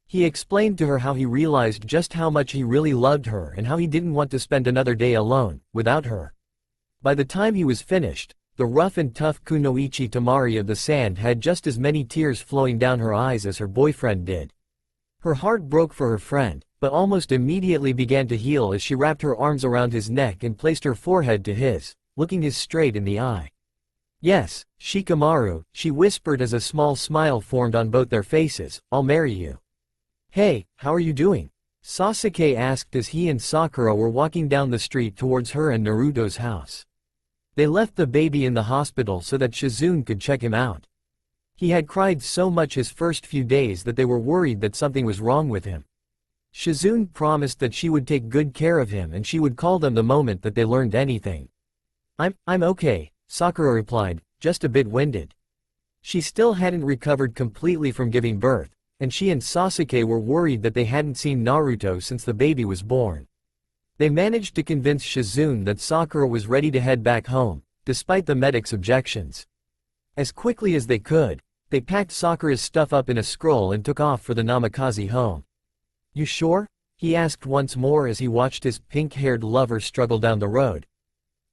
He explained to her how he realized just how much he really loved her and how he didn't want to spend another day alone, without her. By the time he was finished, the rough and tough Kunoichi Tamari of the sand had just as many tears flowing down her eyes as her boyfriend did. Her heart broke for her friend, but almost immediately began to heal as she wrapped her arms around his neck and placed her forehead to his, looking him straight in the eye. "Yes, Shikamaru," she whispered as a small smile formed on both their faces, "I'll marry you." "Hey, how are you doing?" Sasuke asked as he and Sakura were walking down the street towards her and Naruto's house. They left the baby in the hospital so that Shizune could check him out. He had cried so much his first few days that they were worried that something was wrong with him. Shizune promised that she would take good care of him and she would call them the moment that they learned anything. I'm okay," Sakura replied, just a bit winded. She still hadn't recovered completely from giving birth, and she and Sasuke were worried that they hadn't seen Naruto since the baby was born. They managed to convince Shizune that Sakura was ready to head back home, despite the medic's objections. As quickly as they could, they packed Sakura's stuff up in a scroll and took off for the Namikaze home. "You sure?" he asked once more as he watched his pink-haired lover struggle down the road.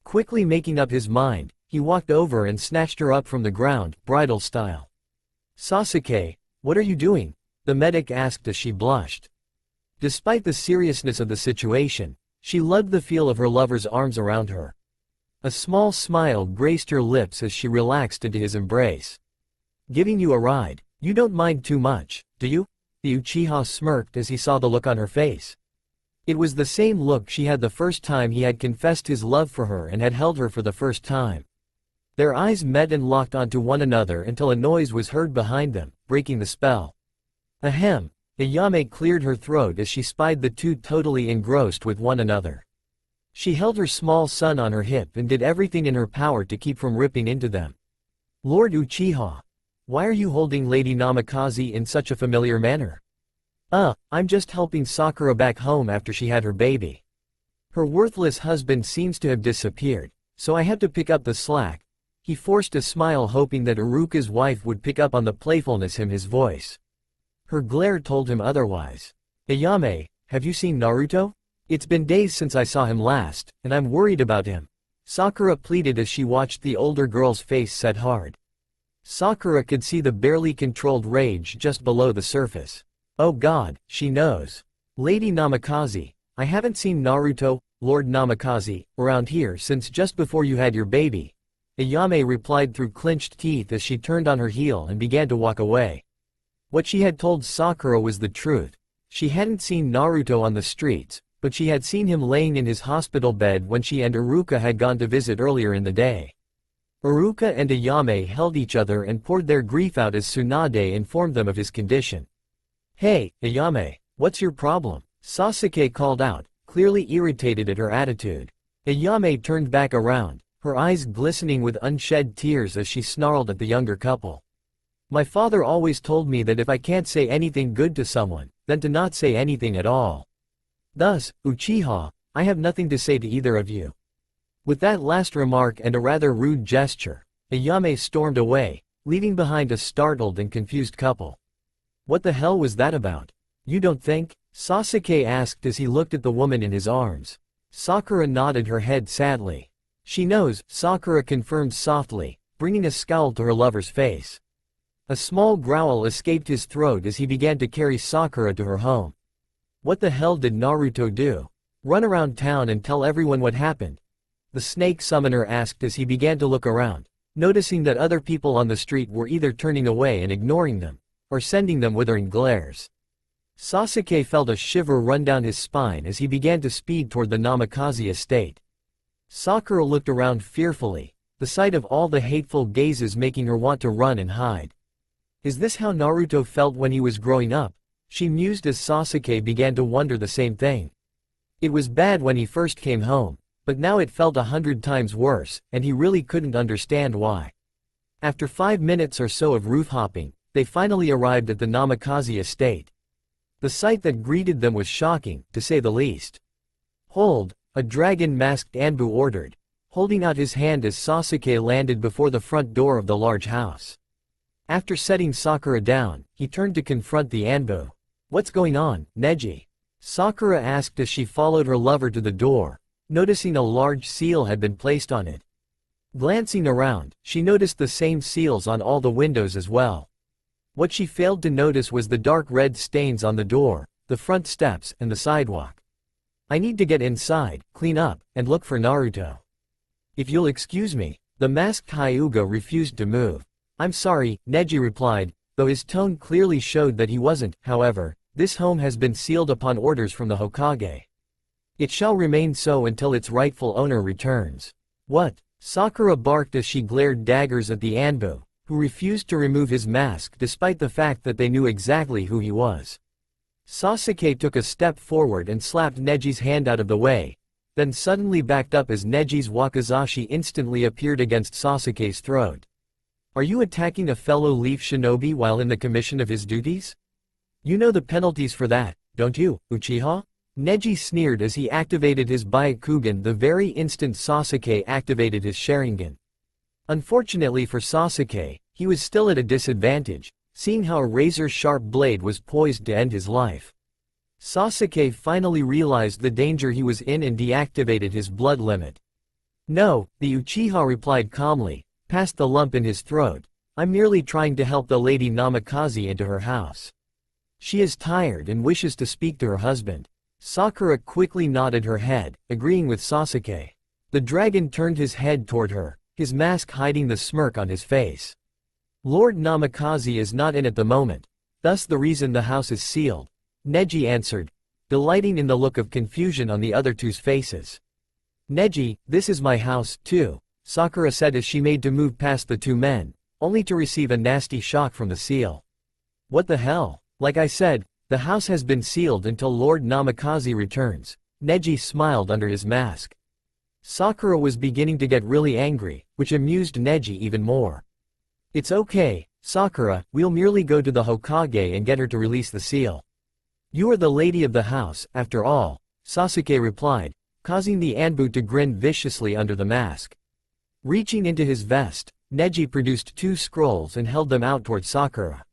Quickly making up his mind, he walked over and snatched her up from the ground, bridal style. "Sasuke, what are you doing?" the medic asked as she blushed. Despite the seriousness of the situation, she loved the feel of her lover's arms around her. A small smile graced her lips as she relaxed into his embrace. "Giving you a ride, you don't mind too much, do you?" the Uchiha smirked as he saw the look on her face. It was the same look she had the first time he had confessed his love for her and had held her for the first time. Their eyes met and locked onto one another until a noise was heard behind them, breaking the spell. Ahem, Ayame cleared her throat as she spied the two totally engrossed with one another. She held her small son on her hip and did everything in her power to keep from ripping into them. "Lord Uchiha, why are you holding Lady Namikaze in such a familiar manner?" I'm just helping Sakura back home after she had her baby. Her worthless husband seems to have disappeared, so I had to pick up the slack." He forced a smile hoping that Iruka's wife would pick up on the playfulness in his voice. Her glare told him otherwise. "Ayame, have you seen Naruto? It's been days since I saw him last, and I'm worried about him," Sakura pleaded as she watched the older girl's face set hard. Sakura could see the barely controlled rage just below the surface. "Oh God, she knows. Lady Namikaze, I haven't seen Naruto, Lord Namikaze, around here since just before you had your baby," Ayame replied through clenched teeth as she turned on her heel and began to walk away. What she had told Sakura was the truth. She hadn't seen Naruto on the streets, but she had seen him laying in his hospital bed when she and Iruka had gone to visit earlier in the day. Iruka and Ayame held each other and poured their grief out as Tsunade informed them of his condition. "Hey, Ayame, what's your problem?" Sasuke called out, clearly irritated at her attitude. Ayame turned back around, her eyes glistening with unshed tears as she snarled at the younger couple. "My father always told me that if I can't say anything good to someone, then to not say anything at all. Thus, Uchiha, I have nothing to say to either of you." With that last remark and a rather rude gesture, Ayame stormed away, leaving behind a startled and confused couple. "What the hell was that about? You don't think?" Sasuke asked as he looked at the woman in his arms. Sakura nodded her head sadly. "She knows," Sakura confirmed softly, bringing a scowl to her lover's face. A small growl escaped his throat as he began to carry Sakura to her home. "What the hell did Naruto do? Run around town and tell everyone what happened?" the snake summoner asked as he began to look around, noticing that other people on the street were either turning away and ignoring them, or sending them withering glares. Sasuke felt a shiver run down his spine as he began to speed toward the Namikaze estate. Sakura looked around fearfully, the sight of all the hateful gazes making her want to run and hide. Is this how Naruto felt when he was growing up? She mused as Sasuke began to wonder the same thing. It was bad when he first came home, But now it felt 100 times worse, and he really couldn't understand why. After 5 minutes or so of roof hopping, they finally arrived at the Namikaze estate. The sight that greeted them was shocking, to say the least. "Hold," a dragon-masked Anbu ordered, holding out his hand as Sasuke landed before the front door of the large house. After setting Sakura down, he turned to confront the Anbu. "What's going on, Neji?" Sakura asked as she followed her lover to the door, noticing a large seal had been placed on it. Glancing around, she noticed the same seals on all the windows as well. What she failed to notice was the dark red stains on the door, the front steps, and the sidewalk. "I need to get inside, clean up, and look for Naruto. If you'll excuse me." The masked Hyuga refused to move. "I'm sorry," Neji replied, though his tone clearly showed that he wasn't. "However, this home has been sealed upon orders from the Hokage. It shall remain so until its rightful owner returns." "What?" Sakura barked as she glared daggers at the Anbu, who refused to remove his mask despite the fact that they knew exactly who he was. Sasuke took a step forward and slapped Neji's hand out of the way, then suddenly backed up as Neji's wakizashi instantly appeared against Sasuke's throat. "Are you attacking a fellow Leaf Shinobi while in the commission of his duties? You know the penalties for that, don't you, Uchiha?" Neji sneered as he activated his Byakugan the very instant Sasuke activated his Sharingan. Unfortunately for Sasuke, he was still at a disadvantage, seeing how a razor-sharp blade was poised to end his life. Sasuke finally realized the danger he was in and deactivated his blood limit. "No," the Uchiha replied calmly, past the lump in his throat. "I'm merely trying to help the Lady Namikaze into her house. She is tired and wishes to speak to her husband." Sakura quickly nodded her head, agreeing with Sasuke. The dragon turned his head toward her, his mask hiding the smirk on his face. "Lord Namikaze is not in at the moment, thus the reason the house is sealed," Neji answered, delighting in the look of confusion on the other two's faces. "Neji, this is my house, too," Sakura said as she made to move past the two men, only to receive a nasty shock from the seal. "What the hell? Like I said, the house has been sealed until Lord Namikaze returns," Neji smiled under his mask. Sakura was beginning to get really angry, which amused Neji even more. "It's okay, Sakura, we'll merely go to the Hokage and get her to release the seal. You are the lady of the house, after all," Sasuke replied, causing the Anbu to grin viciously under the mask. Reaching into his vest, Neji produced 2 scrolls and held them out toward Sakura.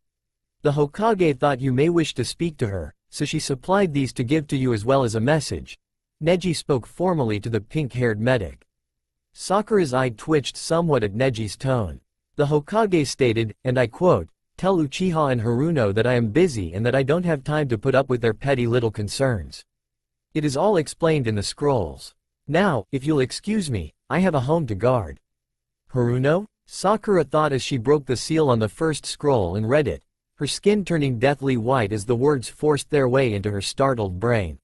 "The Hokage thought you may wish to speak to her, so she supplied these to give to you as well as a message." Neji spoke formally to the pink-haired medic. Sakura's eye twitched somewhat at Neji's tone. The Hokage stated, and I quote, "Tell Uchiha and Haruno that I am busy and that I don't have time to put up with their petty little concerns. It is all explained in the scrolls. Now, if you'll excuse me, I have a home to guard." "Haruno?" Sakura thought as she broke the seal on the first scroll and read it, her skin turning deathly white as the words forced their way into her startled brain.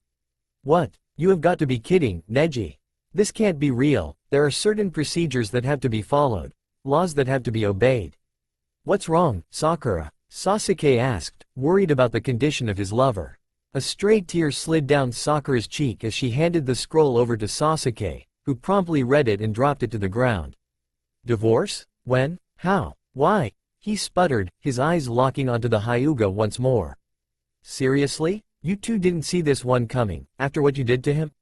"What? You have got to be kidding, Neji. This can't be real. There are certain procedures that have to be followed, laws that have to be obeyed." "What's wrong, Sakura?" Sasuke asked, worried about the condition of his lover. A stray tear slid down Sakura's cheek as she handed the scroll over to Sasuke, who promptly read it and dropped it to the ground. "Divorce? When? How? Why?" he sputtered, his eyes locking onto the Hyuga once more. "Seriously? You two didn't see this one coming, after what you did to him?"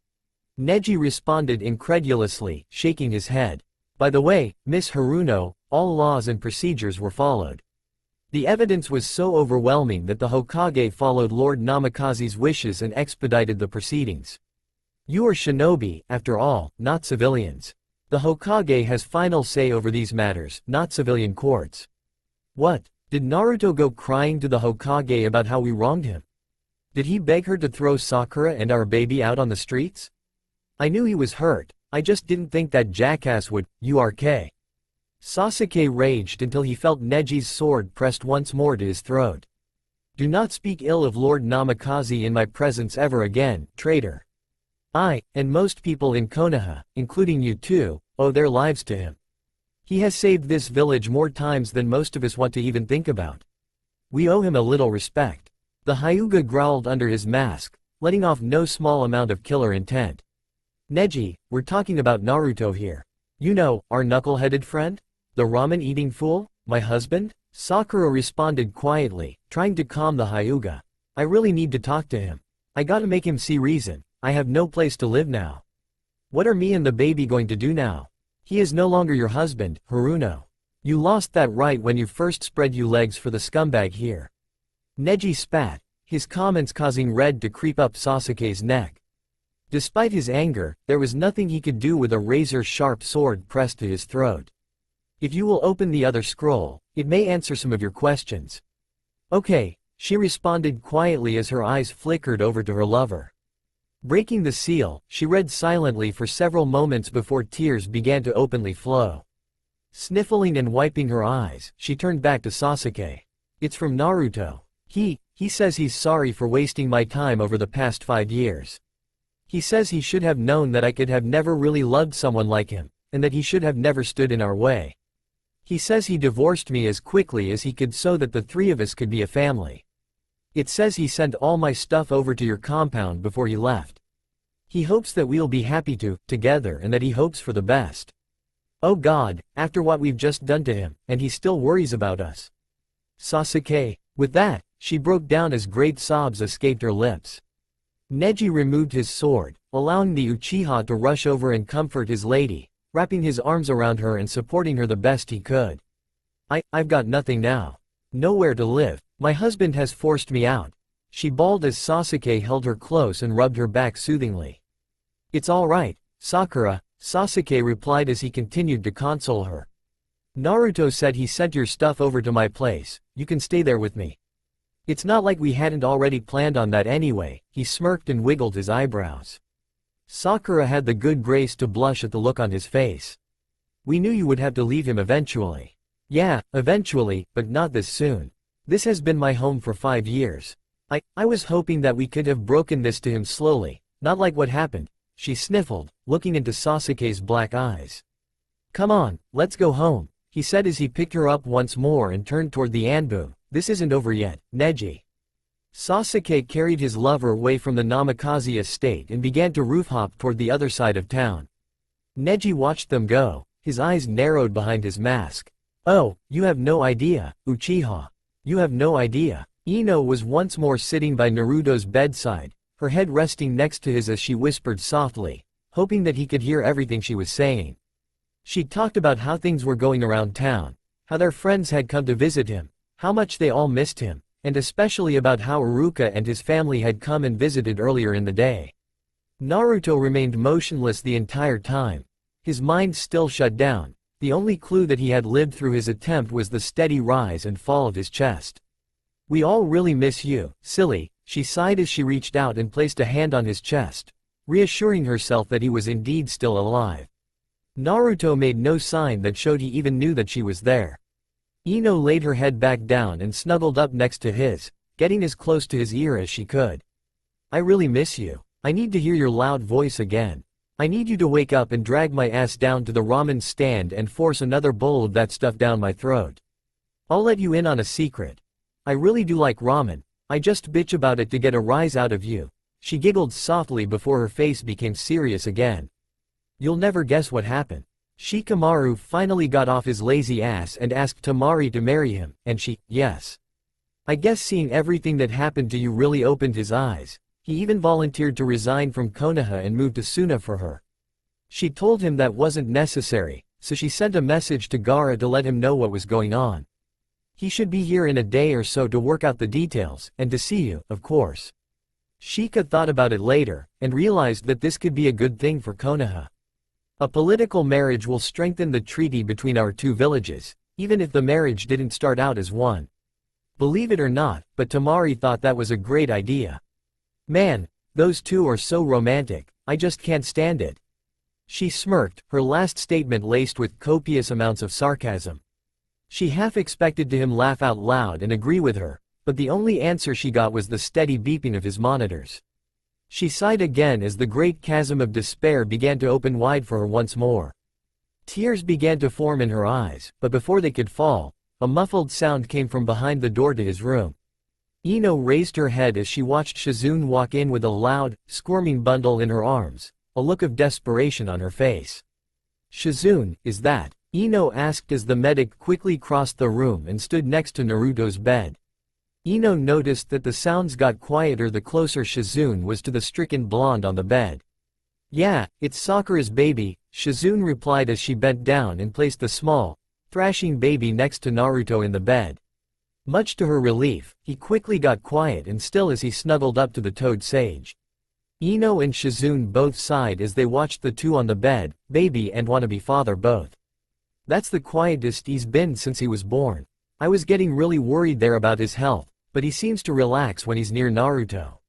Neji responded incredulously, shaking his head. "By the way, Miss Haruno, all laws and procedures were followed. The evidence was so overwhelming that the Hokage followed Lord Namikaze's wishes and expedited the proceedings. You are shinobi, after all, not civilians. The Hokage has final say over these matters, not civilian courts." "What? Did Naruto go crying to the Hokage about how we wronged him? Did he beg her to throw Sakura and our baby out on the streets? I knew he was hurt, I just didn't think that jackass would, URK." Sasuke raged until he felt Neji's sword pressed once more to his throat. "Do not speak ill of Lord Namikaze in my presence ever again, traitor. I, and most people in Konoha, including you too, owe their lives to him. He has saved this village more times than most of us want to even think about. We owe him a little respect." The Hyuga growled under his mask, letting off no small amount of killer intent. Neji, we're talking about Naruto here. You know, our knuckle-headed friend? The ramen-eating fool? My husband? Sakura responded quietly, trying to calm the Hyuga. I really need to talk to him. I gotta make him see reason. I have no place to live now. What are me and the baby going to do now? He is no longer your husband, Haruno. You lost that right when you first spread your legs for the scumbag here. Neji spat, his comments causing red to creep up Sasuke's neck. Despite his anger, there was nothing he could do with a razor-sharp sword pressed to his throat. If you will open the other scroll, it may answer some of your questions. Okay, she responded quietly as her eyes flickered over to her lover. Breaking the seal, she read silently for several moments before tears began to openly flow. Sniffling and wiping her eyes, she turned back to Sasuke. It's from Naruto. He says he's sorry for wasting my time over the past 5 years. He says he should have known that I could have never really loved someone like him, and that he should have never stood in our way. He says he divorced me as quickly as he could so that the 3 of us could be a family. It says he sent all my stuff over to your compound before he left. He hopes that we'll be happy together, and that he hopes for the best. Oh God, after what we've just done to him, and he still worries about us. Sasuke, with that, she broke down as great sobs escaped her lips. Neji removed his sword, allowing the Uchiha to rush over and comfort his lady, wrapping his arms around her and supporting her the best he could. I've got nothing now. Nowhere to live. My husband has forced me out. She bawled as Sasuke held her close and rubbed her back soothingly. It's all right, Sakura, Sasuke replied as he continued to console her. Naruto said he sent your stuff over to my place, you can stay there with me. It's not like we hadn't already planned on that anyway, he smirked and wiggled his eyebrows. Sakura had the good grace to blush at the look on his face. We knew you would have to leave him eventually. Yeah, eventually, but not this soon. This has been my home for 5 years. I was hoping that we could have broken this to him slowly, not like what happened, she sniffled, looking into Sasuke's black eyes. Come on, let's go home, he said as he picked her up once more and turned toward the Anbu. This isn't over yet, Neji. Sasuke carried his lover away from the Namikaze estate and began to roof hop toward the other side of town. Neji watched them go, his eyes narrowed behind his mask. Oh, you have no idea, Uchiha. You have no idea. Ino was once more sitting by Naruto's bedside, her head resting next to his as she whispered softly, hoping that he could hear everything she was saying. She talked about how things were going around town, how their friends had come to visit him, how much they all missed him, and especially about how Iruka and his family had come and visited earlier in the day. Naruto remained motionless the entire time, his mind still shut down. The only clue that he had lived through his attempt was the steady rise and fall of his chest. We all really miss you, silly, she sighed as she reached out and placed a hand on his chest, reassuring herself that he was indeed still alive. Naruto made no sign that showed he even knew that she was there. Ino laid her head back down and snuggled up next to his, getting as close to his ear as she could. I really miss you. I need to hear your loud voice again. I need you to wake up and drag my ass down to the ramen stand and force another bowl of that stuff down my throat. I'll let you in on a secret. I really do like ramen, I just bitch about it to get a rise out of you. She giggled softly before her face became serious again. You'll never guess what happened. Shikamaru finally got off his lazy ass and asked Tamari to marry him, and yes. I guess seeing everything that happened to you really opened his eyes. He even volunteered to resign from Konoha and move to Suna for her. She told him that wasn't necessary, so she sent a message to Gaara to let him know what was going on. He should be here in a day or so to work out the details, and to see you, of course. Shika thought about it later, and realized that this could be a good thing for Konoha. A political marriage will strengthen the treaty between our 2 villages, even if the marriage didn't start out as one. Believe it or not, but Tamari thought that was a great idea. Man, those 2 are so romantic, I just can't stand it. She smirked, her last statement laced with copious amounts of sarcasm. She half expected to him laugh out loud and agree with her, but the only answer she got was the steady beeping of his monitors. She sighed again as the great chasm of despair began to open wide for her once more. Tears began to form in her eyes, but before they could fall, a muffled sound came from behind the door to his room. Ino raised her head as she watched Shizune walk in with a loud, squirming bundle in her arms, a look of desperation on her face. "Shizune, is that?" Ino asked as the medic quickly crossed the room and stood next to Naruto's bed. Ino noticed that the sounds got quieter the closer Shizune was to the stricken blonde on the bed. "Yeah, it's Sakura's baby," Shizune replied as she bent down and placed the small, thrashing baby next to Naruto in the bed. Much to her relief, he quickly got quiet and still as he snuggled up to the toad sage. Ino and Shizune both sighed as they watched the two on the bed, baby and wannabe father both. "That's the quietest he's been since he was born. I was getting really worried there about his health, but he seems to relax when he's near Naruto.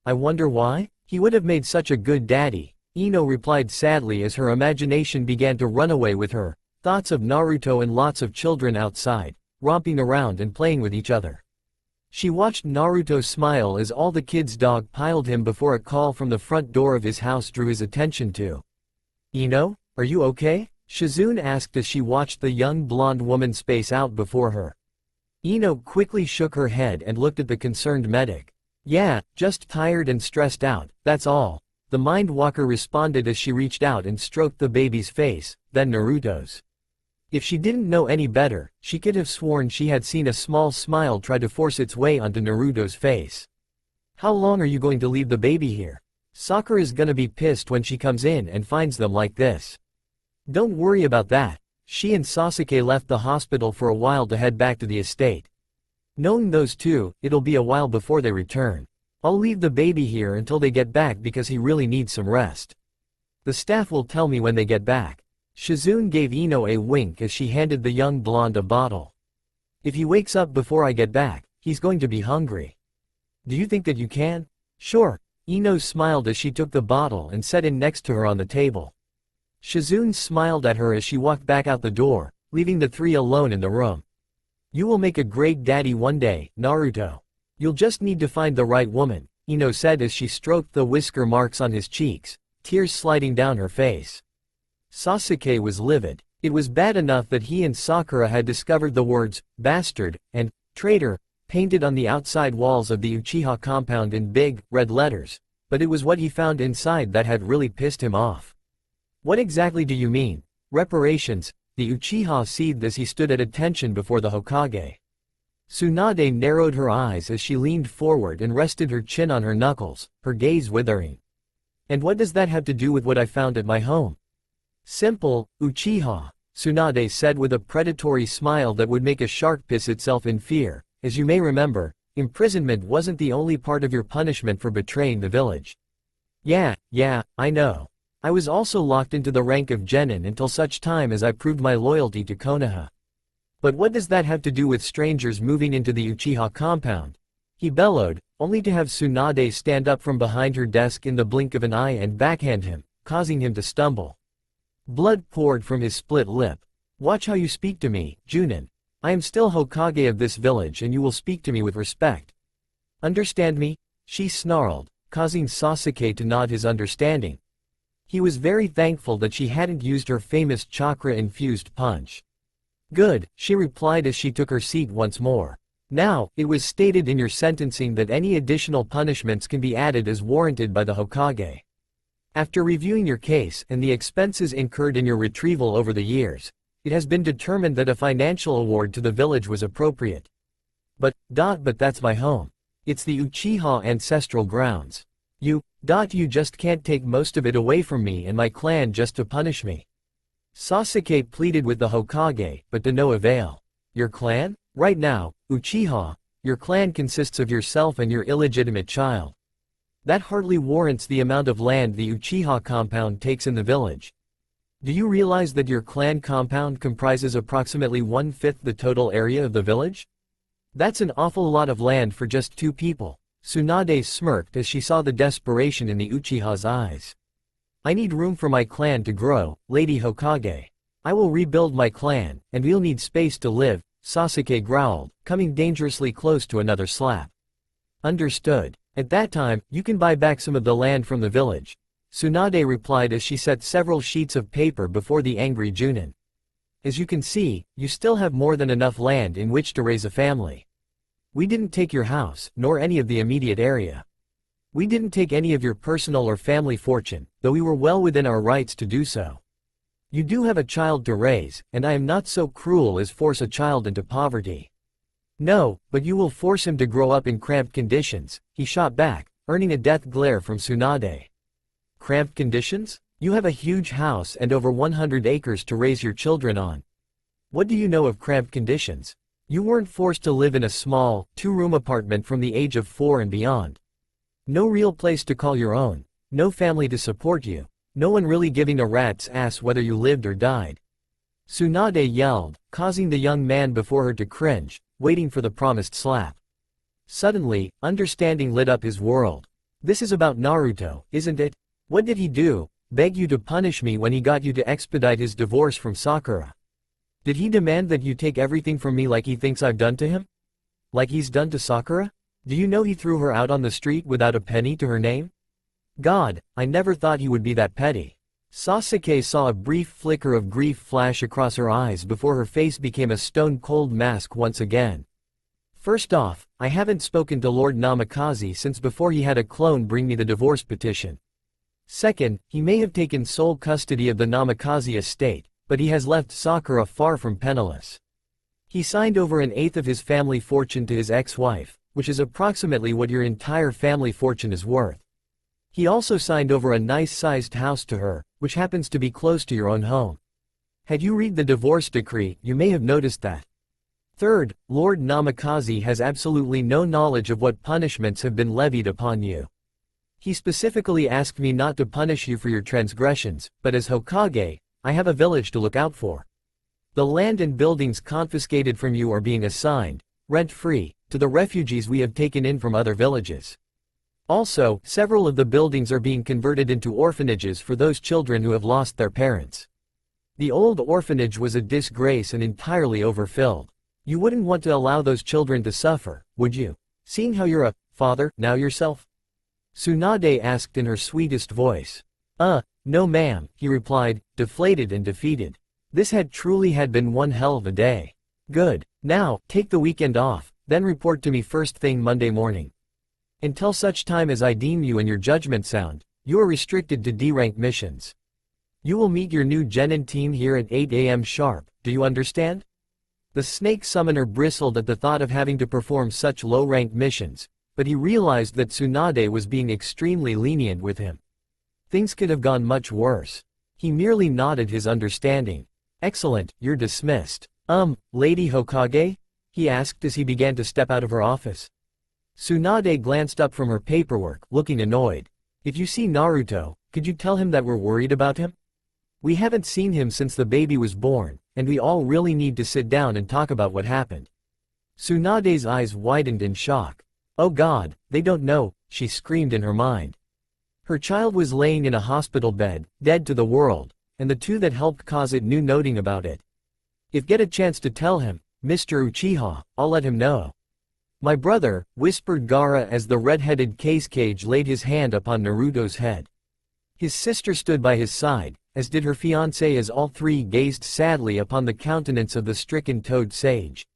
I wonder why? He would have made such a good daddy," Ino replied sadly as her imagination began to run away with her, thoughts of Naruto and lots of children outside, romping around and playing with each other. She watched Naruto smile as all the kids' dog piled him before a call from the front door of his house drew his attention to. "Ino, are you okay?" Shizune asked as she watched the young blonde woman space out before her. Ino quickly shook her head and looked at the concerned medic. "Yeah, just tired and stressed out, that's all," the mind walker responded as she reached out and stroked the baby's face, then Naruto's. If she didn't know any better, she could have sworn she had seen a small smile try to force its way onto Naruto's face. "How long are you going to leave the baby here? Sakura's gonna be pissed when she comes in and finds them like this." "Don't worry about that." She and Sasuke left the hospital for a while to head back to the estate. Knowing those two, it'll be a while before they return. I'll leave the baby here until they get back because he really needs some rest. The staff will tell me when they get back. Shizune gave Ino a wink as she handed the young blonde a bottle. "If he wakes up before I get back, he's going to be hungry. Do you think that you can?" "Sure." Ino smiled as she took the bottle and set it next to her on the table. Shizune smiled at her as she walked back out the door, leaving the three alone in the room. "You will make a great daddy one day, Naruto. You'll just need to find the right woman," Ino said as she stroked the whisker marks on his cheeks, tears sliding down her face. Sasuke was livid. It was bad enough that he and Sakura had discovered the words, "bastard," and "traitor," painted on the outside walls of the Uchiha compound in big, red letters, but it was what he found inside that had really pissed him off. "What exactly do you mean? Reparations?" The Uchiha seethed as he stood at attention before the Hokage. Tsunade narrowed her eyes as she leaned forward and rested her chin on her knuckles, her gaze withering. "And what does that have to do with what I found at my home?" "Simple, Uchiha," Tsunade said with a predatory smile that would make a shark piss itself in fear. "As you may remember, imprisonment wasn't the only part of your punishment for betraying the village." Yeah, I know. I was also locked into the rank of genin until such time as I proved my loyalty to Konoha. But what does that have to do with strangers moving into the Uchiha compound?" he bellowed, only to have Tsunade stand up from behind her desk in the blink of an eye and backhand him, causing him to stumble. Blood poured from his split lip. "Watch how you speak to me, Junin. I am still Hokage of this village and you will speak to me with respect. Understand me?" she snarled, causing Sasuke to nod his understanding. He was very thankful that she hadn't used her famous chakra-infused punch. "Good," she replied as she took her seat once more. "Now, it was stated in your sentencing that any additional punishments can be added as warranted by the Hokage. After reviewing your case and the expenses incurred in your retrieval over the years, it has been determined that a financial award to the village was appropriate." But that's my home. It's the Uchiha ancestral grounds. You just can't take most of it away from me and my clan just to punish me." Sasuke pleaded with the Hokage, but to no avail. "Your clan? Right now, Uchiha, your clan consists of yourself and your illegitimate child. That hardly warrants the amount of land the Uchiha compound takes in the village. Do you realize that your clan compound comprises approximately 1/5 the total area of the village? That's an awful lot of land for just two people." Tsunade smirked as she saw the desperation in the Uchiha's eyes. "I need room for my clan to grow, Lady Hokage. I will rebuild my clan, and we'll need space to live," Sasuke growled, coming dangerously close to another slap. "Understood. At that time, you can buy back some of the land from the village," Tsunade replied as she set several sheets of paper before the angry Junin. "As you can see, you still have more than enough land in which to raise a family. We didn't take your house, nor any of the immediate area." We didn't take any of your personal or family fortune, though we were well within our rights to do so. You do have a child to raise, and I am not so cruel as force a child into poverty. No, but you will force him to grow up in cramped conditions, he shot back, earning a death glare from Tsunade. Cramped conditions? You have a huge house and over 100 acres to raise your children on. What do you know of cramped conditions? You weren't forced to live in a small, two-room apartment from the age of 4 and beyond. No real place to call your own, no family to support you, no one really giving a rat's ass whether you lived or died. Tsunade yelled, causing the young man before her to cringe, waiting for the promised slap. Suddenly, understanding lit up his world. This is about Naruto, isn't it? What did he do? Beg you to punish me when he got you to expedite his divorce from Sakura? Did he demand that you take everything from me like he thinks I've done to him? Like he's done to Sakura? Do you know he threw her out on the street without a penny to her name? God, I never thought he would be that petty. Sasuke saw a brief flicker of grief flash across her eyes before her face became a stone-cold mask once again. First off, I haven't spoken to Lord Namikaze since before he had a clone bring me the divorce petition. Second, he may have taken sole custody of the Namikaze estate, but he has left Sakura far from penniless. He signed over an eighth of his family fortune to his ex-wife, which is approximately what your entire family fortune is worth. He also signed over a nice-sized house to her, which happens to be close to your own home. Had you read the divorce decree, you may have noticed that. Third, Lord Namikaze has absolutely no knowledge of what punishments have been levied upon you. He specifically asked me not to punish you for your transgressions, but as Hokage, I have a village to look out for. The land and buildings confiscated from you are being assigned, rent-free, to the refugees we have taken in from other villages. Also, several of the buildings are being converted into orphanages for those children who have lost their parents. The old orphanage was a disgrace and entirely overfilled. You wouldn't want to allow those children to suffer, would you? Seeing how you're a father now yourself? Tsunade asked in her sweetest voice. No ma'am, he replied, deflated and defeated. This had truly been one hell of a day. Good. Now, take the weekend off, then report to me first thing Monday morning. Until such time as I deem you and your judgment sound, you are restricted to D-rank missions. You will meet your new Genin team here at 8 a.m. sharp, do you understand? The snake summoner bristled at the thought of having to perform such low-rank missions, but he realized that Tsunade was being extremely lenient with him. Things could have gone much worse. He merely nodded his understanding. Excellent, you're dismissed. Lady Hokage? He asked as he began to step out of her office. Tsunade glanced up from her paperwork, looking annoyed. If you see Naruto, could you tell him that we're worried about him? We haven't seen him since the baby was born, and we all really need to sit down and talk about what happened. Tsunade's eyes widened in shock. Oh God, they don't know, she screamed in her mind. Her child was laying in a hospital bed, dead to the world, and the two that helped cause it knew nothing about it. If get a chance to tell him, Mr. Uchiha, I'll let him know. My brother, whispered Gaara as the red-headed Cage laid his hand upon Naruto's head. His sister stood by his side, as did her fiancé as all three gazed sadly upon the countenance of the stricken toad sage.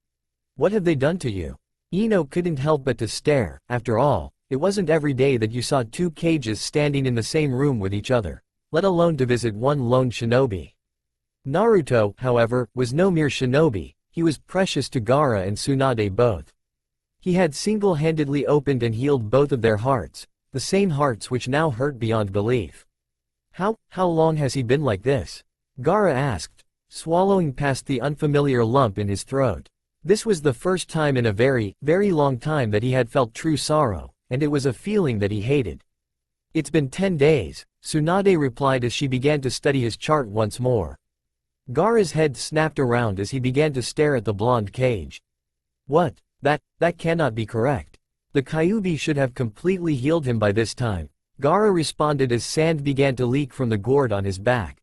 What have they done to you? Ino couldn't help but to stare. After all, it wasn't every day that you saw two cages standing in the same room with each other, let alone to visit one lone shinobi. Naruto, however, was no mere shinobi, he was precious to Gaara and Tsunade both. He had single-handedly opened and healed both of their hearts, the same hearts which now hurt beyond belief. How long has he been like this? Gaara asked, swallowing past the unfamiliar lump in his throat. This was the first time in a very, very long time that he had felt true sorrow, and it was a feeling that he hated. It's been 10 days, Tsunade replied as she began to study his chart once more. Gaara's head snapped around as he began to stare at the blonde cage. What? That cannot be correct. The Kyuubi should have completely healed him by this time, Gaara responded as sand began to leak from the gourd on his back.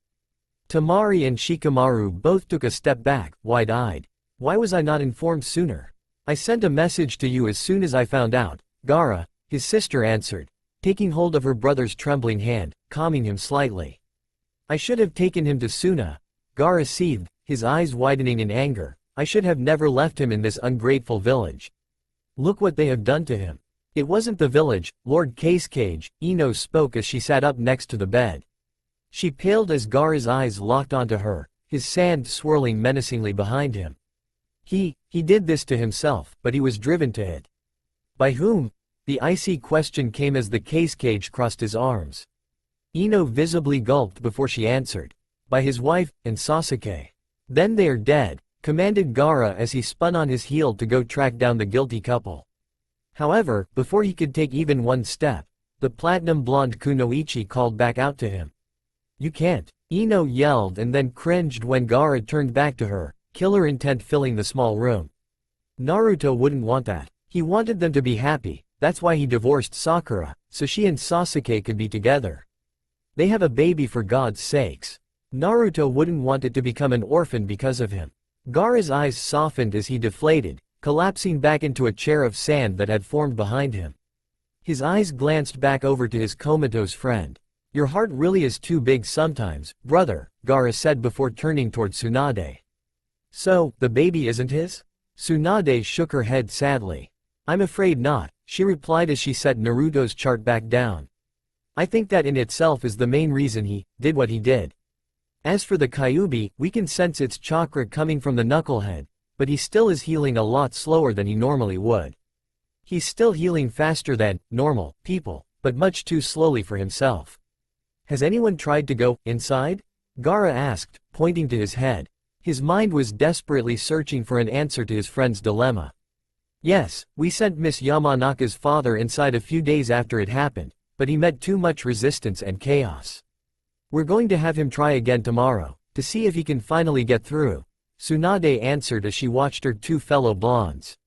Temari and Shikamaru both took a step back, wide-eyed. Why was I not informed sooner? I sent a message to you as soon as I found out, Gaara, his sister answered, taking hold of her brother's trembling hand, calming him slightly. I should have taken him to Suna. Gaara seethed, his eyes widening in anger. I should have never left him in this ungrateful village. Look what they have done to him. It wasn't the village, Lord Cage, Ino spoke as she sat up next to the bed. She paled as Gaara's eyes locked onto her, his sand swirling menacingly behind him. He did this to himself, but he was driven to it. By whom? The icy question came as the Cage crossed his arms. Ino visibly gulped before she answered. By his wife, and Sasuke. Then they are dead, commanded Gaara as he spun on his heel to go track down the guilty couple. However, before he could take even one step, the platinum-blonde Kunoichi called back out to him. You can't. Ino yelled and then cringed when Gaara turned back to her, killer intent filling the small room. Naruto wouldn't want that. He wanted them to be happy, that's why he divorced Sakura, so she and Sasuke could be together. They have a baby for God's sakes. Naruto wouldn't want it to become an orphan because of him. Gaara's eyes softened as he deflated, collapsing back into a chair of sand that had formed behind him. His eyes glanced back over to his comatose friend. Your heart really is too big sometimes, brother, Gaara said before turning toward Tsunade. So, the baby isn't his? Tsunade shook her head sadly. I'm afraid not, she replied as she set Naruto's chart back down. I think that in itself is the main reason he did what he did. As for the Kyuubi, we can sense its chakra coming from the knucklehead, but he still is healing a lot slower than he normally would. He's still healing faster than normal people, but much too slowly for himself. Has anyone tried to go inside? Gaara asked, pointing to his head. His mind was desperately searching for an answer to his friend's dilemma. Yes, we sent Miss Yamanaka's father inside a few days after it happened, but he met too much resistance and chaos. We're going to have him try again tomorrow, to see if he can finally get through, Tsunade answered as she watched her two fellow blondes.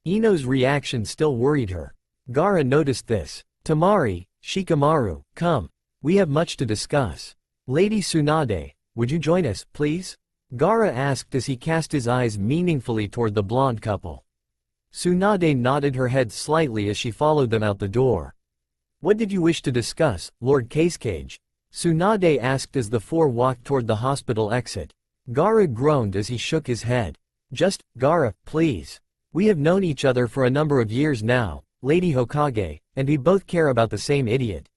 Ino's reaction still worried her. Gaara noticed this. Temari, Shikamaru, come. We have much to discuss. Lady Tsunade, would you join us, please? Gaara asked as he cast his eyes meaningfully toward the blonde couple. Tsunade nodded her head slightly as she followed them out the door. What did you wish to discuss, Lord Cage? Tsunade asked as the four walked toward the hospital exit. Gaara groaned as he shook his head. Just, Gaara, please. We have known each other for a number of years now, Lady Hokage, and we both care about the same idiot.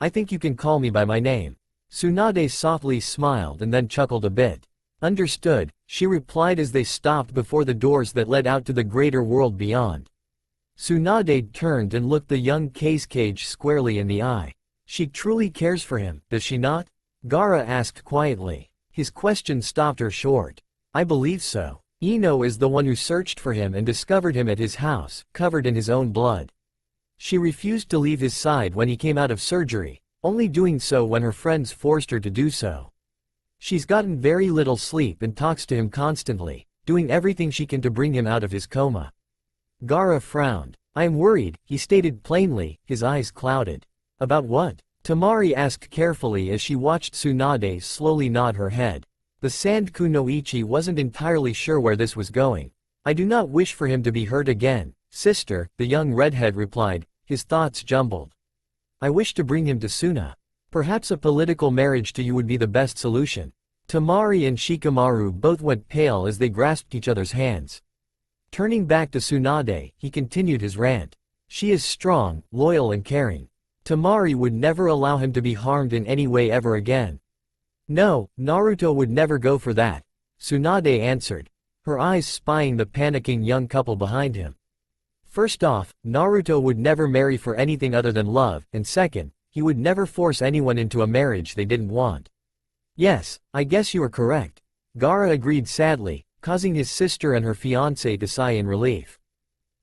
I think you can call me by my name. Tsunade softly smiled and then chuckled a bit. Understood, she replied as they stopped before the doors that led out to the greater world beyond. Tsunade turned and looked the young Cage squarely in the eye. She truly cares for him, does she not? Gaara asked quietly. His question stopped her short. I believe so. Ino is the one who searched for him and discovered him at his house, covered in his own blood. She refused to leave his side when he came out of surgery, only doing so when her friends forced her to do so. She's gotten very little sleep and talks to him constantly, doing everything she can to bring him out of his coma. Gaara frowned. I am worried, he stated plainly, his eyes clouded. About what? Temari asked carefully as she watched Tsunade slowly nod her head. The Sand Kunoichi wasn't entirely sure where this was going. I do not wish for him to be hurt again, sister, the young redhead replied, his thoughts jumbled. I wish to bring him to Suna. Perhaps a political marriage to you would be the best solution. Temari and Shikamaru both went pale as they grasped each other's hands. Turning back to Tsunade, he continued his rant. She is strong, loyal and caring. Temari would never allow him to be harmed in any way ever again. No, Naruto would never go for that, Tsunade answered, her eyes spying the panicking young couple behind him. First off, Naruto would never marry for anything other than love, and second, he would never force anyone into a marriage they didn't want. Yes, I guess you are correct. Gaara agreed sadly, causing his sister and her fiancé to sigh in relief.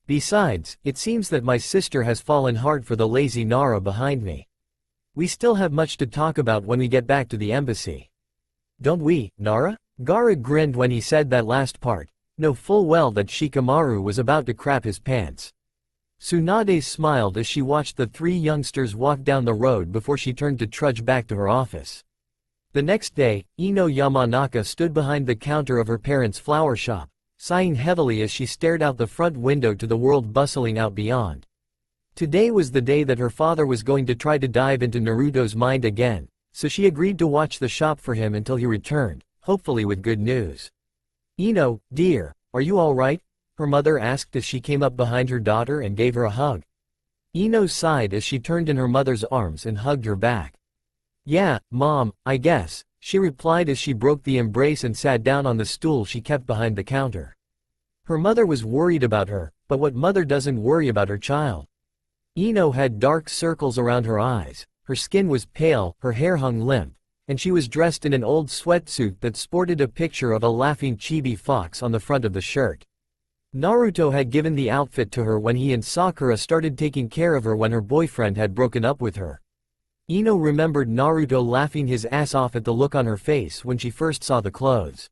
Besides, it seems that my sister has fallen hard for the lazy Nara behind me. We still have much to talk about when we get back to the embassy. Don't we, Nara? Gaara grinned when he said that last part, know full well that Shikamaru was about to crap his pants. Tsunade smiled as she watched the three youngsters walk down the road before she turned to trudge back to her office. The next day, Ino Yamanaka stood behind the counter of her parents' flower shop, sighing heavily as she stared out the front window to the world bustling out beyond. Today was the day that her father was going to try to dive into Naruto's mind again, so she agreed to watch the shop for him until he returned, hopefully with good news. Ino, dear, are you all right? Her mother asked as she came up behind her daughter and gave her a hug. Ino sighed as she turned in her mother's arms and hugged her back. "Yeah, Mom, I guess," she replied as she broke the embrace and sat down on the stool she kept behind the counter. Her mother was worried about her, but what mother doesn't worry about her child? Ino had dark circles around her eyes, her skin was pale, her hair hung limp, and she was dressed in an old sweatsuit that sported a picture of a laughing chibi fox on the front of the shirt. Naruto had given the outfit to her when he and Sakura started taking care of her when her boyfriend had broken up with her. Ino remembered Naruto laughing his ass off at the look on her face when she first saw the clothes.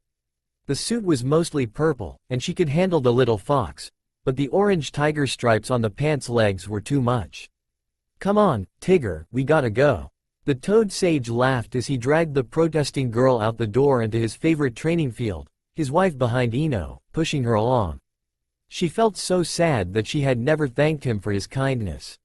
The suit was mostly purple, and she could handle the little fox, but the orange tiger stripes on the pants' legs were too much. "Come on, Tigger, we gotta go." The Toad Sage laughed as he dragged the protesting girl out the door and to his favorite training field, his wife behind Ino, pushing her along. She felt so sad that she had never thanked him for his kindness.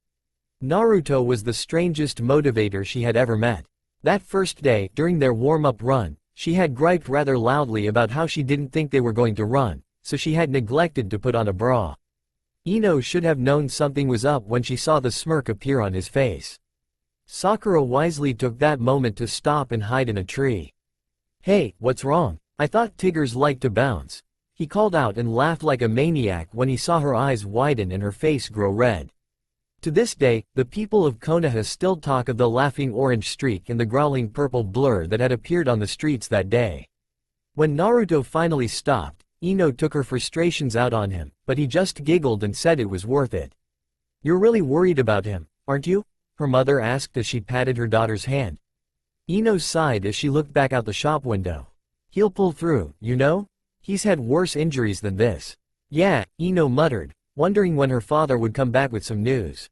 Naruto was the strangest motivator she had ever met. That first day, during their warm-up run, she had griped rather loudly about how she didn't think they were going to run, so she had neglected to put on a bra. Ino should have known something was up when she saw the smirk appear on his face. Sakura wisely took that moment to stop and hide in a tree. "Hey, what's wrong? I thought Tiggers liked to bounce," he called out and laughed like a maniac when he saw her eyes widen and her face grow red. To this day, the people of Konoha still talk of the laughing orange streak and the growling purple blur that had appeared on the streets that day. When Naruto finally stopped, Ino took her frustrations out on him, but he just giggled and said it was worth it. "You're really worried about him, aren't you?" her mother asked as she patted her daughter's hand. Ino sighed as she looked back out the shop window. "He'll pull through, you know? He's had worse injuries than this." "Yeah," Ino muttered, wondering when her father would come back with some news.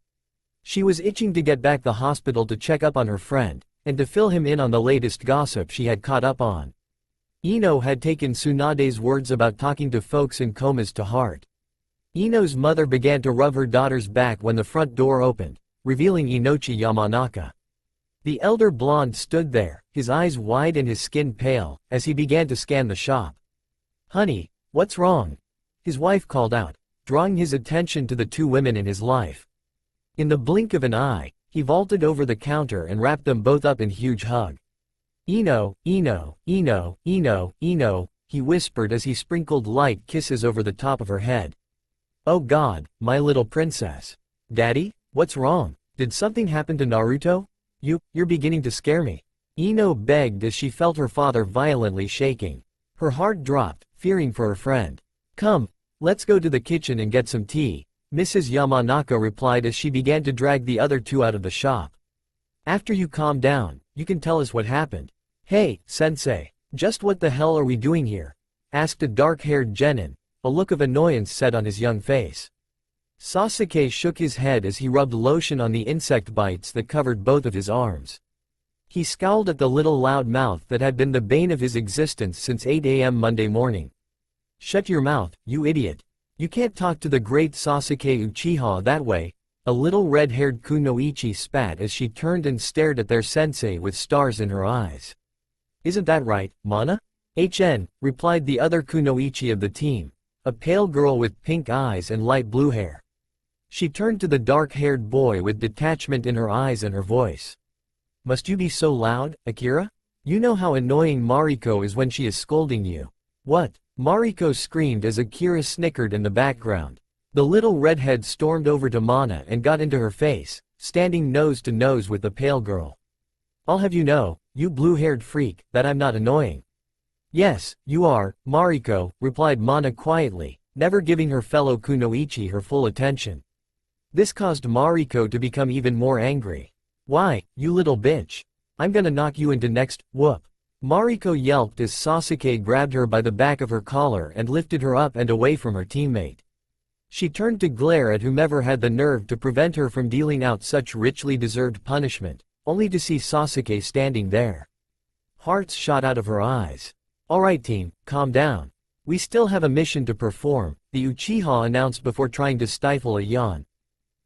She was itching to get back to the hospital to check up on her friend, and to fill him in on the latest gossip she had caught up on. Ino had taken Tsunade's words about talking to folks in comas to heart. Ino's mother began to rub her daughter's back when the front door opened, revealing Inochi Yamanaka. The elder blonde stood there, his eyes wide and his skin pale, as he began to scan the shop. "Honey, what's wrong?" his wife called out, drawing his attention to the two women in his life. In the blink of an eye, he vaulted over the counter and wrapped them both up in a huge hug. "Ino, Ino, Ino, Ino, Ino," he whispered as he sprinkled light kisses over the top of her head. "Oh God, my little princess. Daddy, what's wrong? Did something happen to Naruto? You're beginning to scare me." Ino begged as she felt her father violently shaking. Her heart dropped, fearing for her friend. "Come, let's go to the kitchen and get some tea," Mrs. Yamanaka replied as she began to drag the other two out of the shop. "After you calm down, you can tell us what happened." "Hey, sensei, just what the hell are we doing here?" asked a dark-haired genin, a look of annoyance set on his young face. Sasuke shook his head as he rubbed lotion on the insect bites that covered both of his arms. He scowled at the little loud mouth that had been the bane of his existence since 8 a.m. Monday morning. "Shut your mouth, you idiot. You can't talk to the great Sasuke Uchiha that way," a little red-haired kunoichi spat as she turned and stared at their sensei with stars in her eyes. "Isn't that right, Mana?" replied the other kunoichi of the team, a pale girl with pink eyes and light blue hair. She turned to the dark-haired boy with detachment in her eyes and her voice. "Must you be so loud, Akira? You know how annoying Mariko is when she is scolding you." "What?" Mariko screamed as Akira snickered in the background. The little redhead stormed over to Mana and got into her face, standing nose to nose with the pale girl. "I'll have you know, you blue-haired freak, that I'm not annoying." "Yes, you are, Mariko," replied Mana quietly, never giving her fellow kunoichi her full attention. This caused Mariko to become even more angry. "Why, you little bitch. I'm gonna knock you into next, whoop." Mariko yelped as Sasuke grabbed her by the back of her collar and lifted her up and away from her teammate. She turned to glare at whomever had the nerve to prevent her from dealing out such richly deserved punishment, only to see Sasuke standing there. Hearts shot out of her eyes. "Alright team, calm down. We still have a mission to perform," the Uchiha announced before trying to stifle a yawn.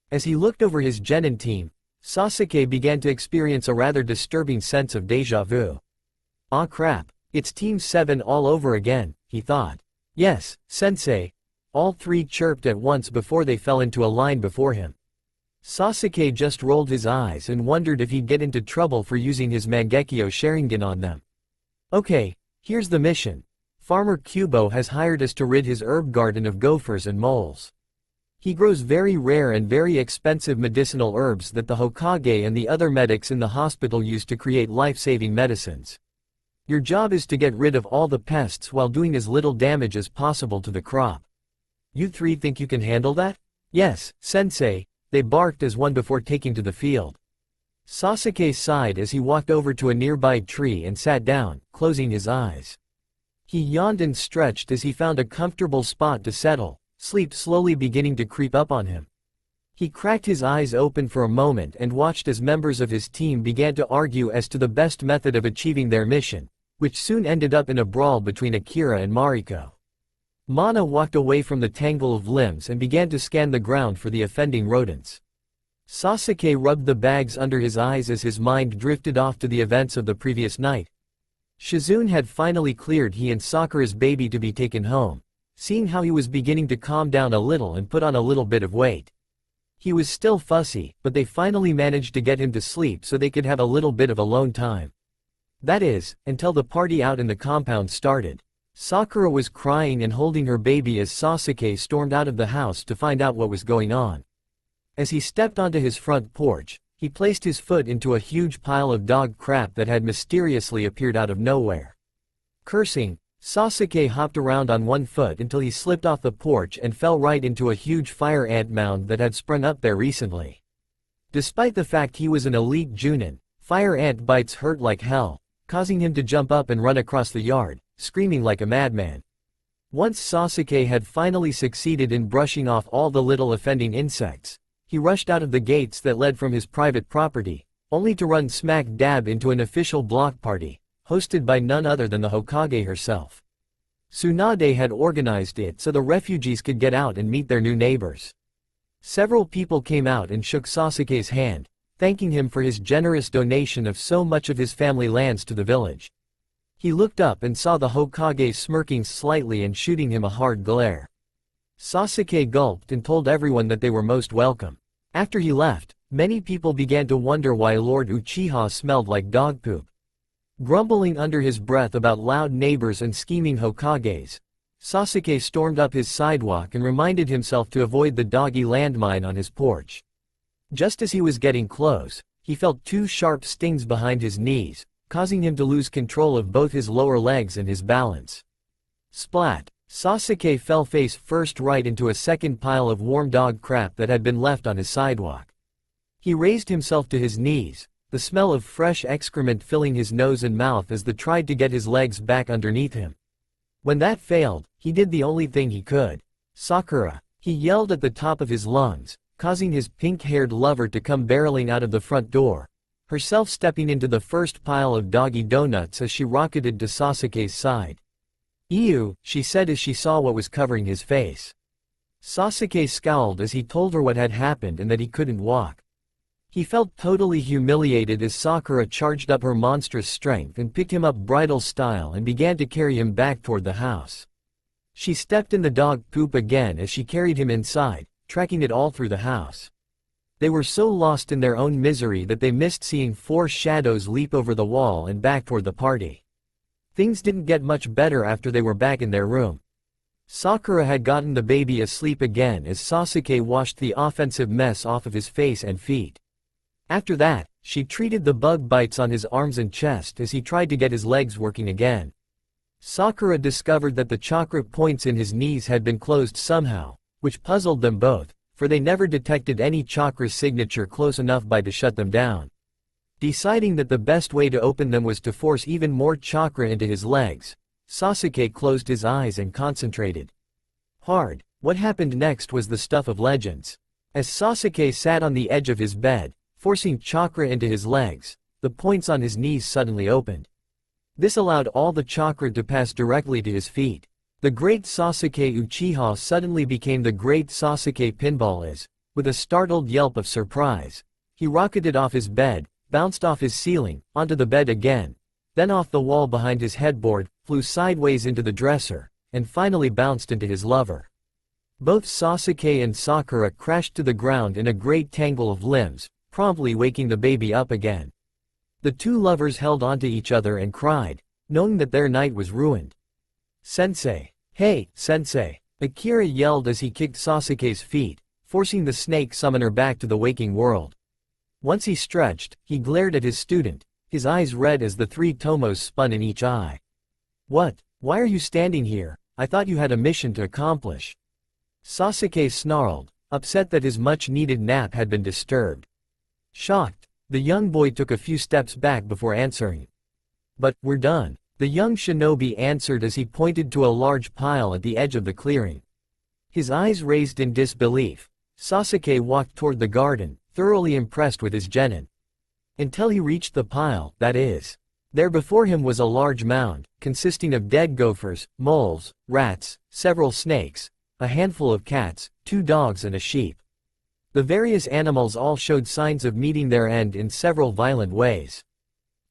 As he looked over his genin team, Sasuke began to experience a rather disturbing sense of déjà vu. "Ah crap, it's Team 7 all over again," he thought. "Yes, sensei." All three chirped at once before they fell into a line before him. Sasuke just rolled his eyes and wondered if he'd get into trouble for using his Mangekyo Sharingan on them. Okay, here's the mission. Farmer Kubo has hired us to rid his herb garden of gophers and moles. He grows very rare and very expensive medicinal herbs that the Hokage and the other medics in the hospital use to create life-saving medicines. Your job is to get rid of all the pests while doing as little damage as possible to the crop. You three think you can handle that? Yes, sensei, they barked as one before taking to the field. Sasuke sighed as he walked over to a nearby tree and sat down, closing his eyes. He yawned and stretched as he found a comfortable spot to settle, sleep slowly beginning to creep up on him. He cracked his eyes open for a moment and watched as members of his team began to argue as to the best method of achieving their mission, which soon ended up in a brawl between Akira and Mariko. Mana walked away from the tangle of limbs and began to scan the ground for the offending rodents. Sasuke rubbed the bags under his eyes as his mind drifted off to the events of the previous night. Shizune had finally cleared he and Sakura's baby to be taken home, seeing how he was beginning to calm down a little and put on a little bit of weight. He was still fussy, but they finally managed to get him to sleep so they could have a little bit of alone time. That is, until the party out in the compound started. Sakura was crying and holding her baby as Sasuke stormed out of the house to find out what was going on. As he stepped onto his front porch, he placed his foot into a huge pile of dog crap that had mysteriously appeared out of nowhere. Cursing, Sasuke hopped around on one foot until he slipped off the porch and fell right into a huge fire ant mound that had sprung up there recently. Despite the fact he was an elite Junin, fire ant bites hurt like hell, causing him to jump up and run across the yard, screaming like a madman. Once Sasuke had finally succeeded in brushing off all the little offending insects, he rushed out of the gates that led from his private property, only to run smack dab into an official block party, hosted by none other than the Hokage herself. Tsunade had organized it so the refugees could get out and meet their new neighbors. Several people came out and shook Sasuke's hand, thanking him for his generous donation of so much of his family lands to the village. He looked up and saw the Hokage smirking slightly and shooting him a hard glare. Sasuke gulped and told everyone that they were most welcome. After he left, many people began to wonder why Lord Uchiha smelled like dog poop. Grumbling under his breath about loud neighbors and scheming Hokages, Sasuke stormed up his sidewalk and reminded himself to avoid the doggy landmine on his porch. Just as he was getting close, he felt two sharp stings behind his knees, causing him to lose control of both his lower legs and his balance. Splat! Sasuke fell face first right into a second pile of warm dog crap that had been left on his sidewalk. He raised himself to his knees, the smell of fresh excrement filling his nose and mouth as he tried to get his legs back underneath him. When that failed, he did the only thing he could. Sakura! He yelled at the top of his lungs, causing his pink-haired lover to come barreling out of the front door, herself stepping into the first pile of doggy donuts as she rocketed to Sasuke's side. "Ew," she said as she saw what was covering his face. Sasuke scowled as he told her what had happened and that he couldn't walk. He felt totally humiliated as Sakura charged up her monstrous strength and picked him up bridal style and began to carry him back toward the house. She stepped in the dog poop again as she carried him inside, tracking it all through the house. They were so lost in their own misery that they missed seeing four shadows leap over the wall and back toward the party. Things didn't get much better after they were back in their room. Sakura had gotten the baby asleep again as Sasuke washed the offensive mess off of his face and feet. After that, she treated the bug bites on his arms and chest as he tried to get his legs working again. Sakura discovered that the chakra points in his knees had been closed somehow, which puzzled them both, for they never detected any chakra signature close enough by to shut them down. Deciding that the best way to open them was to force even more chakra into his legs, Sasuke closed his eyes and concentrated hard. What happened next was the stuff of legends. As Sasuke sat on the edge of his bed, forcing chakra into his legs, the points on his knees suddenly opened. This allowed all the chakra to pass directly to his feet. The great Sasuke Uchiha suddenly became the great Sasuke Pinball as, with a startled yelp of surprise, he rocketed off his bed, bounced off his ceiling, onto the bed again, then off the wall behind his headboard, flew sideways into the dresser, and finally bounced into his lover. Both Sasuke and Sakura crashed to the ground in a great tangle of limbs, promptly waking the baby up again. The two lovers held onto each other and cried, knowing that their night was ruined. "Sensei! Hey, Sensei!" Akira yelled as he kicked Sasuke's feet, forcing the snake summoner back to the waking world. Once he stretched, he glared at his student, his eyes red as the three tomos spun in each eye. "What? Why are you standing here? I thought you had a mission to accomplish." Sasuke snarled, upset that his much-needed nap had been disturbed. Shocked, the young boy took a few steps back before answering. "But, we're done," the young shinobi answered as he pointed to a large pile at the edge of the clearing. His eyes raised in disbelief, Sasuke walked toward the garden, thoroughly impressed with his genin. Until he reached the pile, that is. There before him was a large mound, consisting of dead gophers, moles, rats, several snakes, a handful of cats, 2 dogs and a sheep. The various animals all showed signs of meeting their end in several violent ways.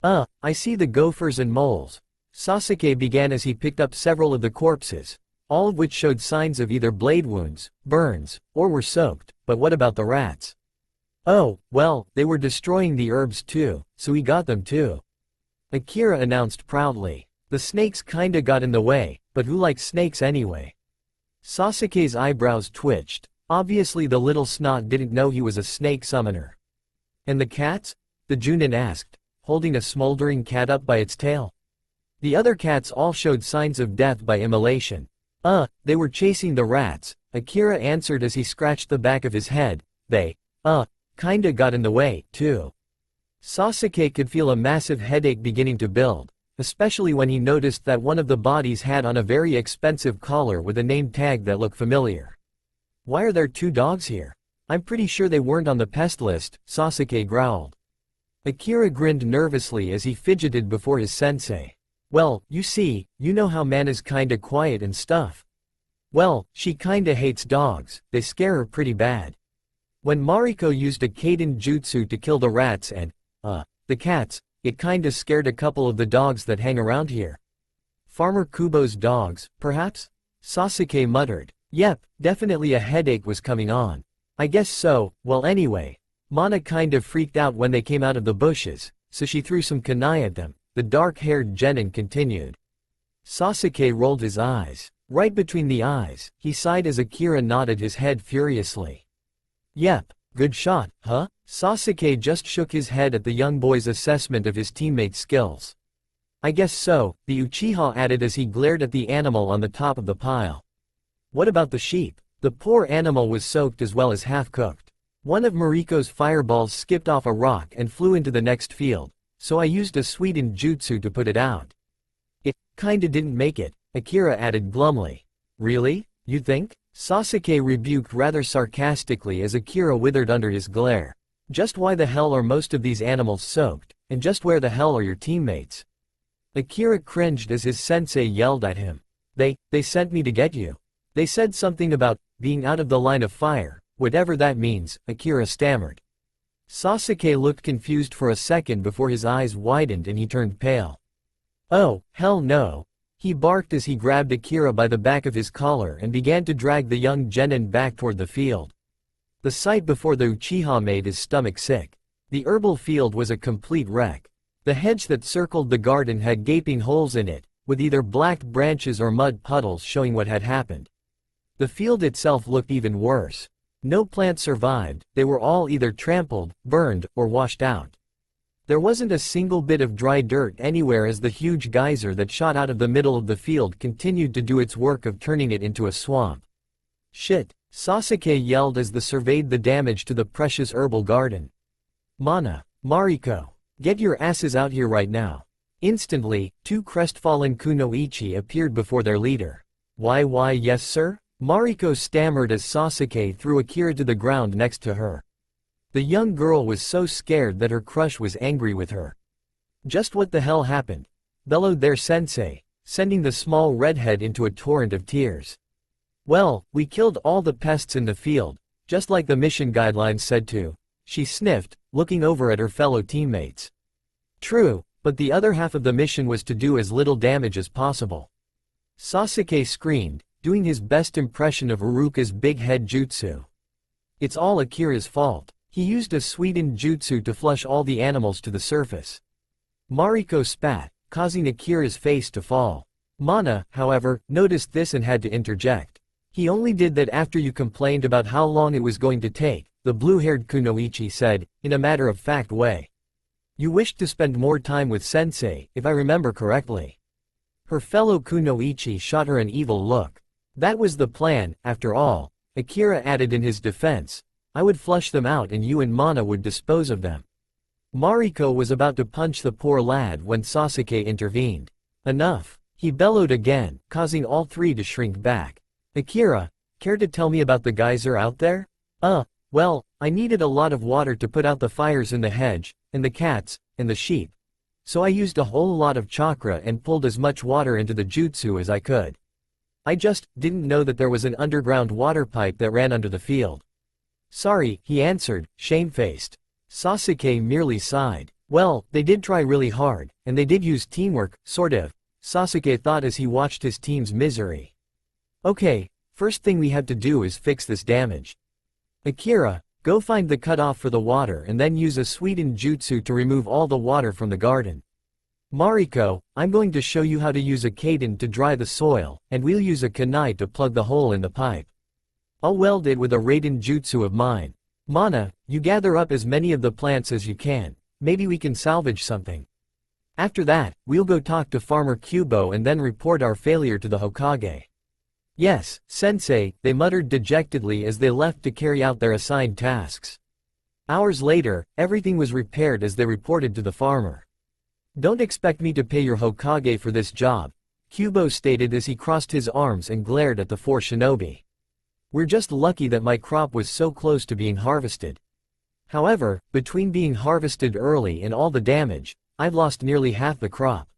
I see the gophers and moles," Sasuke began as he picked up several of the corpses, all of which showed signs of either blade wounds, burns, or were soaked. "But what about the rats?" "Oh, well, they were destroying the herbs too, so we got them too," Akira announced proudly. "The snakes kinda got in the way, but who likes snakes anyway?" Sasuke's eyebrows twitched. Obviously the little snot didn't know he was a snake summoner. "And the cats?" the Junin asked, holding a smoldering cat up by its tail. The other cats all showed signs of death by immolation. They were chasing the rats," Akira answered as he scratched the back of his head. "They, kinda got in the way, too." Sasuke could feel a massive headache beginning to build, especially when he noticed that one of the bodies had on a very expensive collar with a name tag that looked familiar. "Why are there 2 dogs here? I'm pretty sure they weren't on the pest list," Sasuke growled. Akira grinned nervously as he fidgeted before his sensei. "Well, you see, you know how Mana's kinda quiet and stuff. Well, she kinda hates dogs, they scare her pretty bad. When Mariko used a Kaiden jutsu to kill the rats and, the cats, it kinda scared a couple of the dogs that hang around here." "Farmer Kubo's dogs, perhaps?" Sasuke muttered. "Yep, definitely a headache was coming on. I guess so. Well anyway, Mana kinda freaked out when they came out of the bushes, so she threw some kunai at them," the dark-haired genin continued. Sasuke rolled his eyes. Right between the eyes, he sighed as Akira nodded his head furiously. "Yep, good shot, huh?" Sasuke just shook his head at the young boy's assessment of his teammate's skills. "I guess so," the Uchiha added as he glared at the animal on the top of the pile. "What about the sheep?" The poor animal was soaked as well as half-cooked. One of Mariko's fireballs skipped off a rock and flew into the next field, so I used a sweetened jutsu to put it out. "It kinda didn't make it," Akira added glumly. "Really? You think?" Sasuke rebuked rather sarcastically as Akira withered under his glare. "Just why the hell are most of these animals soaked, and just where the hell are your teammates?" Akira cringed as his sensei yelled at him. They sent me to get you. They said something about being out of the line of fire, whatever that means," Akira stammered. Sasuke looked confused for a second before his eyes widened and he turned pale. "Oh, hell no," he barked as he grabbed Akira by the back of his collar and began to drag the young genin back toward the field. The sight before the Uchiha made his stomach sick. The herbal field was a complete wreck. The hedge that circled the garden had gaping holes in it, with either black branches or mud puddles showing what had happened. The field itself looked even worse. No plant survived, they were all either trampled, burned, or washed out. There wasn't a single bit of dry dirt anywhere as the huge geyser that shot out of the middle of the field continued to do its work of turning it into a swamp. "Shit," Sasuke yelled as they surveyed the damage to the precious herbal garden. "Mana, Mariko, get your asses out here right now." Instantly, 2 crestfallen kunoichi appeared before their leader. Why yes sir?" Mariko stammered as Sasuke threw Akira to the ground next to her. The young girl was so scared that her crush was angry with her. "Just what the hell happened?" bellowed their sensei, sending the small redhead into a torrent of tears. "Well, we killed all the pests in the field, just like the mission guidelines said to," she sniffed, looking over at her fellow teammates. "True, but the other half of the mission was to do as little damage as possible." Sasuke screamed, doing his best impression of Iruka's big head jutsu. It's all Akira's fault. He used a sweetened jutsu to flush all the animals to the surface. Mariko spat, causing Akira's face to fall. Mana, however, noticed this and had to interject. He only did that after you complained about how long it was going to take, the blue-haired Kunoichi said, in a matter-of-fact way. You wished to spend more time with Sensei, if I remember correctly. Her fellow Kunoichi shot her an evil look. That was the plan, after all, Akira added in his defense. I would flush them out and you and Mana would dispose of them. Mariko was about to punch the poor lad when Sasuke intervened. Enough. He bellowed again, causing all three to shrink back. Akira, care to tell me about the geyser out there? Well, I needed a lot of water to put out the fires in the hedge, and the cats, and the sheep. So I used a whole lot of chakra and pulled as much water into the jutsu as I could. I just didn't know that there was an underground water pipe that ran under the field. Sorry, he answered, shamefaced. Sasuke merely sighed. Well, they did try really hard, and they did use teamwork, sort of, Sasuke thought as he watched his team's misery. Okay, first thing we have to do is fix this damage. Akira, go find the cutoff for the water and then use a sweetened jutsu to remove all the water from the garden. Mariko, I'm going to show you how to use a creadit to dry the soil, and we'll use a kunai to plug the hole in the pipe. I'll weld it with a raiden jutsu of mine. Mana, you gather up as many of the plants as you can, maybe we can salvage something. After that, we'll go talk to Farmer Kubo and then report our failure to the Hokage. Yes, Sensei, they muttered dejectedly as they left to carry out their assigned tasks. Hours later, everything was repaired as they reported to the farmer. Don't expect me to pay your Hokage for this job, Kubo stated as he crossed his arms and glared at the four shinobi. We're just lucky that my crop was so close to being harvested. However, between being harvested early and all the damage, I've lost nearly half the crop.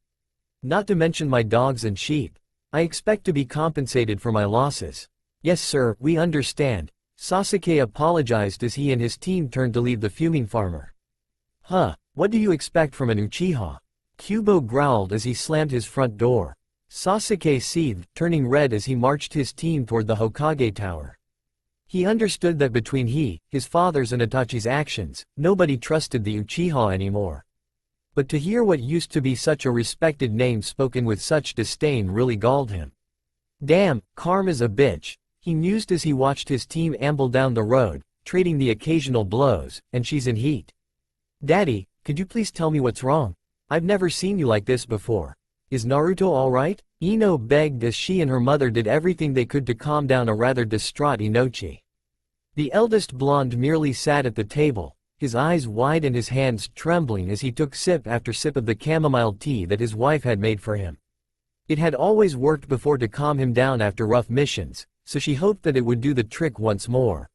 Not to mention my dogs and sheep. I expect to be compensated for my losses. Yes sir, we understand. Sasuke apologized as he and his team turned to leave the fuming farmer. What do you expect from an Uchiha? Kubo growled as he slammed his front door. Sasuke seethed, turning red as he marched his team toward the Hokage tower. He understood that between his father's and Itachi's actions, nobody trusted the Uchiha anymore. But to hear what used to be such a respected name spoken with such disdain really galled him. Damn, Karma's a bitch, he mused as he watched his team amble down the road, trading the occasional blows, and she's in heat. Daddy, could you please tell me what's wrong? I've never seen you like this before. Is Naruto alright? Ino begged as she and her mother did everything they could to calm down a rather distraught Inochi. The eldest blonde merely sat at the table, his eyes wide and his hands trembling as he took sip after sip of the chamomile tea that his wife had made for him. It had always worked before to calm him down after rough missions, so she hoped that it would do the trick once more.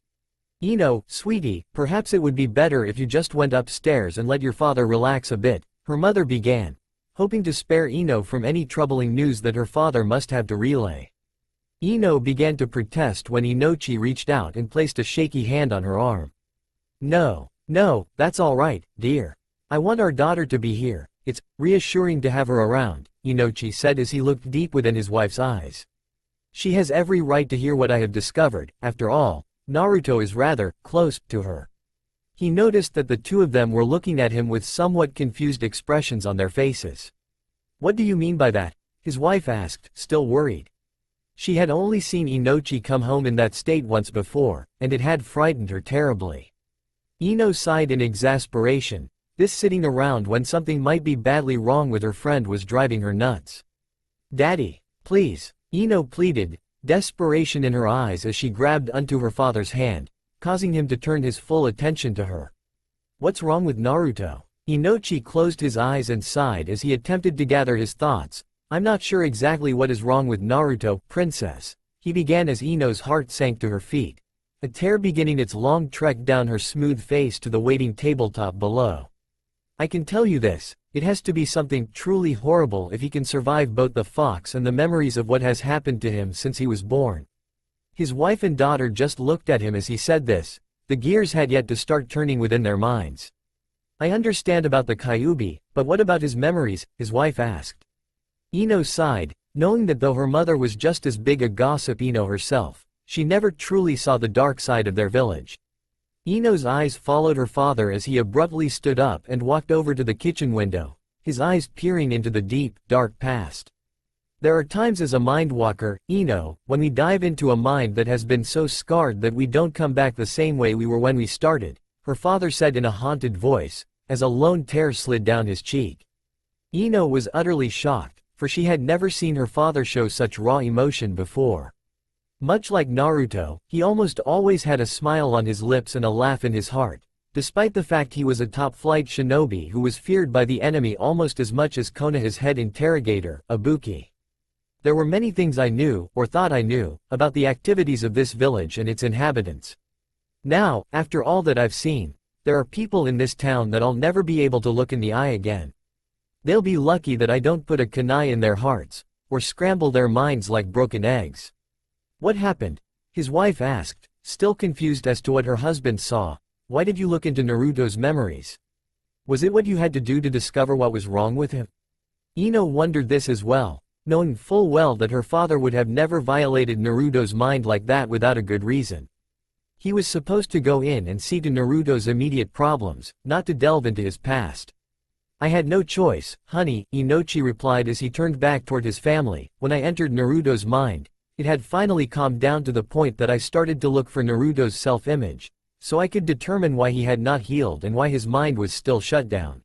Ino, sweetie, perhaps it would be better if you just went upstairs and let your father relax a bit, her mother began, hoping to spare Ino from any troubling news that her father must have to relay. Ino began to protest when Inochi reached out and placed a shaky hand on her arm. No, that's all right, dear. I want our daughter to be here. It's reassuring to have her around, Inochi said as he looked deep within his wife's eyes. She has every right to hear what I have discovered. After all, Naruto is rather close to her. He noticed that the two of them were looking at him with somewhat confused expressions on their faces. What do you mean by that? His wife asked, still worried. She had only seen Inochi come home in that state once before, and it had frightened her terribly. Ino sighed in exasperation. This sitting around when something might be badly wrong with her friend was driving her nuts. Daddy, please, Ino pleaded, desperation in her eyes as she grabbed onto her father's hand, causing him to turn his full attention to her. What's wrong with Naruto? Inochi closed his eyes and sighed as he attempted to gather his thoughts. I'm not sure exactly what is wrong with Naruto, princess, he began as Ino's heart sank to her feet, a tear beginning its long trek down her smooth face to the waiting tabletop below. I can tell you this, it has to be something truly horrible if he can survive both the fox and the memories of what has happened to him since he was born. His wife and daughter just looked at him as he said this, the gears had yet to start turning within their minds. I understand about the Kyuubi, but what about his memories, his wife asked. Ino sighed, knowing that though her mother was just as big a gossip Ino herself, she never truly saw the dark side of their village. Ino's eyes followed her father as he abruptly stood up and walked over to the kitchen window, his eyes peering into the deep, dark past. There are times as a mindwalker, Ino, when we dive into a mind that has been so scarred that we don't come back the same way we were when we started, her father said in a haunted voice, as a lone tear slid down his cheek. Ino was utterly shocked, for she had never seen her father show such raw emotion before. Much like Naruto, he almost always had a smile on his lips and a laugh in his heart, despite the fact he was a top-flight shinobi who was feared by the enemy almost as much as Konoha's head interrogator, Ibuki. There were many things I knew, or thought I knew, about the activities of this village and its inhabitants. Now, after all that I've seen, there are people in this town that I'll never be able to look in the eye again. They'll be lucky that I don't put a kunai in their hearts, or scramble their minds like broken eggs. What happened? His wife asked, still confused as to what her husband saw. Why did you look into Naruto's memories? Was it what you had to do to discover what was wrong with him? Ino wondered this as well, knowing full well that her father would have never violated Naruto's mind like that without a good reason. He was supposed to go in and see to Naruto's immediate problems, not to delve into his past. I had no choice, honey, Inochi replied as he turned back toward his family. When I entered Naruto's mind, it had finally calmed down to the point that I started to look for Naruto's self-image, so I could determine why he had not healed and why his mind was still shut down.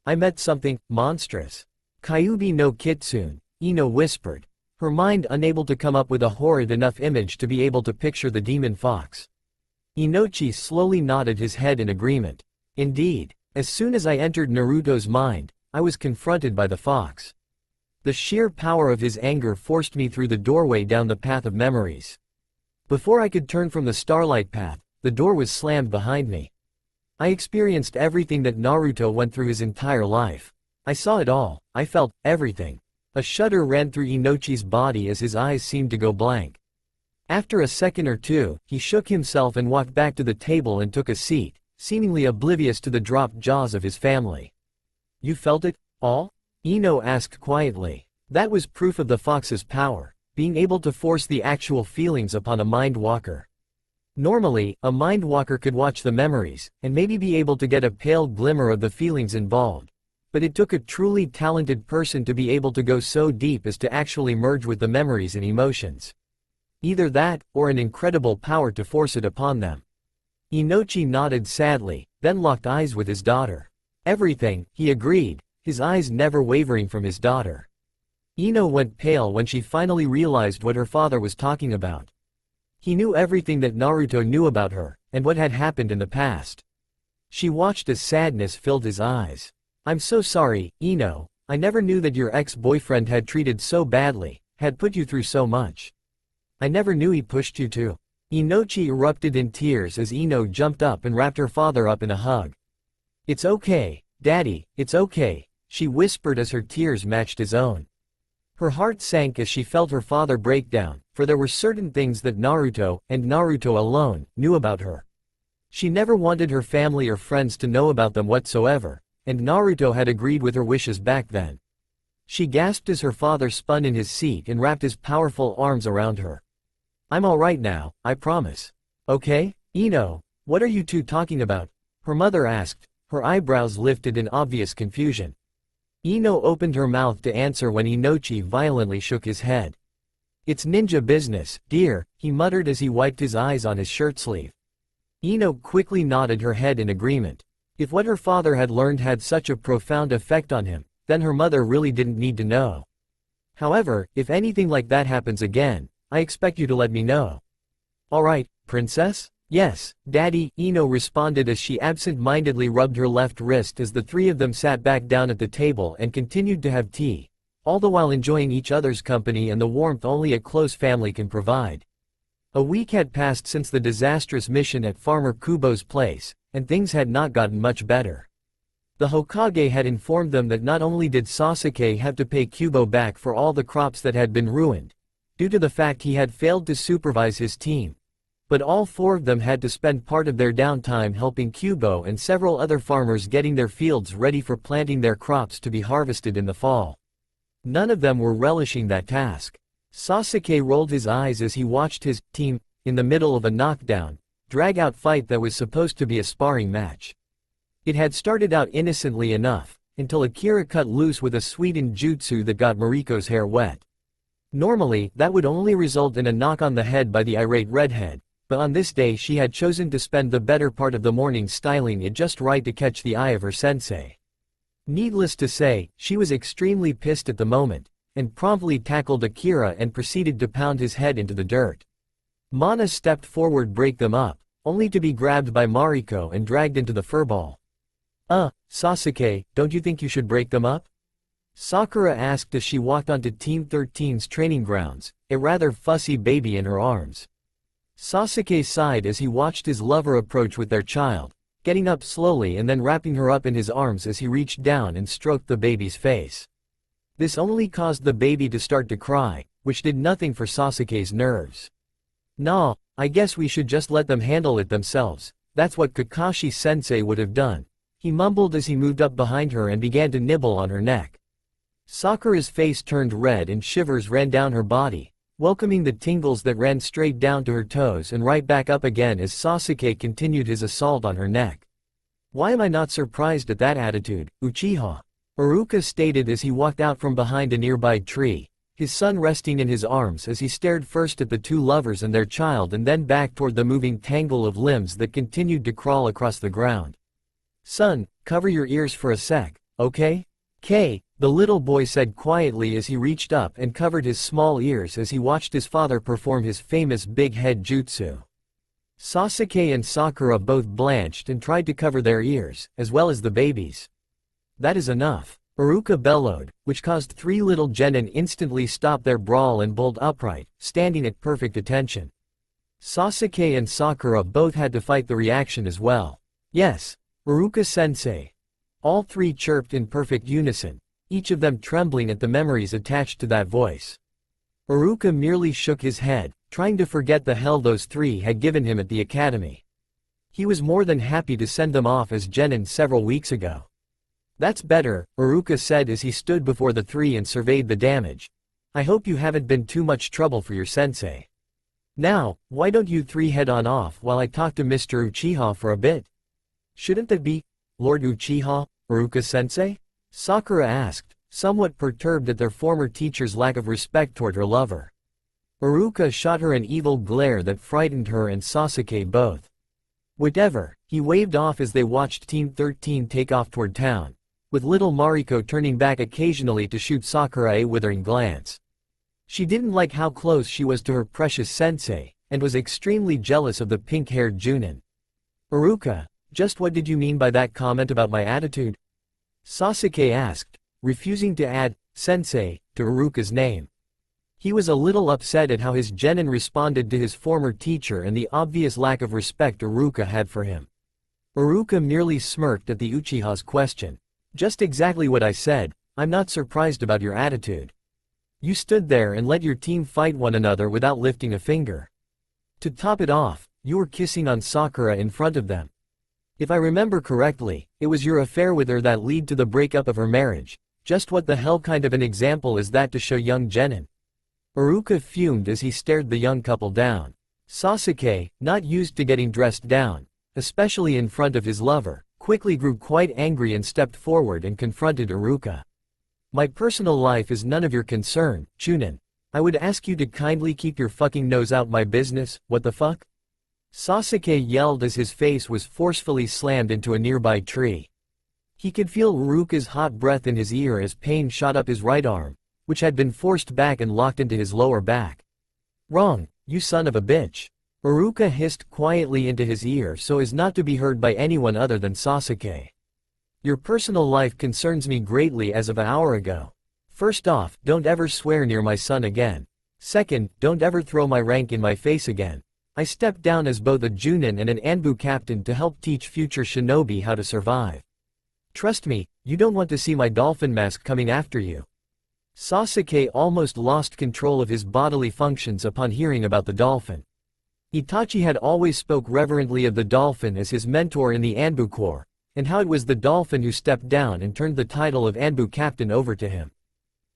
I met something monstrous. Kyuubi no Kitsune, Ino whispered, her mind unable to come up with a horrid enough image to be able to picture the demon fox. Inochi slowly nodded his head in agreement. Indeed, as soon as I entered Naruto's mind, I was confronted by the fox. The sheer power of his anger forced me through the doorway down the path of memories. Before I could turn from the starlight path, the door was slammed behind me. I experienced everything that Naruto went through his entire life. I saw it all, I felt everything. A shudder ran through Inochi's body as his eyes seemed to go blank. After a second or two, he shook himself and walked back to the table and took a seat, seemingly oblivious to the dropped jaws of his family. You felt it, all? Ino asked quietly. That was proof of the fox's power, being able to force the actual feelings upon a mindwalker. Normally, a mindwalker could watch the memories, and maybe be able to get a pale glimmer of the feelings involved. But it took a truly talented person to be able to go so deep as to actually merge with the memories and emotions. Either that, or an incredible power to force it upon them. Inochi nodded sadly, then locked eyes with his daughter. Everything, he agreed, his eyes never wavering from his daughter. Ino went pale when she finally realized what her father was talking about. He knew everything that Naruto knew about her, and what had happened in the past. She watched as sadness filled his eyes. I'm so sorry, Ino, I never knew that your ex-boyfriend had treated so badly, had put you through so much. I never knew he pushed you to. Inochi erupted in tears as Ino jumped up and wrapped her father up in a hug. It's okay, Daddy, it's okay, she whispered as her tears matched his own. Her heart sank as she felt her father break down, for there were certain things that Naruto, and Naruto alone, knew about her. She never wanted her family or friends to know about them whatsoever, and Naruto had agreed with her wishes back then. She gasped as her father spun in his seat and wrapped his powerful arms around her. I'm alright now, I promise. Okay, Ino, what are you two talking about? Her mother asked, her eyebrows lifted in obvious confusion. Ino opened her mouth to answer when Inochi violently shook his head. It's ninja business, dear, he muttered as he wiped his eyes on his shirt sleeve. Ino quickly nodded her head in agreement. If what her father had learned had such a profound effect on him, then her mother really didn't need to know. However, if anything like that happens again, I expect you to let me know. Alright, princess? Yes, Daddy, Ino responded as she absent-mindedly rubbed her left wrist as the three of them sat back down at the table and continued to have tea, all the while enjoying each other's company and the warmth only a close family can provide. A week had passed since the disastrous mission at Farmer Kubo's place, and things had not gotten much better. The Hokage had informed them that not only did Sasuke have to pay Kubo back for all the crops that had been ruined, due to the fact he had failed to supervise his team, but all four of them had to spend part of their downtime helping Kubo and several other farmers getting their fields ready for planting their crops to be harvested in the fall. None of them were relishing that task. Sasuke rolled his eyes as he watched his team, in the middle of a knockdown, drag-out fight that was supposed to be a sparring match. It had started out innocently enough, until Akira cut loose with a sweetened jutsu that got Mariko's hair wet. Normally, that would only result in a knock on the head by the irate redhead, but on this day she had chosen to spend the better part of the morning styling it just right to catch the eye of her sensei. Needless to say, she was extremely pissed at the moment, and promptly tackled Akira and proceeded to pound his head into the dirt. Mana stepped forward to break them up, only to be grabbed by Mariko and dragged into the furball. Sasuke, don't you think you should break them up? Sakura asked as she walked onto Team 13's training grounds, a rather fussy baby in her arms. Sasuke sighed as he watched his lover approach with their child, getting up slowly and then wrapping her up in his arms as he reached down and stroked the baby's face. This only caused the baby to start to cry, which did nothing for Sasuke's nerves. Nah, I guess we should just let them handle it themselves, that's what Kakashi-sensei would have done, he mumbled as he moved up behind her and began to nibble on her neck. Sakura's face turned red and shivers ran down her body, welcoming the tingles that ran straight down to her toes and right back up again as Sasuke continued his assault on her neck. Why am I not surprised at that attitude, Uchiha? Iruka stated as he walked out from behind a nearby tree, his son resting in his arms as he stared first at the two lovers and their child and then back toward the moving tangle of limbs that continued to crawl across the ground. Son, cover your ears for a sec, okay? The little boy said quietly as he reached up and covered his small ears as he watched his father perform his famous big head jutsu. Sasuke and Sakura both blanched and tried to cover their ears, as well as the baby's. That is enough, Iruka bellowed, which caused three little genin instantly stop their brawl and bolt upright, standing at perfect attention. Sasuke and Sakura both had to fight the reaction as well. Yes, Iruka-sensei. All three chirped in perfect unison, each of them trembling at the memories attached to that voice. Iruka merely shook his head, trying to forget the hell those three had given him at the academy. He was more than happy to send them off as genin several weeks ago. That's better, Iruka said as he stood before the three and surveyed the damage. I hope you haven't been too much trouble for your sensei. Now, why don't you three head on off while I talk to Mr. Uchiha for a bit? Shouldn't that be Lord Uchiha, Iruka-sensei? Sakura asked, somewhat perturbed at their former teacher's lack of respect toward her lover. Iruka shot her an evil glare that frightened her and Sasuke both. Whatever, he waved off as they watched Team 13 take off toward town, with little Mariko turning back occasionally to shoot Sakura a withering glance. She didn't like how close she was to her precious sensei, and was extremely jealous of the pink-haired Junin. Iruka, just what did you mean by that comment about my attitude? Sasuke asked, refusing to add sensei to Iruka's name. He was a little upset at how his genin responded to his former teacher and the obvious lack of respect Iruka had for him. Iruka merely smirked at the Uchiha's question. Just exactly what I said, I'm not surprised about your attitude. You stood there and let your team fight one another without lifting a finger. To top it off, you were kissing on Sakura in front of them. If I remember correctly, it was your affair with her that led to the breakup of her marriage. Just what the hell kind of an example is that to show young genin? Iruka fumed as he stared the young couple down. Sasuke, not used to getting dressed down, especially in front of his lover, quickly grew quite angry and stepped forward and confronted Iruka. My personal life is none of your concern, Chunin. I would ask you to kindly keep your fucking nose out my business, what the fuck? Sasuke yelled as his face was forcefully slammed into a nearby tree. He could feel Iruka's hot breath in his ear as pain shot up his right arm, which had been forced back and locked into his lower back. Wrong, you son of a bitch. Iruka hissed quietly into his ear so as not to be heard by anyone other than Sasuke. Your personal life concerns me greatly as of an hour ago. First off, don't ever swear near my son again. Second, don't ever throw my rank in my face again. I stepped down as both a Junin and an Anbu captain to help teach future shinobi how to survive. Trust me, you don't want to see my dolphin mask coming after you. Sasuke almost lost control of his bodily functions upon hearing about the dolphin. Itachi had always spoke reverently of the dolphin as his mentor in the Anbu Corps, and how it was the dolphin who stepped down and turned the title of Anbu captain over to him.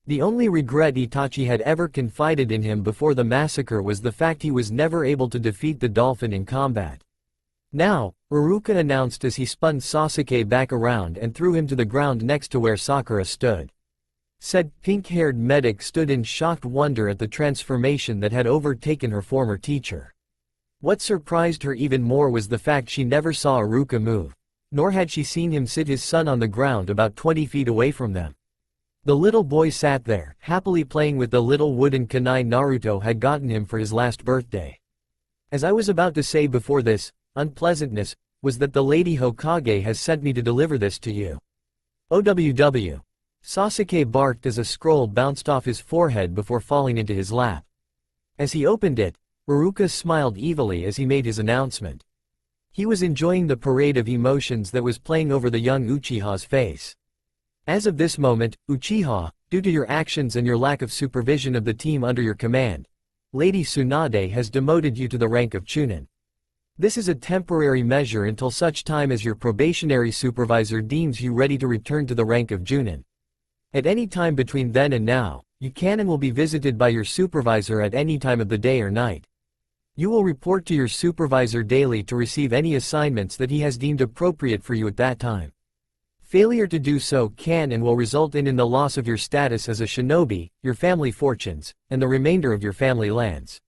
The only regret Itachi had ever confided in him before the massacre was the fact he was never able to defeat the dolphin in combat. Now, Iruka announced as he spun Sasuke back around and threw him to the ground next to where Sakura stood. Said pink-haired medic stood in shocked wonder at the transformation that had overtaken her former teacher. What surprised her even more was the fact she never saw Iruka move, nor had she seen him sit his son on the ground about 20 feet away from them. The little boy sat there, happily playing with the little wooden kunai Naruto had gotten him for his last birthday. As I was about to say before this, unpleasantness, was that the Lady Hokage has sent me to deliver this to you. OWW. Sasuke barked as a scroll bounced off his forehead before falling into his lap. As he opened it, Iruka smiled evilly as he made his announcement. He was enjoying the parade of emotions that was playing over the young Uchiha's face. As of this moment, Uchiha, due to your actions and your lack of supervision of the team under your command, Lady Tsunade has demoted you to the rank of Chunin. This is a temporary measure until such time as your probationary supervisor deems you ready to return to the rank of Junin. At any time between then and now, you can and will be visited by your supervisor at any time of the day or night. You will report to your supervisor daily to receive any assignments that he has deemed appropriate for you at that time. Failure to do so can and will result in the loss of your status as a shinobi, your family fortunes, and the remainder of your family lands.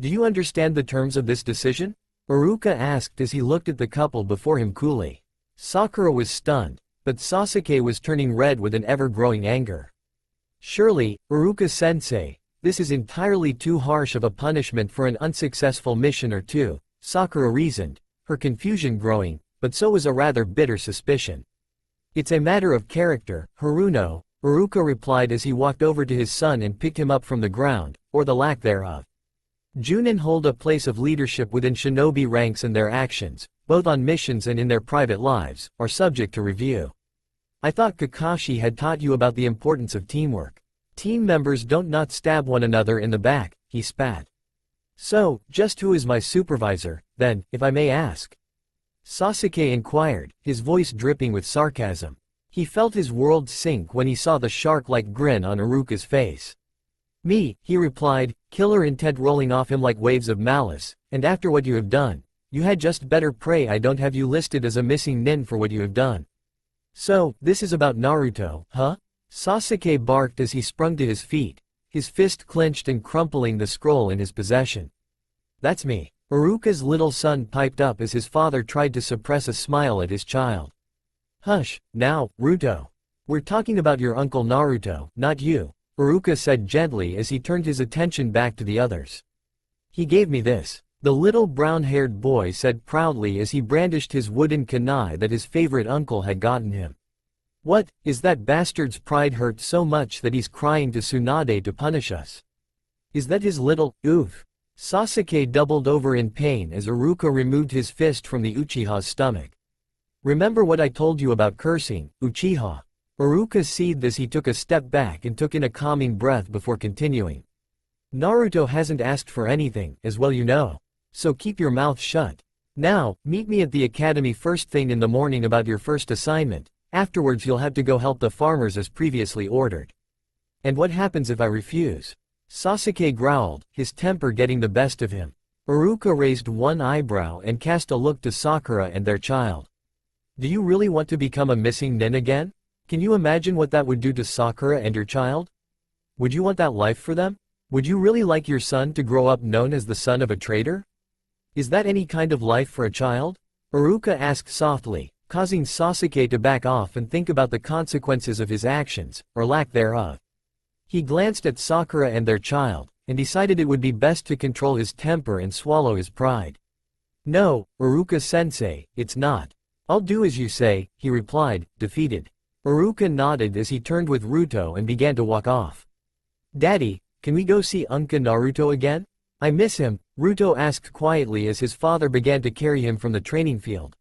Do you understand the terms of this decision? Iruka asked as he looked at the couple before him coolly. Sakura was stunned, but Sasuke was turning red with an ever-growing anger. Surely, Iruka-sensei, this is entirely too harsh of a punishment for an unsuccessful mission or two, Sakura reasoned, her confusion growing, but so was a rather bitter suspicion. It's a matter of character, Haruno, Iruka replied as he walked over to his son and picked him up from the ground, or the lack thereof. Junin hold a place of leadership within shinobi ranks, and their actions, both on missions and in their private lives, are subject to review. I thought Kakashi had taught you about the importance of teamwork. Team members don't not stab one another in the back, he spat. So, just who is my supervisor, then, if I may ask? Sasuke inquired, his voice dripping with sarcasm. He felt his world sink when he saw the shark-like grin on Iruka's face. Me, he replied, killer intent rolling off him like waves of malice, and after what you have done, you had just better pray I don't have you listed as a missing nin for what you have done. So, this is about Naruto, huh? Sasuke barked as he sprung to his feet, his fist clenched and crumpling the scroll in his possession. That's me. Iruka's little son piped up as his father tried to suppress a smile at his child. Hush, now, Ruto. We're talking about your uncle Naruto, not you, Iruka said gently as he turned his attention back to the others. He gave me this, the little brown-haired boy said proudly as he brandished his wooden kunai that his favorite uncle had gotten him. What, is that bastard's pride hurt so much that he's crying to Tsunade to punish us? Is that his little, oof? Sasuke doubled over in pain as Iruka removed his fist from the Uchiha's stomach. Remember what I told you about cursing, Uchiha? Iruka seethed as he took a step back and took in a calming breath before continuing. Naruto hasn't asked for anything, as well you know. So keep your mouth shut. Now, meet me at the academy first thing in the morning about your first assignment. Afterwards you'll have to go help the farmers as previously ordered. And what happens if I refuse? Sasuke growled, his temper getting the best of him. Iruka raised one eyebrow and cast a look to Sakura and their child. Do you really want to become a missing nin again? Can you imagine what that would do to Sakura and your child? Would you want that life for them? Would you really like your son to grow up known as the son of a traitor? Is that any kind of life for a child? Iruka asked softly, causing Sasuke to back off and think about the consequences of his actions, or lack thereof. He glanced at Sakura and their child, and decided it would be best to control his temper and swallow his pride. No, Iruka-sensei, it's not. I'll do as you say, he replied, defeated. Iruka nodded as he turned with Ruto and began to walk off. Daddy, can we go see Uncle Naruto again? I miss him, Ruto asked quietly as his father began to carry him from the training field.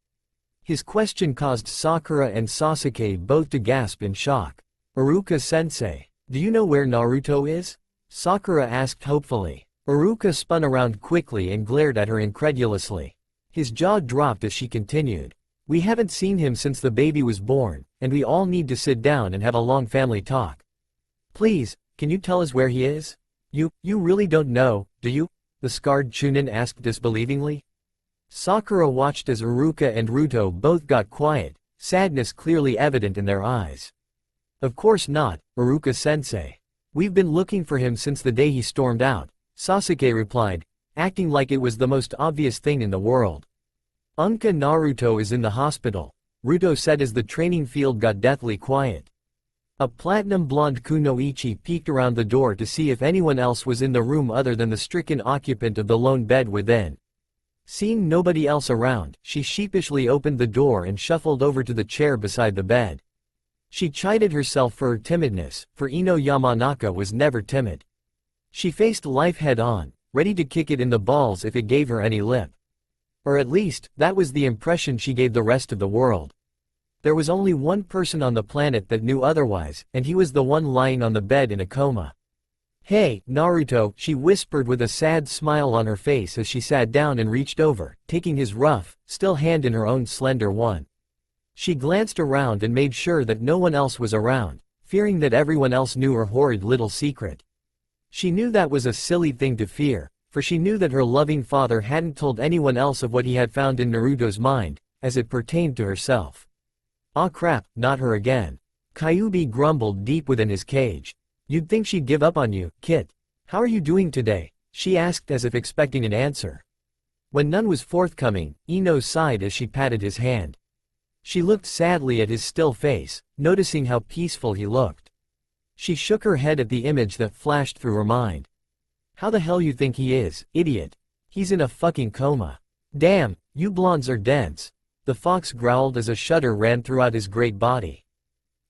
His question caused Sakura and Sasuke both to gasp in shock. Iruka-sensei, do you know where Naruto is? Sakura asked hopefully. Iruka spun around quickly and glared at her incredulously. His jaw dropped as she continued. We haven't seen him since the baby was born, and we all need to sit down and have a long family talk. Please, can you tell us where he is? You really don't know, do you? The scarred Chunin asked disbelievingly. Sakura watched as Iruka and Ruto both got quiet, sadness clearly evident in their eyes. Of course not, Iruka-sensei. We've been looking for him since the day he stormed out, Sasuke replied, acting like it was the most obvious thing in the world. Unka Naruto is in the hospital, Ruto said as the training field got deathly quiet. A platinum blonde kunoichi peeked around the door to see if anyone else was in the room other than the stricken occupant of the lone bed within. Seeing nobody else around, she sheepishly opened the door and shuffled over to the chair beside the bed. She chided herself for her timidness, for Ino Yamanaka was never timid. She faced life head-on, ready to kick it in the balls if it gave her any lip. Or at least, that was the impression she gave the rest of the world. There was only one person on the planet that knew otherwise, and he was the one lying on the bed in a coma. "Hey, Naruto," she whispered with a sad smile on her face as she sat down and reached over, taking his rough, still hand in her own slender one. She glanced around and made sure that no one else was around, fearing that everyone else knew her horrid little secret. She knew that was a silly thing to fear, for she knew that her loving father hadn't told anyone else of what he had found in Naruto's mind, as it pertained to herself. "Aw crap, not her again." Kyuubi grumbled deep within his cage. "You'd think she'd give up on you, Kit. How are you doing today?" she asked as if expecting an answer. When none was forthcoming, Ino sighed as she patted his hand. She looked sadly at his still face, noticing how peaceful he looked. She shook her head at the image that flashed through her mind. "How the hell you think he is, idiot? He's in a fucking coma. Damn, you blondes are dense." The fox growled as a shudder ran throughout his great body.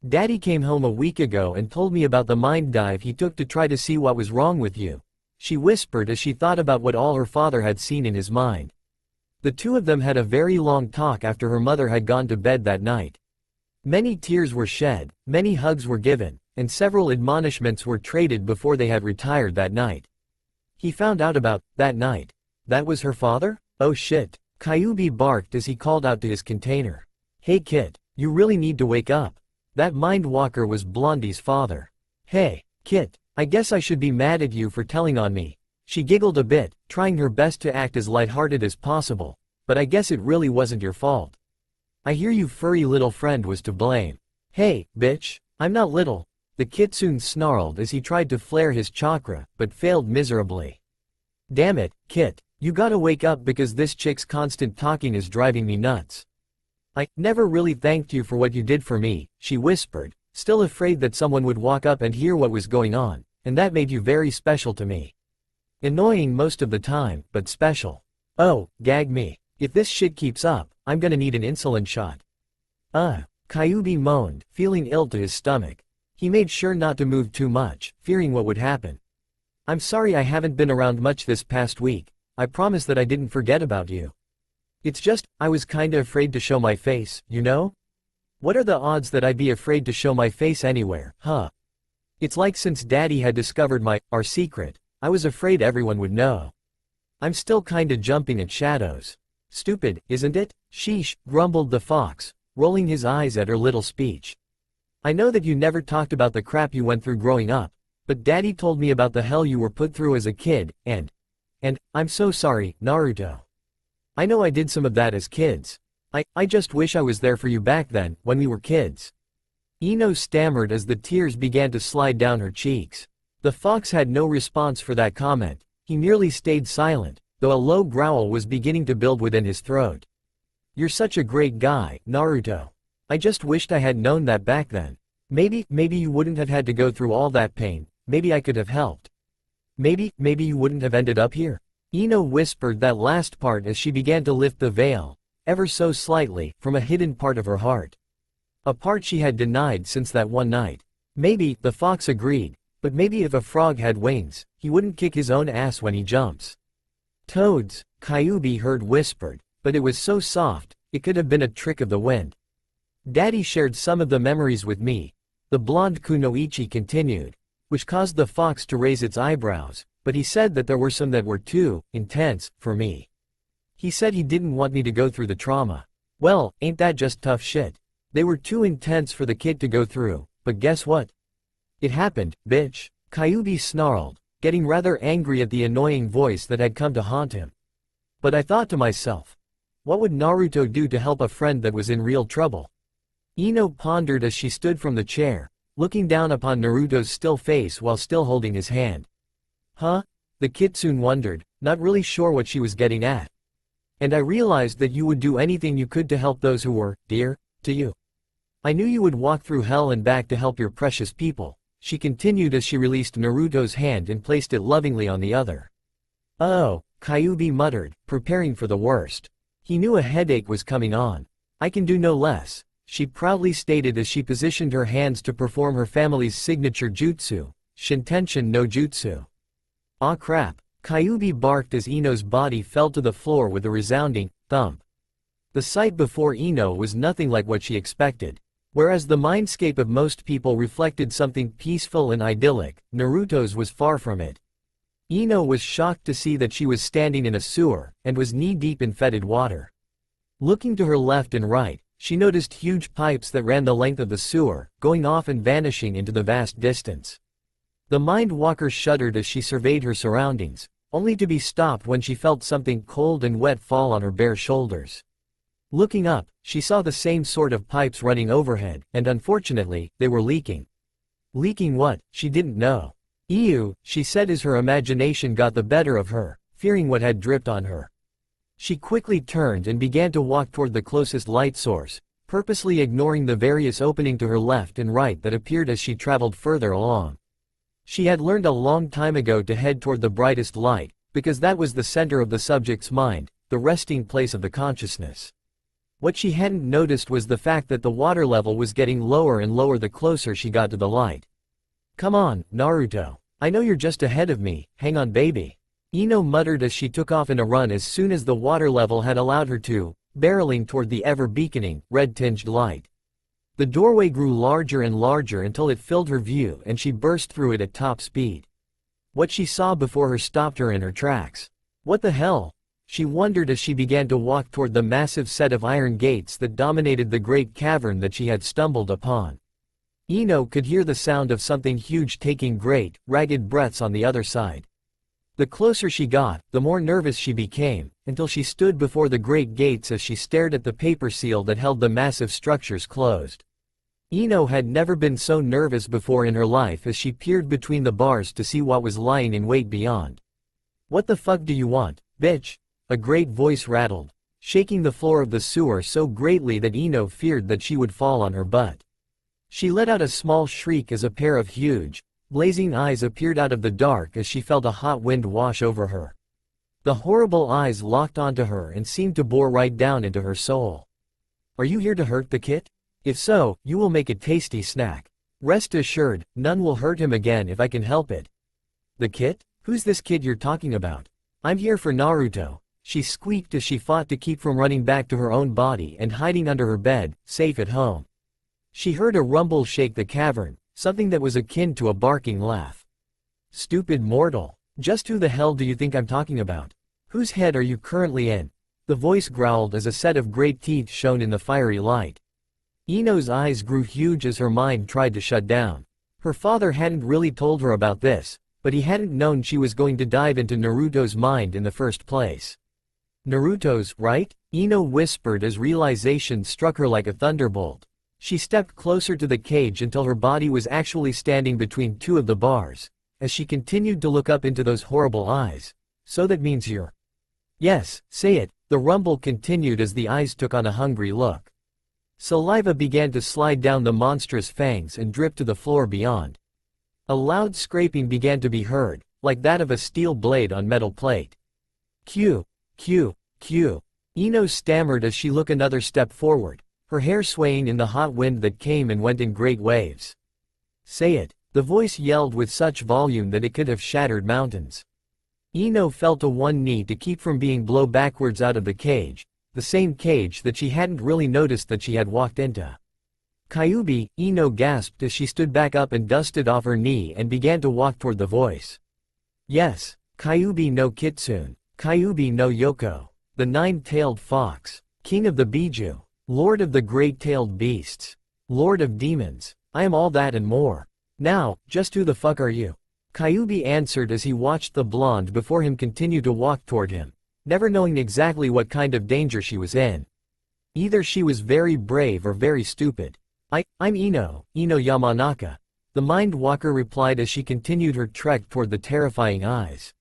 "Daddy came home a week ago and told me about the mind dive he took to try to see what was wrong with you," she whispered as she thought about what all her father had seen in his mind. The two of them had a very long talk after her mother had gone to bed that night. Many tears were shed, many hugs were given, and several admonishments were traded before they had retired that night. He found out about that night. That was her father? Oh shit. Kyuubi barked as he called out to his container. "Hey Kit, you really need to wake up. That mind walker was Blondie's father." "Hey, Kit, I guess I should be mad at you for telling on me." She giggled a bit, trying her best to act as lighthearted as possible, "but I guess it really wasn't your fault. I hear you furry little friend was to blame." "Hey, bitch, I'm not little," the kitsune snarled as he tried to flare his chakra, but failed miserably. "Damn it, Kit. You gotta wake up because this chick's constant talking is driving me nuts. I never really thanked you for what you did for me," she whispered, still afraid that someone would walk up and hear what was going on, "and that made you very special to me. Annoying most of the time, but special. Oh, gag me. If this shit keeps up, I'm gonna need an insulin shot." Kyuubi moaned, feeling ill to his stomach. He made sure not to move too much, fearing what would happen. "I'm sorry I haven't been around much this past week. I promise that I didn't forget about you. It's just, I was kinda afraid to show my face, you know? What are the odds that I'd be afraid to show my face anywhere, huh? It's like since Daddy had discovered our secret, I was afraid everyone would know. I'm still kinda jumping at shadows. Stupid, isn't it? Sheesh, grumbled the fox, rolling his eyes at her little speech. I know that you never talked about the crap you went through growing up, but Daddy told me about the hell you were put through as a kid, and I'm so sorry, Naruto. I know I did some of that as kids. I just wish I was there for you back then, when we were kids." Ino stammered as the tears began to slide down her cheeks. The fox had no response for that comment. He merely stayed silent, though a low growl was beginning to build within his throat. "You're such a great guy, Naruto. I just wished I had known that back then. Maybe you wouldn't have had to go through all that pain, maybe I could have helped. Maybe you wouldn't have ended up here." Ino whispered that last part as she began to lift the veil, ever so slightly, from a hidden part of her heart. A part she had denied since that one night. Maybe, the fox agreed, but maybe if a frog had wings, he wouldn't kick his own ass when he jumps. "Toads," Kyuubi heard whispered, but it was so soft, it could have been a trick of the wind. "Daddy shared some of the memories with me," the blonde kunoichi continued, which caused the fox to raise its eyebrows, but he said that there were some that were too intense for me. He said he didn't want me to go through the trauma. Well, ain't that just tough shit? They were too intense for the kid to go through, but guess what? It happened, bitch, Kyuubi snarled, getting rather angry at the annoying voice that had come to haunt him. But I thought to myself, what would Naruto do to help a friend that was in real trouble? Ino pondered as she stood from the chair, looking down upon Naruto's still face while still holding his hand. Huh? The kitsune wondered, not really sure what she was getting at. And I realized that you would do anything you could to help those who were dear to you. I knew you would walk through hell and back to help your precious people, she continued as she released Naruto's hand and placed it lovingly on the other. Oh, Kyuubi muttered, preparing for the worst. He knew a headache was coming on. I can do no less, she proudly stated as she positioned her hands to perform her family's signature jutsu, Shintenshin no Jutsu. Aw crap, Kyuubi barked as Ino's body fell to the floor with a resounding thump. The sight before Ino was nothing like what she expected. Whereas the mindscape of most people reflected something peaceful and idyllic, Naruto's was far from it. Ino was shocked to see that she was standing in a sewer, and was knee-deep in fetid water. Looking to her left and right, she noticed huge pipes that ran the length of the sewer, going off and vanishing into the vast distance. The Mind Walker shuddered as she surveyed her surroundings, only to be stopped when she felt something cold and wet fall on her bare shoulders. Looking up, she saw the same sort of pipes running overhead, and unfortunately, they were leaking. Leaking what, she didn't know. Ew, she said as her imagination got the better of her, fearing what had dripped on her. She quickly turned and began to walk toward the closest light source, purposely ignoring the various openings to her left and right that appeared as she traveled further along. She had learned a long time ago to head toward the brightest light, because that was the center of the subject's mind, the resting place of the consciousness. What she hadn't noticed was the fact that the water level was getting lower and lower the closer she got to the light. Come on, Naruto. I know you're just ahead of me, hang on baby. Ino muttered as she took off in a run as soon as the water level had allowed her to, barreling toward the ever-beaconing, red-tinged light. The doorway grew larger and larger until it filled her view and she burst through it at top speed. What she saw before her stopped her in her tracks. What the hell? She wondered as she began to walk toward the massive set of iron gates that dominated the great cavern that she had stumbled upon. Ino could hear the sound of something huge taking great, ragged breaths on the other side. The closer she got, the more nervous she became, until she stood before the great gates as she stared at the paper seal that held the massive structures closed. Ino had never been so nervous before in her life as she peered between the bars to see what was lying in wait beyond. What the fuck do you want, bitch? A great voice rattled, shaking the floor of the sewer so greatly that Ino feared that she would fall on her butt. She let out a small shriek as a pair of huge, blazing eyes appeared out of the dark as she felt a hot wind wash over her. The horrible eyes locked onto her and seemed to bore right down into her soul. Are you here to hurt the kid? If so, you will make a tasty snack. Rest assured, none will hurt him again if I can help it. The kid? Who's this kid you're talking about? I'm here for Naruto. She squeaked as she fought to keep from running back to her own body and hiding under her bed, safe at home. She heard a rumble shake the cavern, something that was akin to a barking laugh. Stupid mortal. Just who the hell do you think I'm talking about? Whose head are you currently in? The voice growled as a set of great teeth shone in the fiery light. Ino's eyes grew huge as her mind tried to shut down. Her father hadn't really told her about this, but he hadn't known she was going to dive into Naruto's mind in the first place. Naruto's, right? Ino whispered as realization struck her like a thunderbolt. She stepped closer to the cage until her body was actually standing between two of the bars, as she continued to look up into those horrible eyes. So that means you're... Yes, say it, the rumble continued as the eyes took on a hungry look. Saliva began to slide down the monstrous fangs and drip to the floor beyond. A loud scraping began to be heard, like that of a steel blade on metal plate. Q. Ino stammered as she took another step forward, her hair swaying in the hot wind that came and went in great waves. Say it, the voice yelled with such volume that it could have shattered mountains. Ino fell to one knee to keep from being blown backwards out of the cage, the same cage that she hadn't really noticed that she had walked into. Kyuubi, Ino gasped as she stood back up and dusted off her knee and began to walk toward the voice. Yes, Kyuubi no Kitsune, Kyuubi no Yoko, the nine-tailed fox, king of the Biju, lord of the great-tailed beasts, lord of demons, I am all that and more. Now, just who the fuck are you? Kyuubi answered as he watched the blonde before him continue to walk toward him, never knowing exactly what kind of danger she was in. Either she was very brave or very stupid. I'm Ino Yamanaka. The Mind Walker replied as she continued her trek toward the terrifying eyes.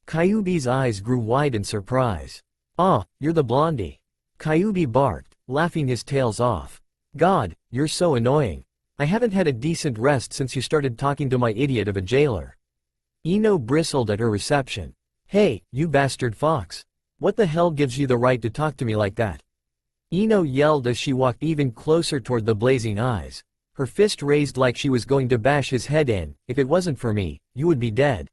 Kyuubi's eyes grew wide in surprise. "Ah, you're the blondie." Kyuubi barked, laughing his tails off. "God, you're so annoying. I haven't had a decent rest since you started talking to my idiot of a jailer." Ino bristled at her reception. "Hey, you bastard fox. What the hell gives you the right to talk to me like that?" Ino yelled as she walked even closer toward the blazing eyes, her fist raised like she was going to bash his head in. "If it wasn't for me, you would be dead."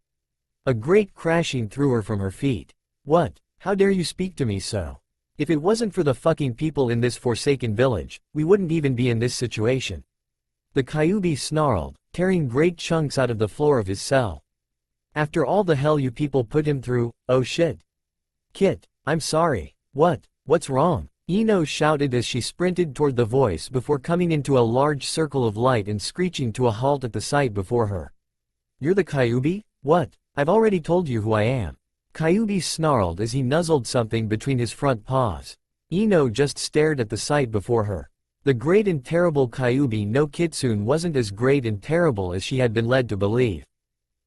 A great crashing threw her from her feet. "What? How dare you speak to me so? If it wasn't for the fucking people in this forsaken village, we wouldn't even be in this situation." The Kyuubi snarled, tearing great chunks out of the floor of his cell. "After all the hell you people put him through, oh shit. Kit, I'm sorry. What's wrong?" Ino shouted as she sprinted toward the voice before coming into a large circle of light and screeching to a halt at the sight before her. "You're the Kyuubi? What? I've already told you who I am." Kyuubi snarled as he nuzzled something between his front paws. Ino just stared at the sight before her. The great and terrible Kyuubi no Kitsune wasn't as great and terrible as she had been led to believe.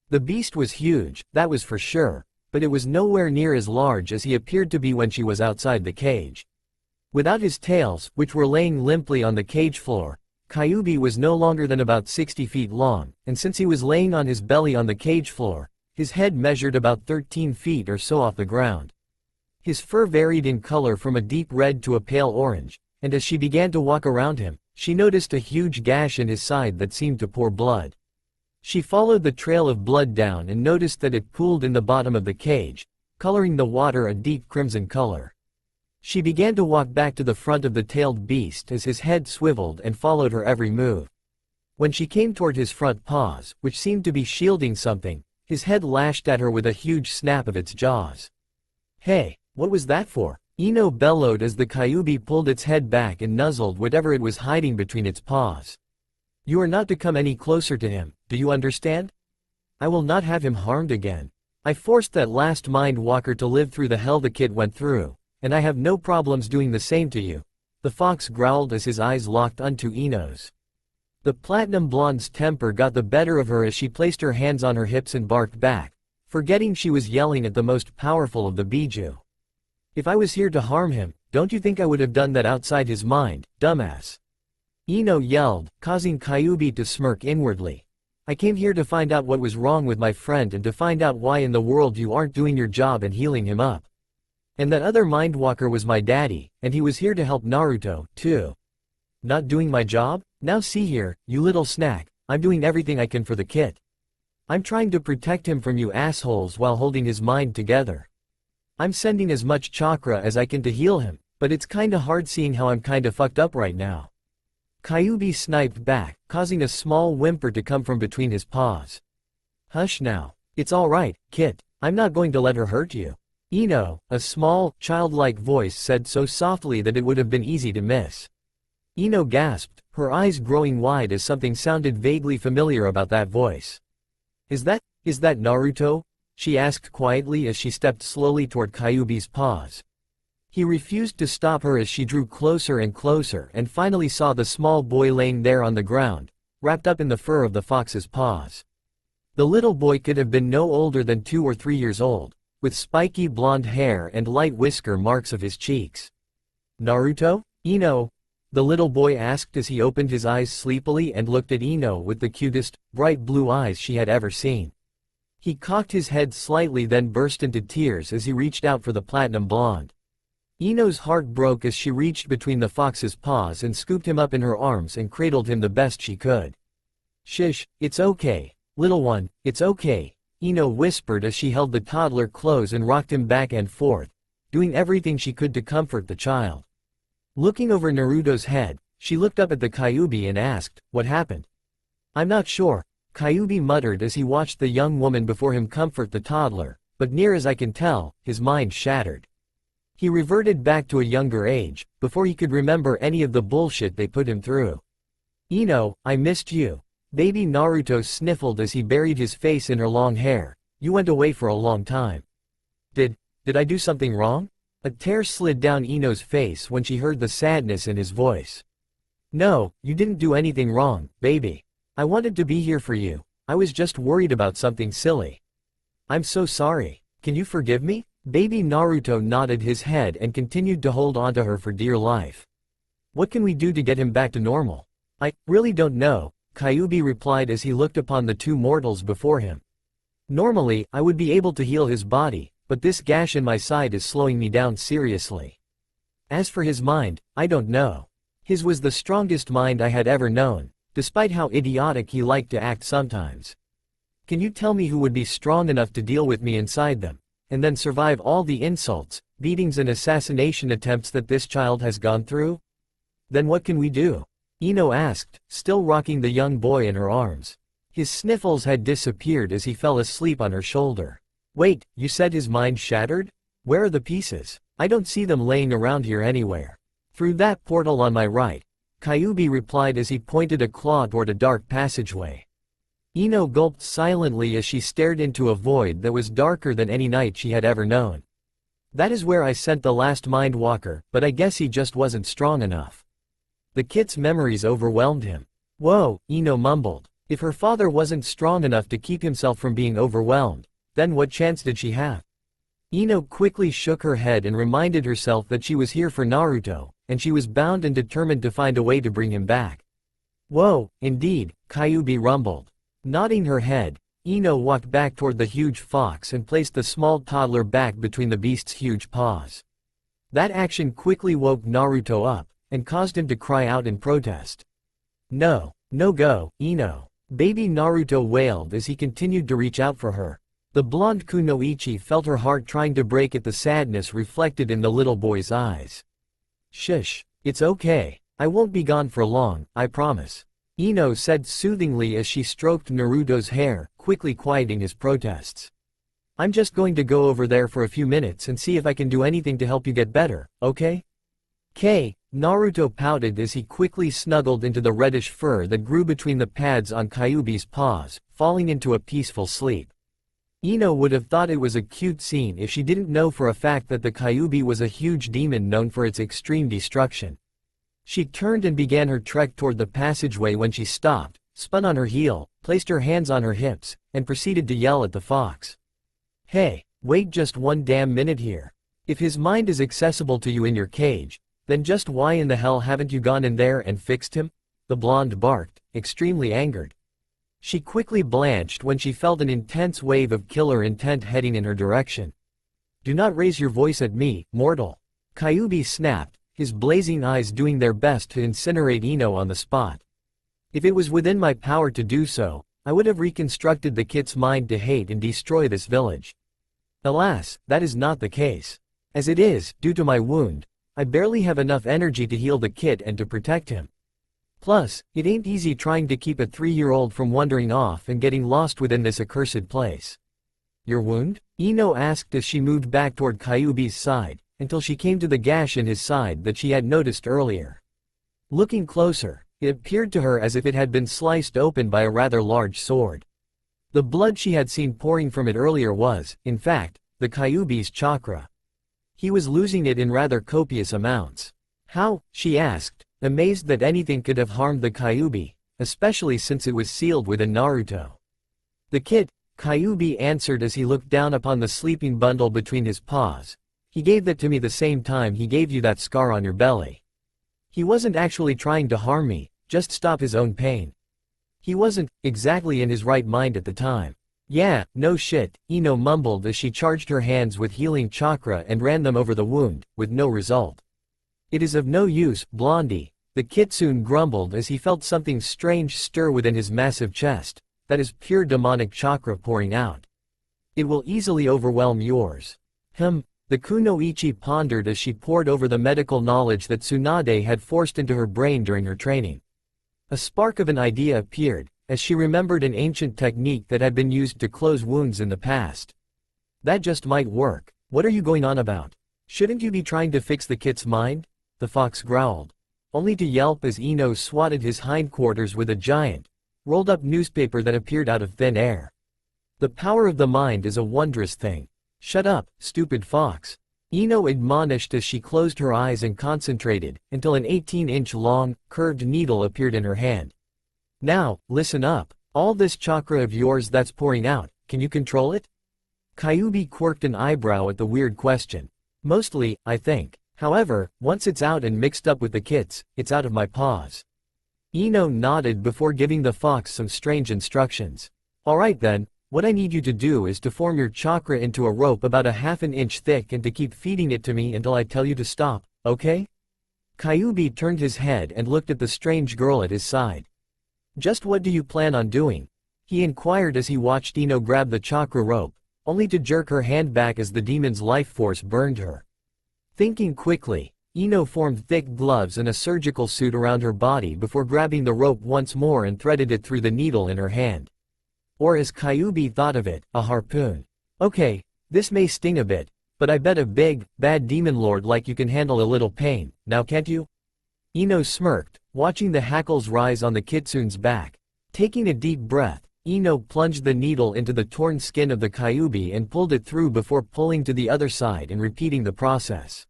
The beast was huge, that was for sure, but it was nowhere near as large as he appeared to be when she was outside the cage. Without his tails, which were laying limply on the cage floor, Kyuubi was no longer than about 60 feet long, and since he was laying on his belly on the cage floor, his head measured about 13 feet or so off the ground. His fur varied in color from a deep red to a pale orange, and as she began to walk around him, she noticed a huge gash in his side that seemed to pour blood. She followed the trail of blood down and noticed that it pooled in the bottom of the cage, coloring the water a deep crimson color. She began to walk back to the front of the tailed beast as his head swiveled and followed her every move. When she came toward his front paws, which seemed to be shielding something, his head lashed at her with a huge snap of its jaws. "Hey, what was that for?" Ino bellowed as the Kyuubi pulled its head back and nuzzled whatever it was hiding between its paws. "You are not to come any closer to him, do you understand? I will not have him harmed again. I forced that last Mind Walker to live through the hell the kid went through, and I have no problems doing the same to you," the fox growled as his eyes locked onto Ino's. The platinum blonde's temper got the better of her as she placed her hands on her hips and barked back, forgetting she was yelling at the most powerful of the Biju. "If I was here to harm him, don't you think I would have done that outside his mind, dumbass?" Ino yelled, causing Kyuubi to smirk inwardly. "I came here to find out what was wrong with my friend and to find out why in the world you aren't doing your job and healing him up. And that other Mindwalker was my daddy, and he was here to help Naruto, too. Not doing my job? Now see here, you little snack, I'm doing everything I can for the kid. I'm trying to protect him from you assholes while holding his mind together. I'm sending as much chakra as I can to heal him, but it's kinda hard seeing how I'm kinda fucked up right now." Kyuubi sniped back, causing a small whimper to come from between his paws. "Hush now. It's alright, Kit, I'm not going to let her hurt you." Ino, a small, childlike voice said so softly that it would have been easy to miss. Ino gasped, her eyes growing wide as something sounded vaguely familiar about that voice. Is that Naruto?" she asked quietly as she stepped slowly toward Kyuubi's paws. He refused to stop her as she drew closer and closer and finally saw the small boy laying there on the ground, wrapped up in the fur of the fox's paws. The little boy could have been no older than 2 or 3 years old, with spiky blonde hair and light whisker marks of his cheeks. "Naruto? Ino?" the little boy asked as he opened his eyes sleepily and looked at Ino with the cutest, bright blue eyes she had ever seen. He cocked his head slightly then burst into tears as he reached out for the platinum blonde. Ino's heart broke as she reached between the fox's paws and scooped him up in her arms and cradled him the best she could. "Shish, it's okay, little one, it's okay," Ino whispered as she held the toddler close and rocked him back and forth, doing everything she could to comfort the child. Looking over Naruto's head, she looked up at the Kyuubi and asked, "What happened?" "I'm not sure," Kyuubi muttered as he watched the young woman before him comfort the toddler, "but near as I can tell, his mind shattered. He reverted back to a younger age, before he could remember any of the bullshit they put him through." "Ino, I missed you. Baby Naruto sniffled as he buried his face in her long hair. You went away for a long time. Did I do something wrong? A tear slid down Ino's face when she heard the sadness in his voice. No, you didn't do anything wrong, baby. I wanted to be here for you. I was just worried about something silly. I'm so sorry. Can you forgive me? Baby Naruto nodded his head and continued to hold onto her for dear life. What can we do to get him back to normal? I really don't know, Kyuubi replied as he looked upon the two mortals before him. Normally, I would be able to heal his body, but this gash in my side is slowing me down seriously. As for his mind, I don't know. His was the strongest mind I had ever known, despite how idiotic he liked to act sometimes. Can you tell me who would be strong enough to deal with me inside them, and then survive all the insults, beatings and assassination attempts that this child has gone through? Then what can we do? Ino asked, still rocking the young boy in her arms. His sniffles had disappeared as he fell asleep on her shoulder. Wait, you said his mind shattered? Where are the pieces? I don't see them laying around here anywhere. Through that portal on my right, Kyuubi replied as he pointed a claw toward a dark passageway. Ino gulped silently as she stared into a void that was darker than any night she had ever known. That is where I sent the last Mind Walker, but I guess he just wasn't strong enough. The kid's memories overwhelmed him. Whoa, Ino mumbled. If her father wasn't strong enough to keep himself from being overwhelmed, then what chance did she have? Ino quickly shook her head and reminded herself that she was here for Naruto, and she was bound and determined to find a way to bring him back. Whoa, indeed, Kyuubi rumbled. Nodding her head, Ino walked back toward the huge fox and placed the small toddler back between the beast's huge paws. That action quickly woke Naruto up, and caused him to cry out in protest. No go, Ino. Baby Naruto wailed as he continued to reach out for her. The blonde kunoichi felt her heart trying to break at the sadness reflected in the little boy's eyes. Shush, it's okay. I won't be gone for long, I promise. Ino said soothingly as she stroked Naruto's hair, quickly quieting his protests. I'm just going to go over there for a few minutes and see if I can do anything to help you get better, okay? Naruto pouted as he quickly snuggled into the reddish fur that grew between the pads on Kyuubi's paws, falling into a peaceful sleep. Ino would have thought it was a cute scene if she didn't know for a fact that the Kyuubi was a huge demon known for its extreme destruction. She turned and began her trek toward the passageway when she stopped, spun on her heel, placed her hands on her hips, and proceeded to yell at the fox. Hey, wait just one damn minute here. If his mind is accessible to you in your cage, then just why in the hell haven't you gone in there and fixed him? The blonde barked, extremely angered. She quickly blanched when she felt an intense wave of killer intent heading in her direction. Do not raise your voice at me, mortal. Kyuubi snapped, his blazing eyes doing their best to incinerate Ino on the spot. If it was within my power to do so, I would have reconstructed the kid's mind to hate and destroy this village. Alas, that is not the case. As it is, due to my wound, I barely have enough energy to heal the kid and to protect him. Plus, it ain't easy trying to keep a 3-year-old from wandering off and getting lost within this accursed place. Your wound? Ino asked as she moved back toward Kyuubi's side, until she came to the gash in his side that she had noticed earlier. Looking closer, it appeared to her as if it had been sliced open by a rather large sword. The blood she had seen pouring from it earlier was, in fact, the Kyuubi's chakra. He was losing it in rather copious amounts. How? She asked, amazed that anything could have harmed the Kyuubi, especially since it was sealed within Naruto. The kid, Kyuubi answered as he looked down upon the sleeping bundle between his paws. He gave that to me the same time he gave you that scar on your belly. He wasn't actually trying to harm me, just stop his own pain. He wasn't exactly in his right mind at the time. Yeah, no shit, Ino mumbled as she charged her hands with healing chakra and ran them over the wound, with no result. It is of no use, Blondie, the kitsune grumbled as he felt something strange stir within his massive chest. That is pure demonic chakra pouring out. It will easily overwhelm yours. The kunoichi pondered as she pored over the medical knowledge that Tsunade had forced into her brain during her training. A spark of an idea appeared, as she remembered an ancient technique that had been used to close wounds in the past. That just might work. What are you going on about? Shouldn't you be trying to fix the kid's mind? The fox growled. Only to yelp as Ino swatted his hindquarters with a giant, rolled up newspaper that appeared out of thin air. The power of the mind is a wondrous thing. Shut up, stupid fox. Ino admonished as she closed her eyes and concentrated, until an 18-inch long, curved needle appeared in her hand. Now, listen up. All this chakra of yours that's pouring out, can you control it? Kyuubi quirked an eyebrow at the weird question. Mostly, I think. However, once it's out and mixed up with the kits, it's out of my paws. Ino nodded before giving the fox some strange instructions. Alright then, what I need you to do is to form your chakra into a rope about a half an inch thick and to keep feeding it to me until I tell you to stop, okay? Kyuubi turned his head and looked at the strange girl at his side. Just what do you plan on doing? He inquired as he watched Ino grab the chakra rope, only to jerk her hand back as the demon's life force burned her. Thinking quickly, Ino formed thick gloves and a surgical suit around her body before grabbing the rope once more and threaded it through the needle in her hand. Or as Kyuubi thought of it, a harpoon. Okay, this may sting a bit, but I bet a big, bad demon lord like you can handle a little pain, now can't you? Ino smirked, watching the hackles rise on the kitsune's back. Taking a deep breath, Ino plunged the needle into the torn skin of the Kyuubi and pulled it through before pulling to the other side and repeating the process.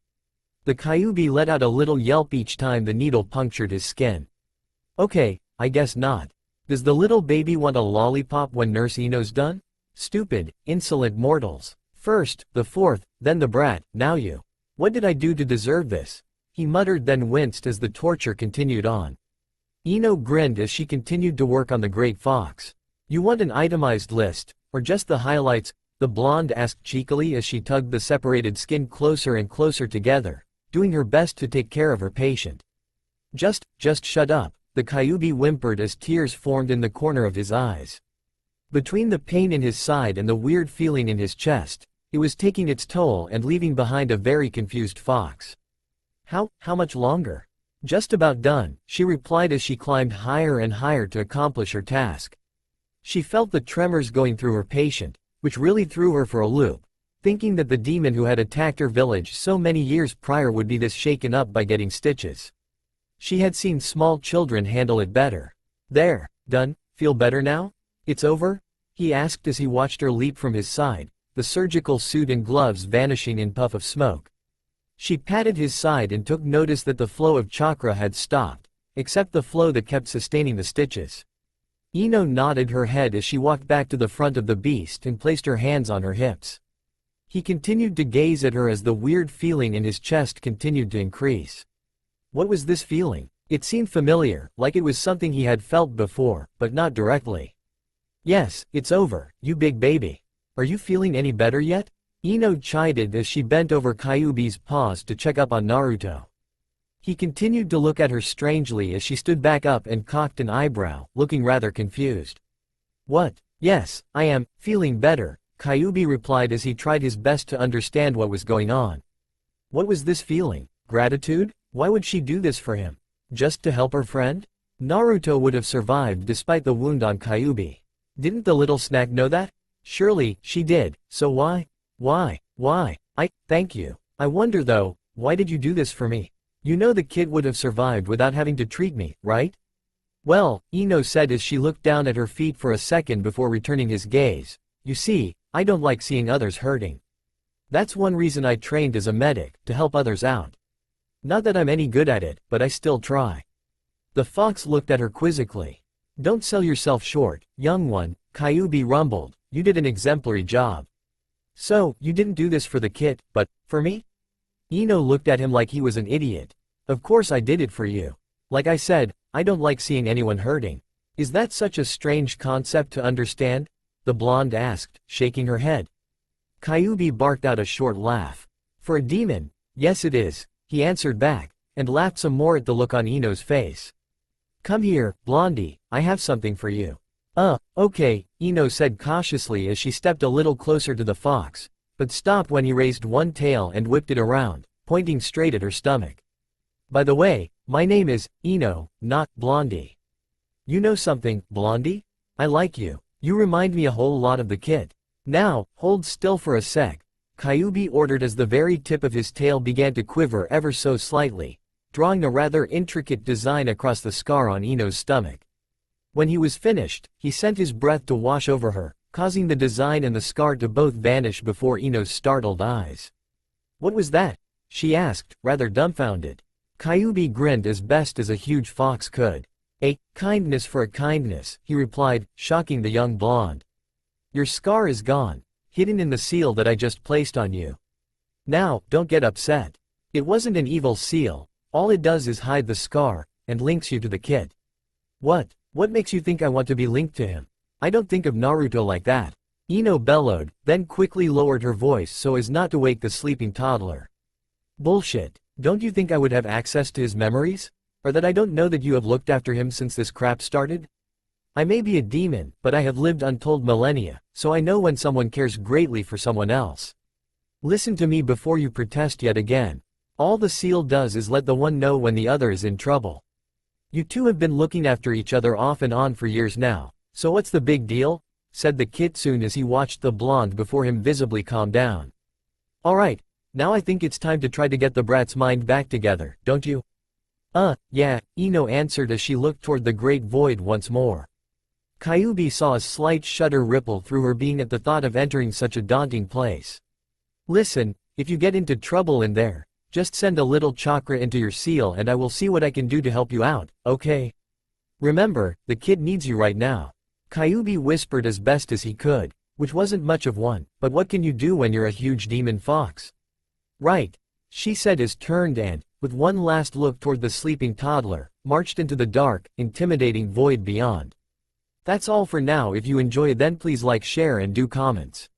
The Kyuubi let out a little yelp each time the needle punctured his skin. Okay, I guess not. Does the little baby want a lollipop when Nurse Ino's done? Stupid, insolent mortals. First, the fourth, then the brat, now you. What did I do to deserve this? He muttered, then winced as the torture continued on. Ino grinned as she continued to work on the great fox. You want an itemized list, or just the highlights? The blonde asked cheekily as she tugged the separated skin closer and closer together, doing her best to take care of her patient. Just shut up, the Kyuubi whimpered as tears formed in the corner of his eyes. Between the pain in his side and the weird feeling in his chest, it was taking its toll and leaving behind a very confused fox. How much longer? Just about done, she replied as she climbed higher and higher to accomplish her task. She felt the tremors going through her patient, which really threw her for a loop, thinking that the demon who had attacked her village so many years prior would be this shaken up by getting stitches. She had seen small children handle it better. There, done, feel better now? It's over? He asked as he watched her leap from his side, the surgical suit and gloves vanishing in puff of smoke. She patted his side and took notice that the flow of chakra had stopped, except the flow that kept sustaining the stitches. Ino nodded her head as she walked back to the front of the beast and placed her hands on her hips. He continued to gaze at her as the weird feeling in his chest continued to increase. What was this feeling? It seemed familiar, like it was something he had felt before, but not directly. Yes, it's over, you big baby. Are you feeling any better yet? Ino chided as she bent over Kyuubi's paws to check up on Naruto. He continued to look at her strangely as she stood back up and cocked an eyebrow, looking rather confused. What? Yes, I am feeling better, Kyuubi replied as he tried his best to understand what was going on. What was this feeling? Gratitude? Why would she do this for him? Just to help her friend? Naruto would have survived despite the wound on Kyuubi. Didn't the little snack know that? Surely, she did, so why? Thank you. I wonder though, why did you do this for me? You know the kid would have survived without having to treat me, right? Well, Ino said as she looked down at her feet for a second before returning his gaze. You see, I don't like seeing others hurting. That's one reason I trained as a medic, to help others out. Not that I'm any good at it, but I still try. The fox looked at her quizzically. Don't sell yourself short, young one, Kyuubi rumbled, you did an exemplary job. So, you didn't do this for the kid, but, for me? Ino looked at him like he was an idiot. Of course I did it for you. Like I said, I don't like seeing anyone hurting. Is that such a strange concept to understand? The blonde asked, shaking her head. Kyuubi barked out a short laugh. For a demon, yes it is, he answered back, and laughed some more at the look on Ino's face. Come here, Blondie, I have something for you. Okay, Ino said cautiously as she stepped a little closer to the fox, but stopped when he raised one tail and whipped it around, pointing straight at her stomach. By the way, my name is Ino, not Blondie. You know something, Blondie? I like you. You remind me a whole lot of the kid. Now, hold still for a sec, Kyuubi ordered as the very tip of his tail began to quiver ever so slightly, drawing a rather intricate design across the scar on Ino's stomach. When he was finished, he sent his breath to wash over her, causing the design and the scar to both vanish before Ino's startled eyes. "What was that?" she asked, rather dumbfounded. Kyuubi grinned as best as a huge fox could. "A kindness for a kindness," he replied, shocking the young blonde. "Your scar is gone, hidden in the seal that I just placed on you. Now, don't get upset. It wasn't an evil seal, all it does is hide the scar, and links you to the kid." What makes you think I want to be linked to him? I don't think of Naruto like that." Ino bellowed, then quickly lowered her voice so as not to wake the sleeping toddler. "Bullshit. Don't you think I would have access to his memories? Or that I don't know that you have looked after him since this crap started? I may be a demon, but I have lived untold millennia, so I know when someone cares greatly for someone else. Listen to me before you protest yet again. All the seal does is let the one know when the other is in trouble. You two have been looking after each other off and on for years now, so what's the big deal?" said the kitsune as he watched the blonde before him visibly calm down. "Alright, now I think it's time to try to get the brat's mind back together, don't you?" Yeah," Ino answered as she looked toward the great void once more. Kyuubi saw a slight shudder ripple through her being at the thought of entering such a daunting place. "Listen, if you get into trouble in there, just send a little chakra into your seal and I will see what I can do to help you out, okay? Remember, the kid needs you right now." Kyuubi whispered as best as he could, which wasn't much of one, but what can you do when you're a huge demon fox? "Right," she said as turned and, with one last look toward the sleeping toddler, marched into the dark, intimidating void beyond. That's all for now. If you enjoy then please like, share and do comments.